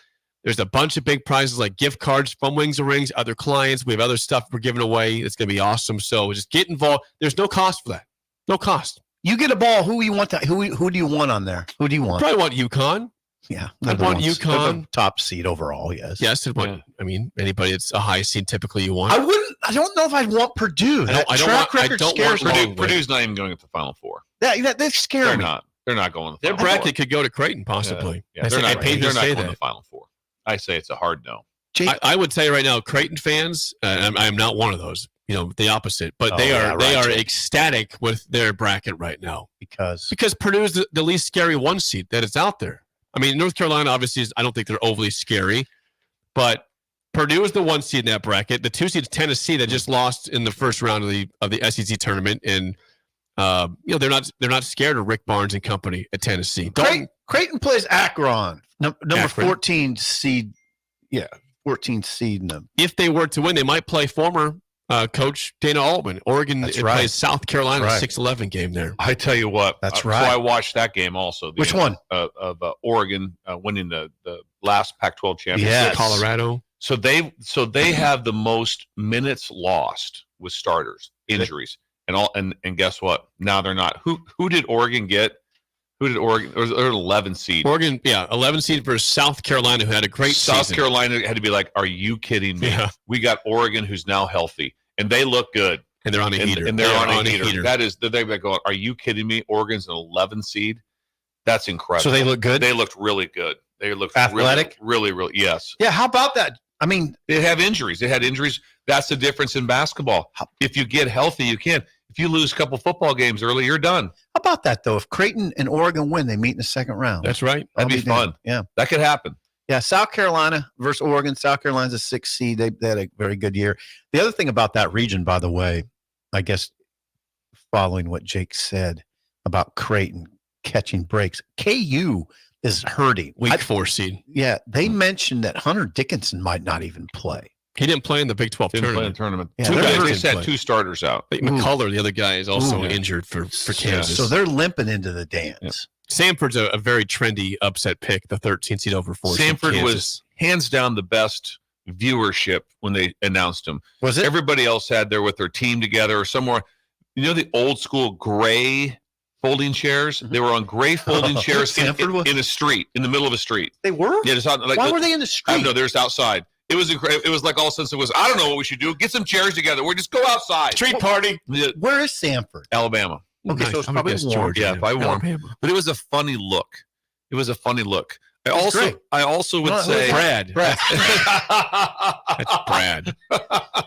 there's a bunch of big prizes like gift cards from Wings and Rings, other clients. We have other stuff we're giving away. It's going to be awesome. So just get involved. There's no cost for that. No cost. You get a ball. Who you want? Who do you want on there? Who do you want? Probably want UConn. Yeah, I'd want They're UConn. the top seed overall. Yes. Yes, I'd want, I mean, anybody that's a high seed typically you want. I wouldn't. I don't know if I'd want Purdue. I don't Track want- I record don't scares want me. Purdue's not even going to the Final Four. They scare They're me. not. They're not going to the Their Final bracket could go to Creighton possibly. Yeah, they're not, paid they're to not say going to that. the Final Four. I say it's a hard no. I would say right now, Creighton fans, I'm not one of those. You know, the opposite. But Oh, they yeah, are right. ecstatic with their bracket right now because Purdue's the least scary one seed that is out there. I mean, North Carolina obviously I don't think they're overly scary, but Purdue is the 1 seed in that bracket. The 2 seed is Tennessee that just lost in the first round of the SEC tournament, and they're not scared of Rick Barnes and company at Tennessee. Creighton plays Akron, number Akron. 14 seed. Yeah, 14 seed in them. If they were to win, they might play former coach Dana Altman. Oregon plays South Carolina 6-11 game there. I tell you what, that's right. So I watched that game also. Which one? Of Oregon winning the last Pac-12 championship. Yes. Colorado. So they have the most minutes lost with starters, injuries, and guess what? Now they're not. Who did Oregon get? Who did Oregon? Or 11 seed. Oregon, 11 seed versus South Carolina, who had a great South season. Carolina had to be like, are you kidding me? Yeah. We got Oregon, who's now healthy, and they look good. And they're on a heater. And they're on a heater. That is, they're going, are you kidding me? Oregon's an 11 seed. That's incredible. So they look good? They looked really good. They looked athletic? Really, yes. Yeah, how about that? I mean, they have injuries. They had injuries. That's the difference in basketball. If you get healthy, you can. If you lose a couple football games early, you're done. How about that, though? If Creighton and Oregon win, they meet in the second round. That's right. That'd be fun. Yeah. That could happen. Yeah, South Carolina versus Oregon. South Carolina's a 6 seed. They had a very good year. The other thing about that region, by the way, I guess following what Jake said about Creighton catching breaks, KU is hurting. Week 4 seed. Yeah, they mentioned that Hunter Dickinson might not even play. He didn't play in the Big 12 Didn't play in tournament. the tournament. Yeah, Two guys. They said 2 starters out. McCullough, the other guy, is also Ooh. injured for Kansas. So they're limping into the dance. Yeah. Samford's a very trendy upset pick, the 13th seed over 4. Samford was hands down the best viewership when they announced him. Was it? Everybody else had there with their team together or somewhere. You know the old school gray folding chairs? They were on gray folding chairs in a street, in the middle of a street. They were? Yeah, just out, like, why were they in the street? I don't know. They're just outside. It was incredible. It was like all of a sudden it was, I don't know what we should do. Get some chairs together. We'll just go outside. Street party. Yeah. Where is Samford? Alabama. Okay, so it's probably warm. Georgia. Yeah, probably warm. Alabama. But it was a funny look. It was a funny look. I great. also would say Brad. That's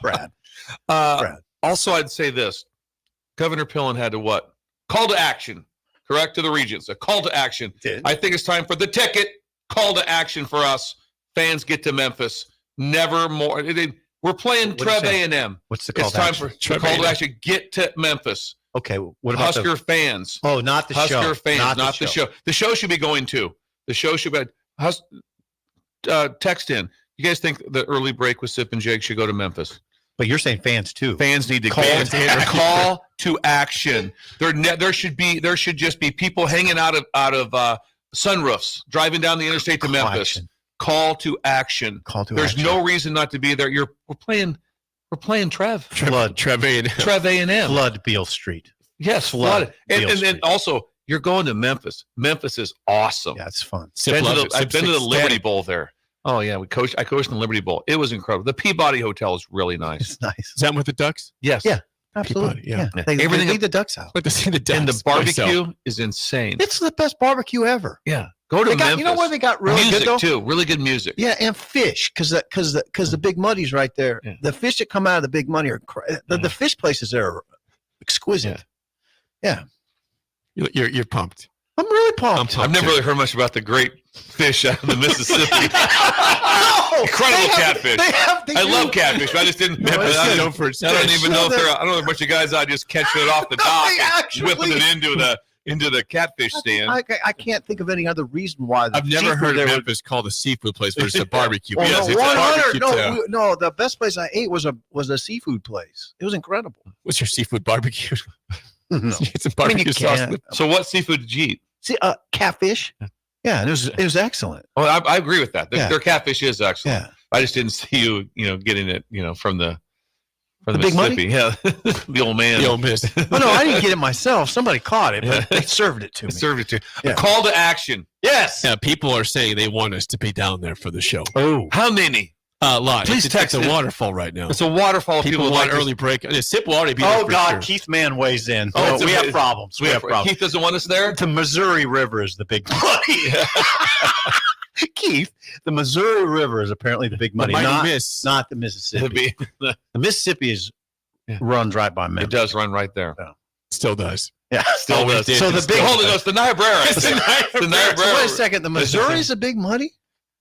Brad. Brad. Also, I'd say this. Governor Pillen had to what? Call to action. Correct? To the Regents. A call to action. I think it's time for the ticket. Call to action for us. Fans get to Memphis. Never more. We're playing Trev A&M. What's the call It's to time action? for call to action. Get to Memphis. Okay, what about Husker fans? Oh, not the show. Husker fans, not the show. The show should be going too. The show should be. Text in. You guys think the early break with Sip and Jake should go to Memphis? But you're saying fans too. Fans need to Call to action. There should just be people hanging out of sunroofs driving down the interstate to Memphis. Call to action. There's no reason not to be there. We're playing Trev. Trev A&M. Trev A&M. Flood Beale Street. Yes, flood. And then also you're going to Memphis. Memphis is awesome. Yeah, it's fun. I've been to the Liberty Bowl there. Oh yeah, I coached in the Liberty Bowl. It was incredible. The Peabody Hotel is really nice. It's nice. Is that with the Ducks? Yes. Yeah, absolutely. Peabody, yeah. They leave the ducks out. I'd like to see the Ducks. And the barbecue myself. is insane. It's the best barbecue ever. Yeah. Go to Memphis. You know what they got really music good though? too. Really good music. Yeah, and fish because the Big Muddy's right there. Yeah. The fish that come out of the Big Muddy are the fish places there are exquisite. Yeah. You're pumped. I'm really pumped. I've never really heard much about the great fish out of the Mississippi. Incredible catfish. I love catfish. But I just didn't. I don't even know if there. I don't know if a bunch of guys out just catching it off the dock, and whipping it into the catfish stand. I can't think of any other reason why. I've never heard of Memphis called a seafood place versus a barbecue. Well, Yes, no, it's a barbecue town. no, the best place I ate was a seafood place. It was incredible. What's your seafood barbecue? No. It's a barbecue sauce. So what seafood did you eat? See, catfish. Yeah, and it was excellent. Oh, I agree with that. Their catfish is excellent. Yeah. I just didn't see you getting it, from the Big Mississippi. Yeah, the old man. The old miss. Oh no, I didn't get it myself. Somebody caught it, but they served it to me. A call to action. Yes. Yeah, people are saying they want us to be down there for the show. Oh, how many? A lot. Please text it's a in. waterfall right now. It's a waterfall. People want like early break. Sip will already be there Oh for God, sure. Keith Mann weighs in. Oh, we have problems. We have problems. Keith doesn't want us there. The Missouri River is the big money. Keith, the Missouri River is apparently the big money, not the Mississippi. The Mississippi runs right by Memphis. It does run right there. Yeah. Still does. Yeah, Still does. So the big Holy Ghost, the Niobrara. The Niobrara. So wait a second. The Missouri's a big money?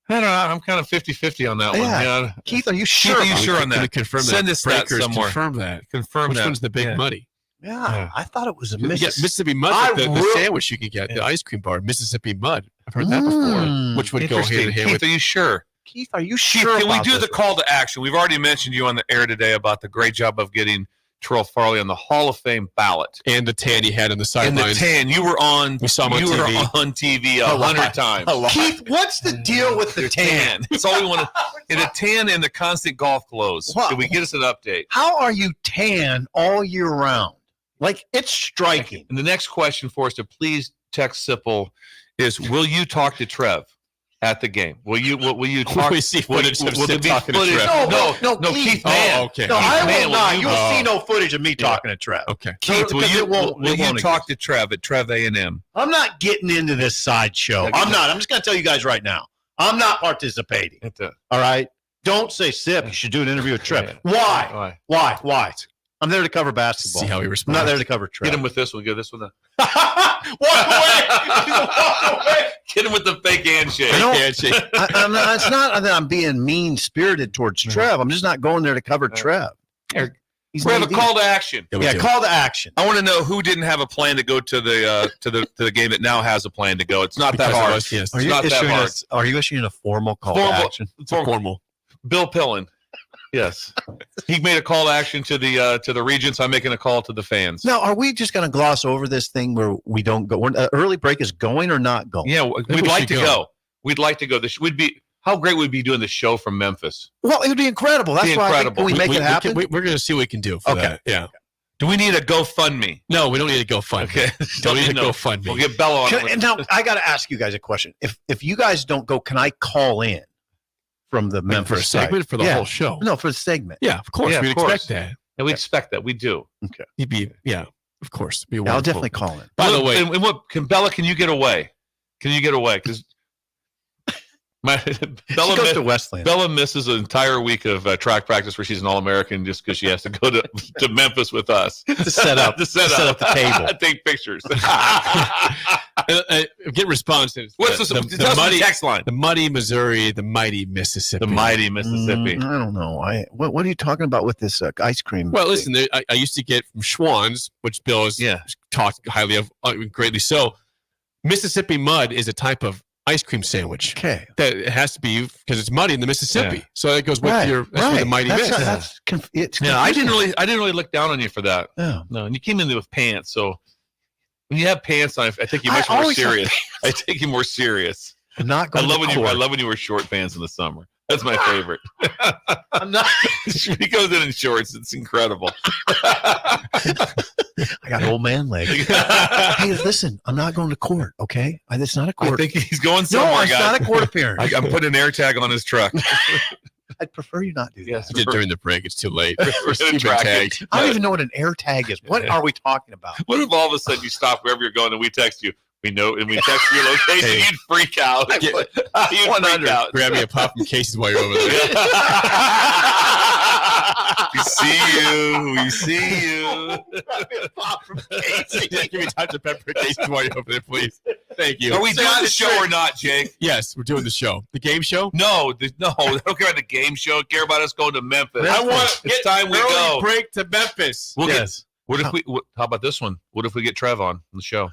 I don't know. I'm kind of 50-50 on that one. Yeah. Keith, are you sure? Keith, are you sure on that? Confirm Send that. us that Breakers, somewhere. Confirm that. Confirm Which that. one's the big money? Yeah, I thought it was a Mississippi Mud, the sandwich you can get, the ice cream bar, Mississippi Mud. I've heard that before. Which would go hand in hand Keith, with. are you sure? Keith, are you sure? Can we about do this the call to action? We've already mentioned you on the air today about the great job of getting Terrell Farley on the Hall of Fame ballot. And the tan he had on the And sidelines. the tan. You were on. We saw him on you TV. were on TV 100 times. Keith, what's the deal with the tan? That's all we want to. And a tan and the constant golf clothes. Wow. Can we get us an update? How are you tan all year round? Like, it's striking. And the next question for us to please text Sipple is: will you talk to Trev at the game? Will you talk? We see footage of will there Sip be talking to footage? Trev. No, please. Keith Mann. Oh, okay. No, I Mann, will not. you- You will see no footage of me talking to Trev. Okay. Keith, will Because you it won't- will it you won't talk to Trev at Trev A&M? I'm not getting into this sideshow. I'm not. I'm just going to tell you guys right now. I'm not participating. All right? Don't say, Sip, you should do an interview with Trev. Why? Why? I'm there to cover basketball. See how he I'm responds. not there to cover Trev. Get him with this one. Get this one. Walk away. Get him with the fake handshake. I'm not, it's not that I'm being mean-spirited towards Trev. I'm just not going there to cover Trev. He's We have a an AD. call to action. Yeah, call to action. I want to know who didn't have a plan to go to the game that now has a plan to go. It's not that Because of hard. us, yes. It's Are you, not that issuing hard. are you issuing a formal call to action? It's a formal. Bill Pillen. Yes. He made a call to action to the Regents. I'm making a call to the fans. Now, are we just going to gloss over this thing where we don't go? Early break is going or not going? Yeah, we we'd like should to go. go. We'd like to go. This would be how great would be doing the show from Memphis. Well, it would be incredible. That's Be why I think, incredible. can we make it happen? We're going to see what we can do for that. Yeah. Do we need a GoFundMe? No, we don't need a GoFundMe. Okay. Don't need a No. GoFundMe. We'll get Bella on. And now I got to ask you guys a question. If you guys don't go, can I call in from the Memphis for a segment side? for the Yeah. whole show? No, for the segment. Yeah, of course. Yeah, We'd of course. expect that. And we expect that. We do. Okay. He'd be, of course. Be Yeah, I'll wonderful. definitely call in. By the way, and what can Bella? Can you get away? Can you get away? Because Bella goes to Westland. Bella misses an entire week of track practice where she's an All-American just because she has to go to Memphis with us to set up to set up the table. take pictures. get responses. What's the muddy text line? The muddy Missouri, the mighty Mississippi. The mighty Mississippi. I don't know. What are you talking about with this ice cream? Well, thing? listen, I used to get from Schwann's, which Bill has talked highly of, greatly so. Mississippi mud is a type of ice cream sandwich. Okay. That it has to be because it's muddy in the Mississippi. Yeah. So that goes with that's where the mighty That's Miss. it's Yeah, I confusing. didn't really look down on you for that. Yeah. No, and you came in there with pants, so when you have pants on, I think you're I much more always have serious. I take you more serious. I'm not going I love when you wear short pants in the summer. That's my favorite. I'm not. He goes in shorts. It's incredible. I got old man leg. Hey, listen, I'm not going to court, okay? It's not a court. I think he's going somewhere. No, it's guys. not a court appearance. I'm putting an air tag on his truck. I'd prefer you not do that. Yes, I did during the break. It's too late. We're gonna track it. I don't even know what an air tag is. What are we talking about? What if all of a sudden you stop wherever you're going and we text you? We know, and we text your location. Hey. You'd freak out. You'd freak out. Grab me a pop from Casey's while you're over there. We see you. Pop from Casey. Give me Dr. Pepper Casey's while you're over there, please. Thank you. Are we doing the show or not, Jake? Yes, we're doing the show. The game show? No. I don't care about the game show. I care about us going to Memphis. I want It's time we early go. break to Memphis. We'll Yes. What if how about this one? What if we get Trev on the show?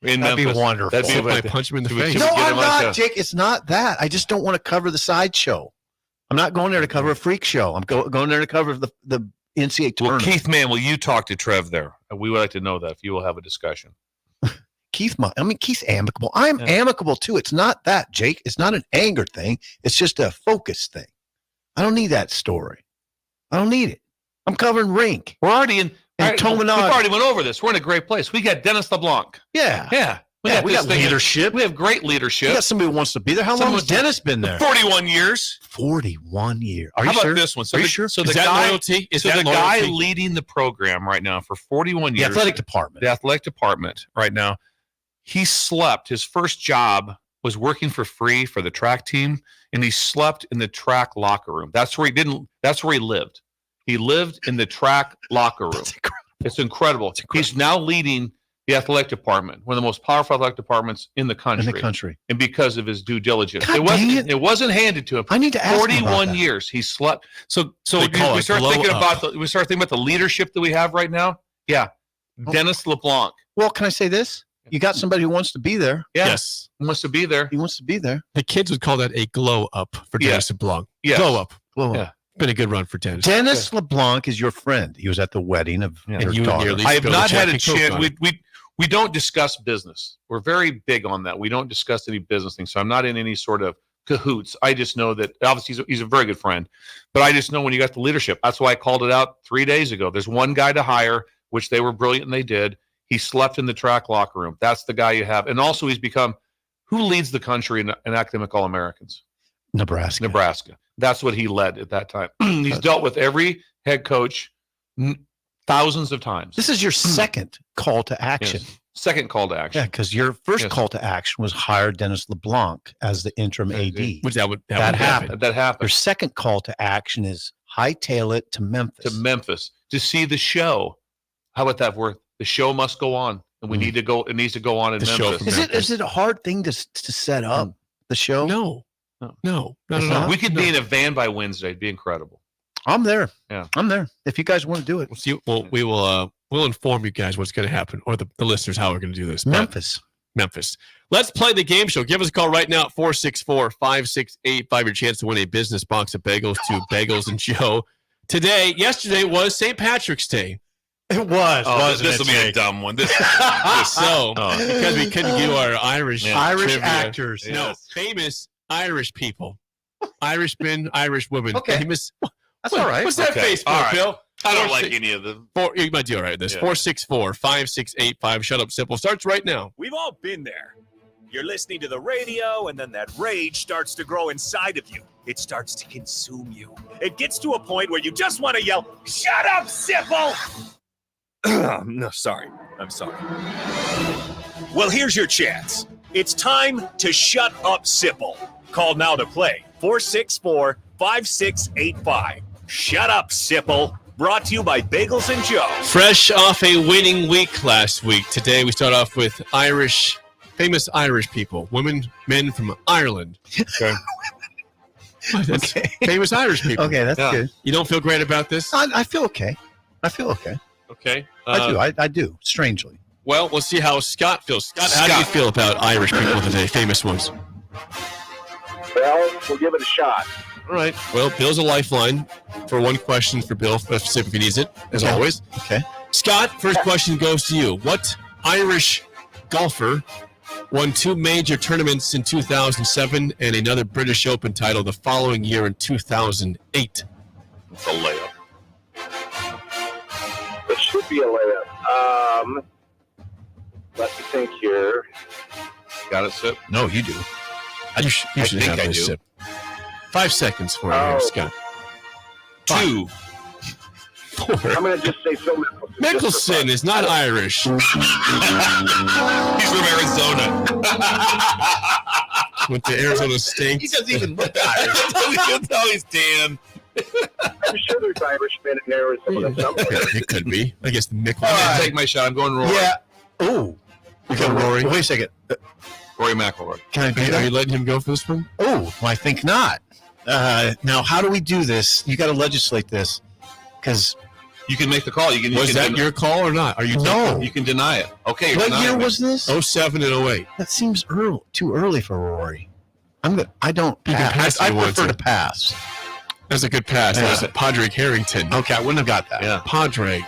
In That'd be Memphis? wonderful. That'd be Can I punch him in the Should we- face? should No, we get I'm him on not, show? Jake. It's not that. I just don't want to cover the sideshow. I'm not going there to cover a freak show. I'm going there to cover the NCAA Well, tournament. Keith Mann, will you talk to Trev there? We would like to know that if you will have a discussion. Keith's amicable. I'm amicable too. It's not that, Jake. It's not an anger thing. It's just a focus thing. I don't need that story. I don't need it. I'm covering rink. We're already in. And We've Tominage. already went over this. We're in a great place. We got Dennis LeBlanc. Yeah. Yeah. We this got thing. leadership. We have great leadership. We got somebody who wants to be there. How long has Dennis been there? 41 years. 41 years. Are you How about sure? this one? So Are you the, sure? So Is the that guy, loyalty? Is so that the guy loyalty? leading the program right now for 41 The years. athletic department. The athletic department right now. He slept. His first job was working for free for the track team, and he slept in the track locker room. That's where he lived. He lived in the track locker room. It's incredible. He's now leading the athletic department, one of the most powerful athletic departments in the country. And because of his due diligence. It wasn't handed to him. I need to ask 41 him about that. years he slept. So They call we it start glow thinking up. about the leadership that we have right now. Yeah. Dennis LeBlanc. Well, can I say this? You got somebody who wants to be there. Yeah. Yes. He wants to be there. He wants to be there. The kids would call that a glow up for Dennis LeBlanc. Yes. Glow up. Glow up. Yeah. Been a good run for Dennis. Dennis LeBlanc is your friend. He was at the wedding of your And you daughter. nearly I have spilled not Jack had a and Coke chance. on it. We don't discuss business. We're very big on that. We don't discuss any business things. So I'm not in any sort of cahoots. I just know that obviously he's a very good friend, but I just know when you got the leadership. That's why I called it out 3 days ago. There's one guy to hire, which they were brilliant and they did. He slept in the track locker room. That's the guy you have. And also he's become who leads the country in academic All-Americans? Nebraska. That's what he led at that time. He's dealt with every head coach thousands of times. This is your second call to action. Yes. Second call to action. Yeah, because your first Yes. call to action was hire Dennis LeBlanc as the interim AD. Which that would That happen. happened. That happened. Your second call to action is hightail it to Memphis. To see the show. How about that word? The show must go on, and we need to go. It needs to go on in The show Memphis. from Is it a hard thing to set up the show? No, not It's at all. not? We could be in a van by Wednesday. It'd be incredible. I'm there. Yeah. I'm there. If you guys want to do it, We'll see. We'll inform you guys what's going to happen, or the listeners how we're going to do this. But Memphis. Let's play the game show. Give us a call right now at 464-5685. Your chance to win a business box of bagels to Bagels and Joe. Yesterday was St. Patrick's Day. It was. Oh, this will be a dumb one. Because we couldn't do our Irish trivia. actors. No, famous Irish people. Irishmen, Irish women. Okay. Famous. That's all right. What's that Okay. face for, All right. Bill? I don't like any of them. You might do all right with this. Yeah. 464-5685. Shut up, simple. Starts right now. We've all been there. You're listening to the radio, and then that rage starts to grow inside of you. It starts to consume you. It gets to a point where you just want to yell, "Shut up, Sipple!" No, sorry. I'm sorry. Well, here's your chance. It's time to shut up, Sipple. Call now to play. 464-5685. Shut up, Sipple. Brought to you by Bagels and Joe. Fresh off a winning week last week. Today we start off with famous Irish people, women, men from Ireland. Okay. Famous Irish people. Okay, that's good. You don't feel great about this? I feel okay. Okay. I do. I do. Strangely. Well, we'll see how Scott feels. Scott, how do you feel about Irish people today, famous ones? Well, we'll give it a shot. All right. Well, Bill's a lifeline for one question for Bill, if he needs it, as Okay. always. Okay. Scott, first question goes to you. What Irish golfer won 2 major tournaments in 2007 and another British Open title the following year in 2008? It's a layup. It should be a layup. Let me think here. Got it, Sip? No, you do. You should think have I this do. sip. 5 seconds for you, Oh. Scott. 2. 4. I'm going to just say Phil Mickelson. Mickelson is not Irish. He's from Arizona. Went to Arizona State. He doesn't even look Irish. You can tell he's tan. I'm sure there's Irishmen in Arizona somewhere. It could be. I guess Mickelson. I'm going to take my shot. I'm going Rory. Yeah. Oh. You got Rory. Wait a second. Rory McIlroy. Can I do Are you that? letting him go for this one? Oh, well, I think not. Now, how do we do this? You got to legislate this because You can make the call. You Was can that your call or not? Are you No. You can deny it. Okay. you're what denying year it. was this? 07 and 08. That seems too early for Rory. I don't You can pass. pass I if you want prefer to. to pass. That's a good pass. That was Padraig Harrington. Okay, I wouldn't have got that. Yeah. Padraig.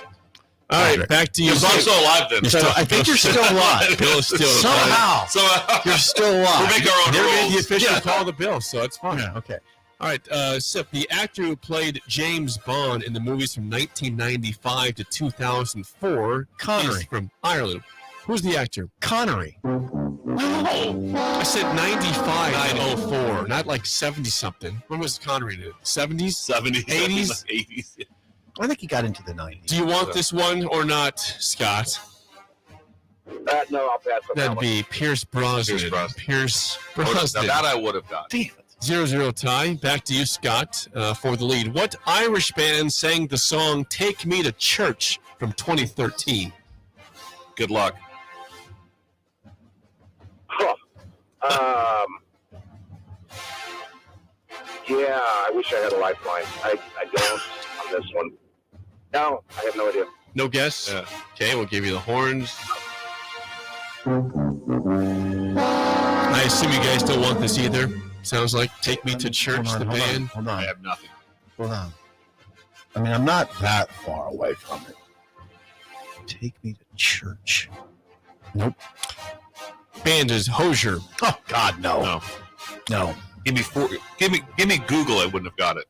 All right, Padraig. back to you. Because I'm still alive then. I think you're still alive. Bill is still Somehow. So You're still alive. we'll make our own Never made the rules. official call the Bill, so it's fine. Yeah, okay. All right, Sip, the actor who played James Bond in the movies from 1995 to 2004 Connery. is from Ireland. Who's the actor? Connery. I said 95 to 04, not like 70-something. When was Connery in it? 70s? 70s, 80s? 80s. I think he got into the 90s. Do you want this one or not, Scott? No, I'll pass on that That'd one. be Pierce Brosnan. Pierce Brosnan. Pierce Now Brosnan. that I would have got. Damn it. 0-0 tie. Back to you, Scott, for the lead. What Irish band sang the song Take Me to Church from 2013? Good luck. Yeah, I wish I had a lifeline. I don't on this one. No, I have no idea. No guess? Yeah. Okay, we'll give you the horns. I assume you guys don't want this either. Sounds like Take Me to Church, the band. Hold on. I have nothing. Hold on. I mean, I'm not that far away from it. Take Me to Church. Nope. Band is Hozier. Oh, God, no. No. Give me Google. I wouldn't have got it.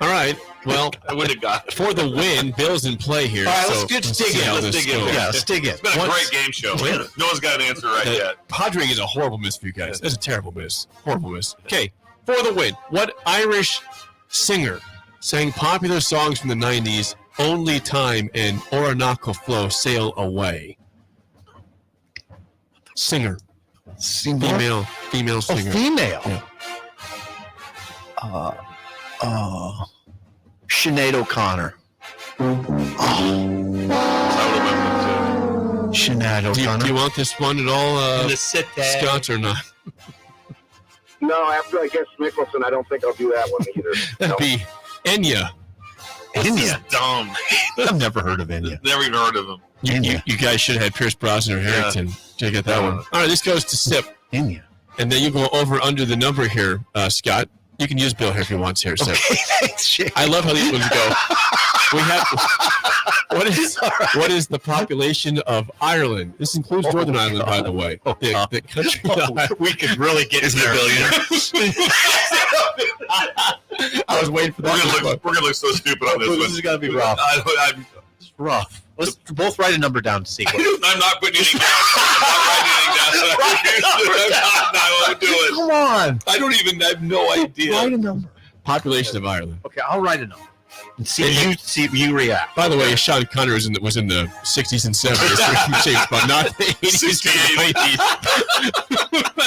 All right. Well, I wouldn't have got it. for the win, Bill's in play here. All right, so let's dig in. Let's dig in. Yeah, let's dig in. It's been a great game show. No one's got an answer right yet. Padre is a horrible miss for you guys. That's a terrible miss. Horrible miss. Okay, for the win, what Irish singer sang popular songs from the 90s, Only Time and Orinoco Flow Sail Away? Singer. Female singer. Oh, female. Yeah. Sinead O'Connor. Sinead O'Connor. Do you want this one at all, Scott, or not? No, after I guess Mickelson, I don't think I'll do that one either. That'd be Enya. Enya? Dumb. I've never heard of Enya. Never even heard of him. You guys should have had Pierce Brosnan or Harrington. Check out that one. All right, this goes to Sip. Enya. And then you go over under the number here, Scott. You can use Bill here if he wants here, Sip. Okay, thanks, Jake. I love how these ones go. We have what is the population of Ireland? This includes Northern Ireland, by the way. The country. We could really get to there. I was waiting for that. We're gonna look so stupid on this one. This is gonna be rough. It's rough. Let's both write a number down to see. I'm not putting anything down. I won't do it. Come on. I have no idea. Write a number. Population of Ireland. Okay, I'll write a number. And see if you react. By the way, Sean Connery was in the 60s and 70s, James Bond, not the 80s and 90s.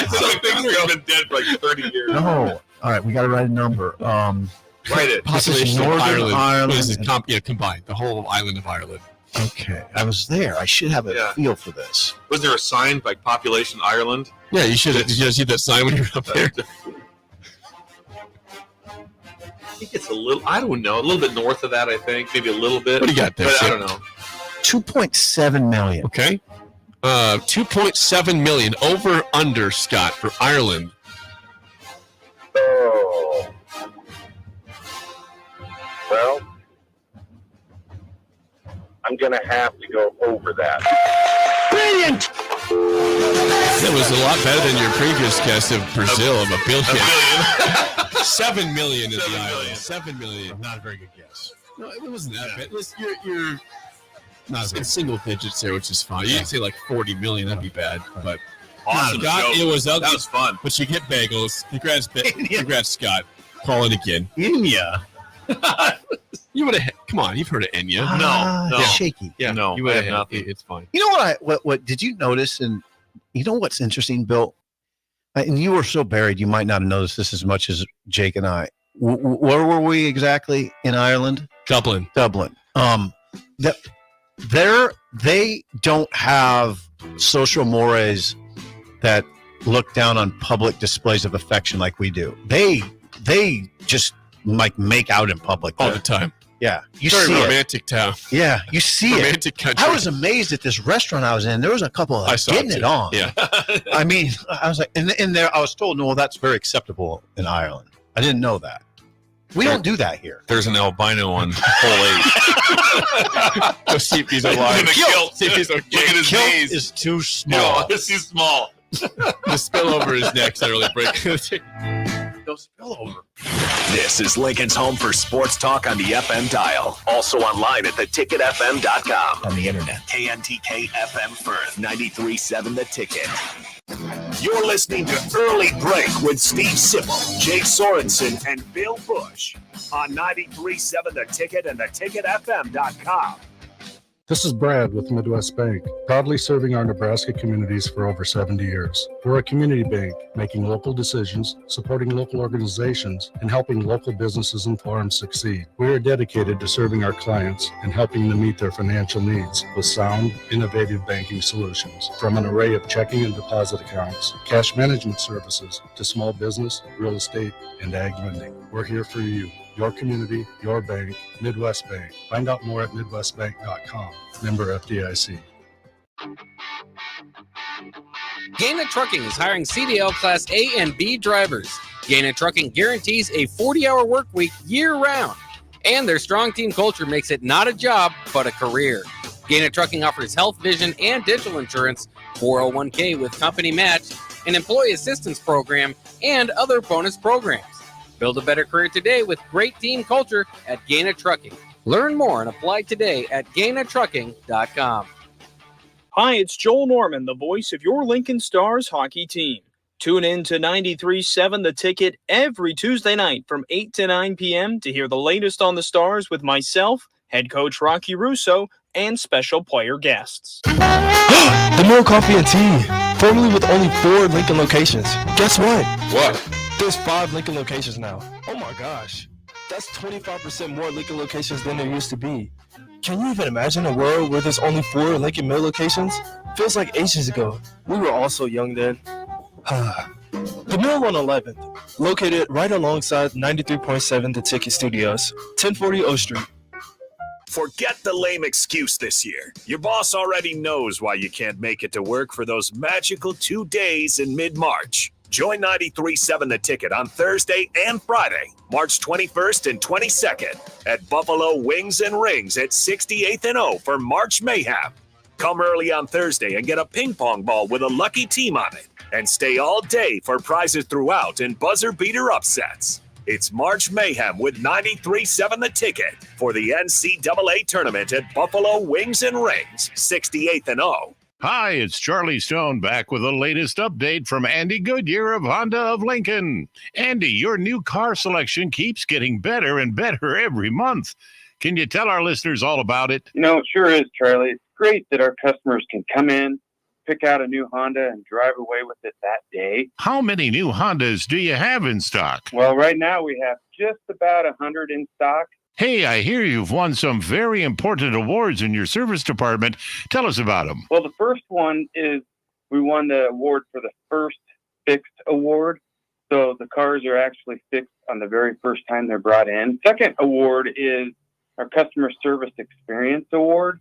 Some things have been dead for like 30 years. No. All right, we got to write a number. Write it. Population of Northern Ireland. This is Ireland. combined, the whole island of Ireland. Okay, I was there. I should have a feel for this. Wasn't there a sign like population Ireland? Yeah, you should. Did you see that sign when you were up there? I think it's a little bit north of that, I think. Maybe a little bit. What do you got there, But I Sip? don't know. 2.7 million. Okay. 2.7 million over under, Scott, for Ireland. Oh. Well, I'm going to have to go over that. Brilliant! That was a lot better than your previous guess of Brazil, of a billion. 7 million is the island. 7 million. Not a very good guess. No, it wasn't that bad. You're not in single digits there, which is fine. You didn't say like 40 million, that'd be bad. But Awesome Scott, show. it was ugly. That was fun. But you get bagels. Congrats, Scott. Call it again. Enya. You would have. Come on, you've heard of Enya. No. Shaky. Yeah, No, you would I have have nothing. It's fine. You know what did you notice? And you know what's interesting, Bill? And you were so buried, you might not have noticed this as much as Jake and I. Where were we exactly in Ireland? Dublin. They don't have social mores that look down on public displays of affection like we do. They just like make out in public All the time. Yeah, you Very see romantic town. Yeah, you see Romantic country. I was amazed at this restaurant I was in. There was a couple I of saw getting it it too. on. Yeah. I mean, I was like, and there I was told, no, that's very acceptable in Ireland. I didn't know that. We don't do that here. There's an albino on hole 8. Go see if he's alive. In a kilt. See if he's okay. Look at his Kilt knees. is too No, small. it's too small. The spillover is next. Early break. No spillover. This is Lincoln's home for sports talk on the FM dial. Also online at theticketfm.com. On the internet. KNTK FM Firth, 93.7 The Ticket. You're listening to Early Break with Steve Sipple, Jake Sorensen, and Bill Busch on 93.7 The Ticket and theticketfm.com. This is Brad with Midwest Bank, proudly serving our Nebraska communities for over 70 years. We're a community bank, making local decisions, supporting local organizations, and helping local businesses and farms succeed. We are dedicated to serving our clients and helping them meet their financial needs with sound, innovative banking solutions. From an array of checking and deposit accounts, cash management services, to small business, real estate, and ag lending. We're here for you. Your community, your bank, Midwest Bank. Find out more at midwestbank.com. Member FDIC. Gaina Trucking is hiring CDL Class A and B drivers. Gaina Trucking guarantees a 40-hour work week year-round. And their strong team culture makes it not a job, but a career. Gaina Trucking offers health, vision, and dental insurance, 401k with company match, an employee assistance program, and other bonus programs. Build a better career today with great team culture at Gaina Trucking. Learn more and apply today at GainaTrucking.com. Hi, it's Joel Norman, the voice of your Lincoln Stars hockey team. Tune in to 93.7 The Ticket every Tuesday night from 8 to 9 p.m. to hear the latest on the Stars with myself, head coach Rocky Russo, and special player guests. The Mill Coffee and Tea, formerly with only 4 Lincoln locations. Guess what? What? There's 5 Lincoln locations now. Oh my gosh. That's 25% more Lincoln locations than there used to be. Can you even imagine a world where there's only 4 Lincoln Mill locations? Feels like ages ago. We were all so young then. The Mill on 11th, located right alongside 93.7 The Ticket Studios, 1040 O Street. Forget the lame excuse this year. Your boss already knows why you can't make it to work for those magical 2 days in mid-March. Join 93.7 The Ticket on Thursday and Friday, March 21st and 22nd at Buffalo Wings and Rings at 68th and O for March Mayhem. Come early on Thursday and get a ping pong ball with a lucky team on it. And stay all day for prizes throughout and buzzer beater upsets. It's March Mayhem with 93.7 The Ticket for the NCAA tournament at Buffalo Wings and Rings, 68th and O. Hi, it's Charlie Stone back with the latest update from Andy Goodyear of Honda of Lincoln. Andy, your new car selection keeps getting better and better every month. Can you tell our listeners all about it? You know, it sure is, Charlie. It's great that our customers can come in, pick out a new Honda, and drive away with it that day. How many new Hondas do you have in stock? Well, right now we have just about 100 in stock. Hey, I hear you've won some very important awards in your service department. Tell us about them. Well, the first one is we won the award for the first fixed award. So the cars are actually fixed on the very first time they're brought in. Second award is our Customer Service Experience Award.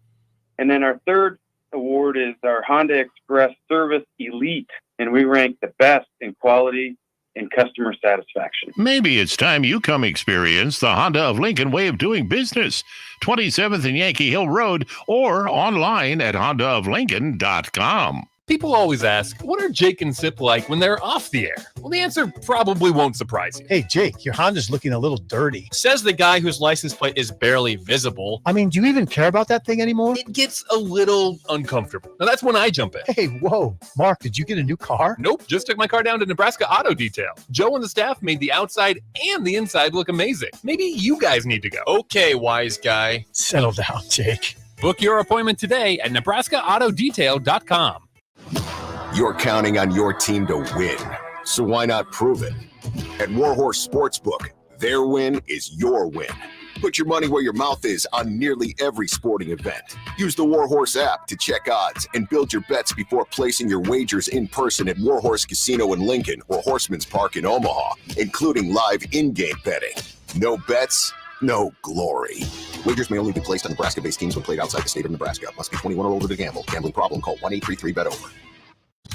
And then our third award is our Honda Express Service Elite. And we rank the best in quality and customer satisfaction. Maybe it's time you come experience the Honda of Lincoln way of doing business. 27th and Yankee Hill Road or online at hondaoflincoln.com. People always ask, what are Jake and Sip like when they're off the air? Well, the answer probably won't surprise you. Hey, Jake, your Honda's looking a little dirty. Says the guy whose license plate is barely visible. I mean, do you even care about that thing anymore? It gets a little uncomfortable. Now, that's when I jump in. Hey, whoa. Mark, did you get a new car? Nope, just took my car down to Nebraska Auto Detail. Joe and the staff made the outside and the inside look amazing. Maybe you guys need to go. Okay, wise guy. Settle down, Jake. Book your appointment today at NebraskaAutoDetail.com. You're counting on your team to win, so why not prove it? At Warhorse Sportsbook, their win is your win. Put your money where your mouth is on nearly every sporting event. Use the Warhorse app to check odds and build your bets before placing your wagers in person at Warhorse Casino in Lincoln or Horseman's Park in Omaha, including live in-game betting. No bets, no glory. Wagers may only be placed on Nebraska-based teams when played outside the state of Nebraska. Must be 21 or older to gamble. Gambling problem? Call 1-833-BET-OVER.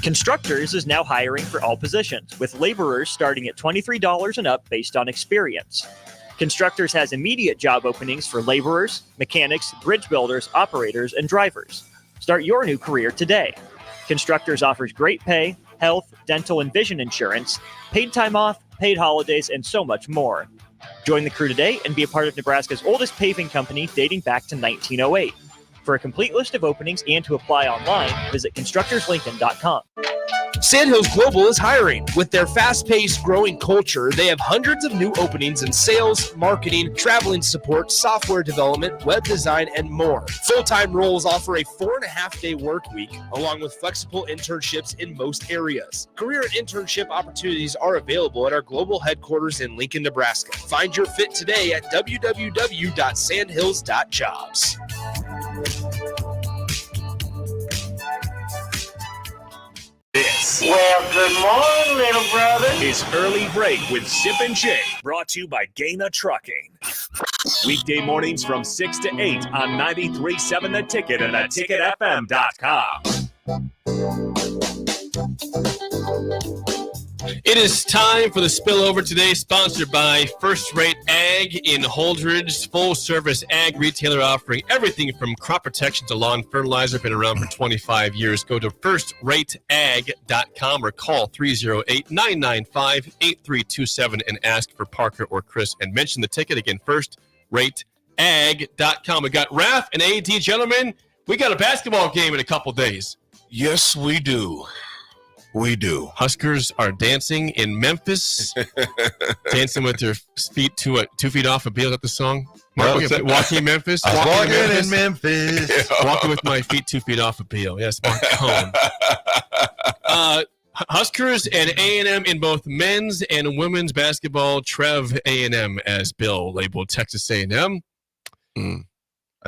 Constructors is now hiring for all positions, with laborers starting at $23 and up based on experience. Constructors has immediate job openings for laborers, mechanics, bridge builders, operators, and drivers. Start your new career today. Constructors offers great pay, health, dental, and vision insurance, paid time off, paid holidays, and so much more. Join the crew today and be a part of Nebraska's oldest paving company dating back to 1908. For a complete list of openings and to apply online, visit constructorslincoln.com. Sandhills Global is hiring. With their fast-paced, growing culture, they have hundreds of new openings in sales, marketing, traveling support, software development, web design, and more. Full-time roles offer a 4.5-day work week, along with flexible internships in most areas. Career and internship opportunities are available at our global headquarters in Lincoln, Nebraska. Find your fit today at www.sandhills.jobs. This good morning, little brother. is Early Break with Sip and Jay, brought to you by Gaina Trucking. Weekday mornings from 6 to 8 on 93.7 The Ticket and theticketfm.com. It is time for the spillover today, sponsored by First Rate Ag in Holdridge, full-service ag retailer offering everything from crop protection to lawn fertilizer. Been around for 25 years. Go to firstrateag.com or call 308-995-8327 and ask for Parker or Chris and mention the ticket. Again, firstrateag.com. We got Raph and AD, gentlemen. We got a basketball game in a couple days. Yes, we do. We do. Huskers are dancing in Memphis, dancing with their feet 2 feet off a beal. At the song, walking Memphis, walking in Memphis, walking with my feet 2 feet off a beal. Yes, Mark Cohn. Huskers and A&M in both men's and women's basketball. Trev A&M, as Bill labeled Texas A&M. I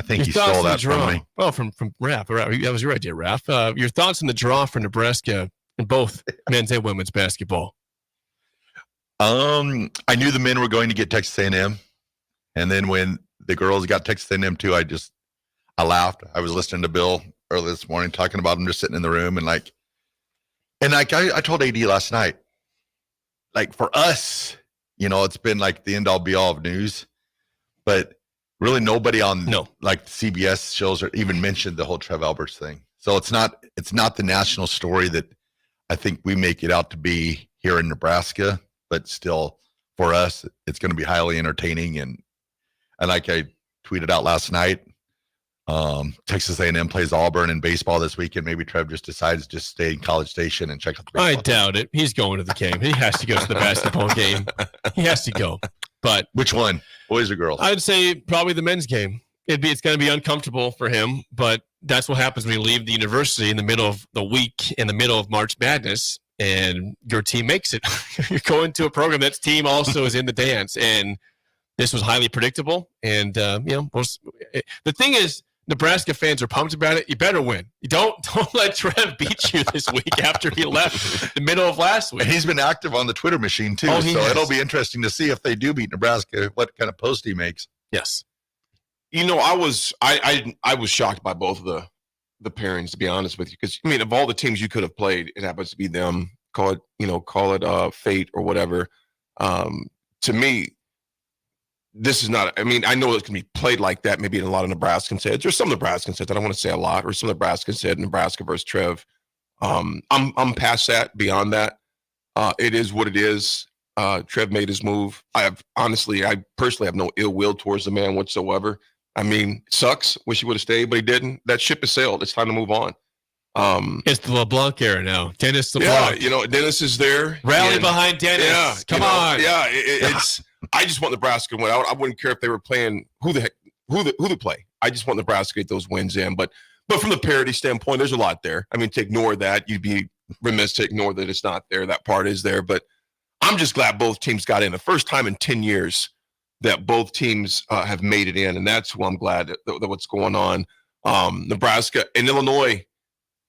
think you stole that from me. Well, from Raph. That was your idea, Raph. Your thoughts on the draw for Nebraska in both men's and women's basketball? I knew the men were going to get Texas A&M, and then when the girls got Texas A&M too, I laughed. I was listening to Bill early this morning talking about them just sitting in the room and I told AD last night, like for us, it's been like the end all be all of news, but really nobody on like CBS shows or even mentioned the whole Trev Alberts thing. So it's not the national story that I think we make it out to be here in Nebraska, but still for us, it's going to be highly entertaining. And like I tweeted out last night, Texas A&M plays Auburn in baseball this weekend. Maybe Trev just decides to stay in College Station and check out the baseball. I doubt it. He's going to the game. He has to go to the basketball game. He has to go. But which one, boys or girls? I'd say probably the men's game. It's going to be uncomfortable for him, but that's what happens when you leave the university in the middle of the week, in the middle of March Madness, and your team makes it. You're going to a program that's team also is in the dance, and this was highly predictable. And the thing is, Nebraska fans are pumped about it. You better win. You don't let Trev beat you this week after he left the middle of last week. And he's been active on the Twitter machine too, so it'll be interesting to see if they do beat Nebraska, what kind of post he makes. Yes. I was shocked by both of the pairings, to be honest with you, because of all the teams you could have played, it happens to be them. Call it fate or whatever. To me, this is not. I know it can be played like that. Maybe in a lot of Nebraskans heads, or some Nebraskans heads. I don't want to say a lot, or some Nebraskans said Nebraska versus Trev. I'm past that. Beyond that, it is what it is. Trev made his move. I personally have no ill will towards the man whatsoever. Sucks. Wish he would have stayed, but he didn't. That ship has sailed. It's time to move on. It's the LeBlanc era now. Dennis LeBlanc. Yeah, Dennis is there. Rally behind Dennis. Yeah, come on. Yeah, it's. I just want Nebraska to win. I wouldn't care if they were playing who they play. I just want Nebraska to get those wins in. But from the parity standpoint, there's a lot there. To ignore that, you'd be remiss to ignore that it's not there. That part is there, but I'm just glad both teams got in. The first time in 10 years that both teams have made it in, and that's why I'm glad that what's going on. Nebraska and Illinois,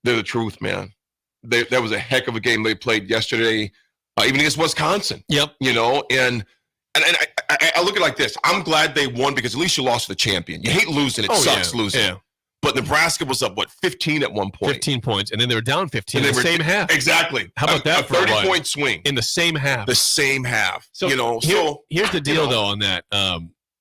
they're the truth, man. That was a heck of a game they played yesterday, even against Wisconsin. Yep. And I look at it like this. I'm glad they won because at least you lost to the champion. You hate losing. It sucks losing. Yeah. But Nebraska was up, 15 at one point? 15 points, and then they were down 15 in the same half. Exactly. How about that for a 30-point swing? In the same half. The same half. So, here's the deal, though, on that.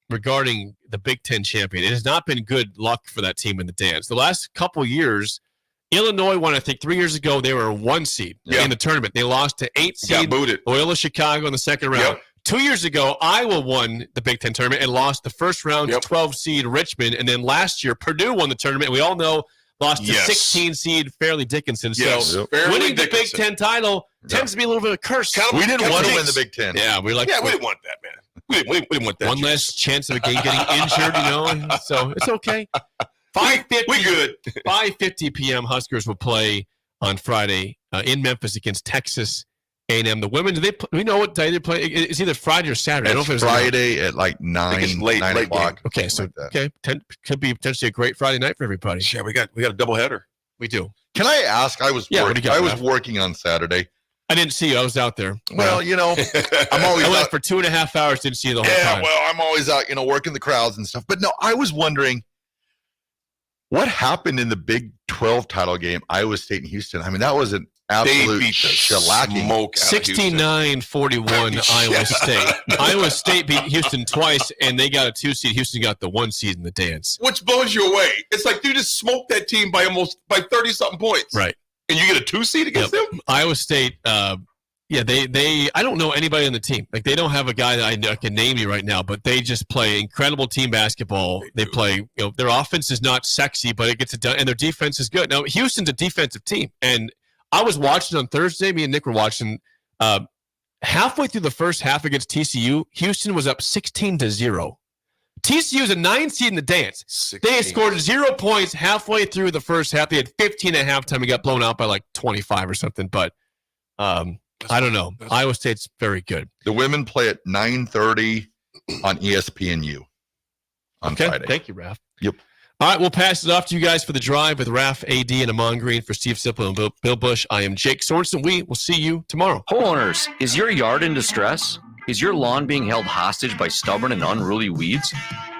Regarding the Big Ten champion, it has not been good luck for that team in the dance. The last couple years, Illinois won, I think, 3 years ago. They were a 1 seed in the tournament. They lost to 8 seed got booted. Loyola Chicago in the second round. Yep. 2 years ago, Iowa won the Big Ten tournament and lost the first round to 12 seed Richmond. And then last year, Purdue won the tournament. We all know lost to Yes. 16 seed Fairleigh Dickinson. Yes. So Fairleigh winning the Big Dickinson. Ten title tends to be a little bit of a curse. We didn't want to win the Big Ten. Yeah, we we didn't want that, man. We didn't want that. one less chance of a game getting injured, so it's okay. 5:50. We good. 5:50 p.m. Huskers will play on Friday in Memphis against Texas A&M. The women, do we know what day they play? It's either Friday or Saturday. I don't know if It's it's Friday at like 9 late o'clock. Okay, so could be potentially a great Friday night for everybody. Yeah, we got a double header. We do. Can I ask? I was what do you got, I was Ralph? working on Saturday. I didn't see you. I was out there. Well, I'm always I went out. for 2.5 hours. Didn't see you the whole Yeah, time. well, I'm always out, working the crowds and stuff. But no, I was wondering what happened in the Big 12 title game, Iowa State and Houston. I mean, that was an absolute beat the shellacking. smoke out of Houston. 69-41 Iowa State. Iowa State beat Houston twice, and they got a 2 seed. Houston got the 1 seed in the dance. Which blows you away. It's like you just smoked that team by 30-something points. Right. And you get a 2 seed against them? Iowa State, they I don't know anybody on the team. Like, they don't have a guy that I can name you right now, but they just play incredible team basketball. They play, their offense is not sexy, but it gets it done, and their defense is good. Now, Houston's a defensive team, and I was watching on Thursday. Me and Nick were watching. Halfway through the first half against TCU, Houston was up 16-0. TCU is a 9 seed in the dance. 16. They had scored 0 points halfway through the first half. They had 15 at halftime. We got blown out by like 25 or something. But I don't know. Iowa State's very good. The women play at 9:30 on ESPNU on Friday. Thank you, Raph. Yep. All right, we'll pass it off to you guys for the drive with Raph, AD, and Amon Green. For Steve Sipple and Bill Busch, I am Jake Sorensen. We will see you tomorrow. Homeowners, is your yard in distress? Is your lawn being held hostage by stubborn and unruly weeds?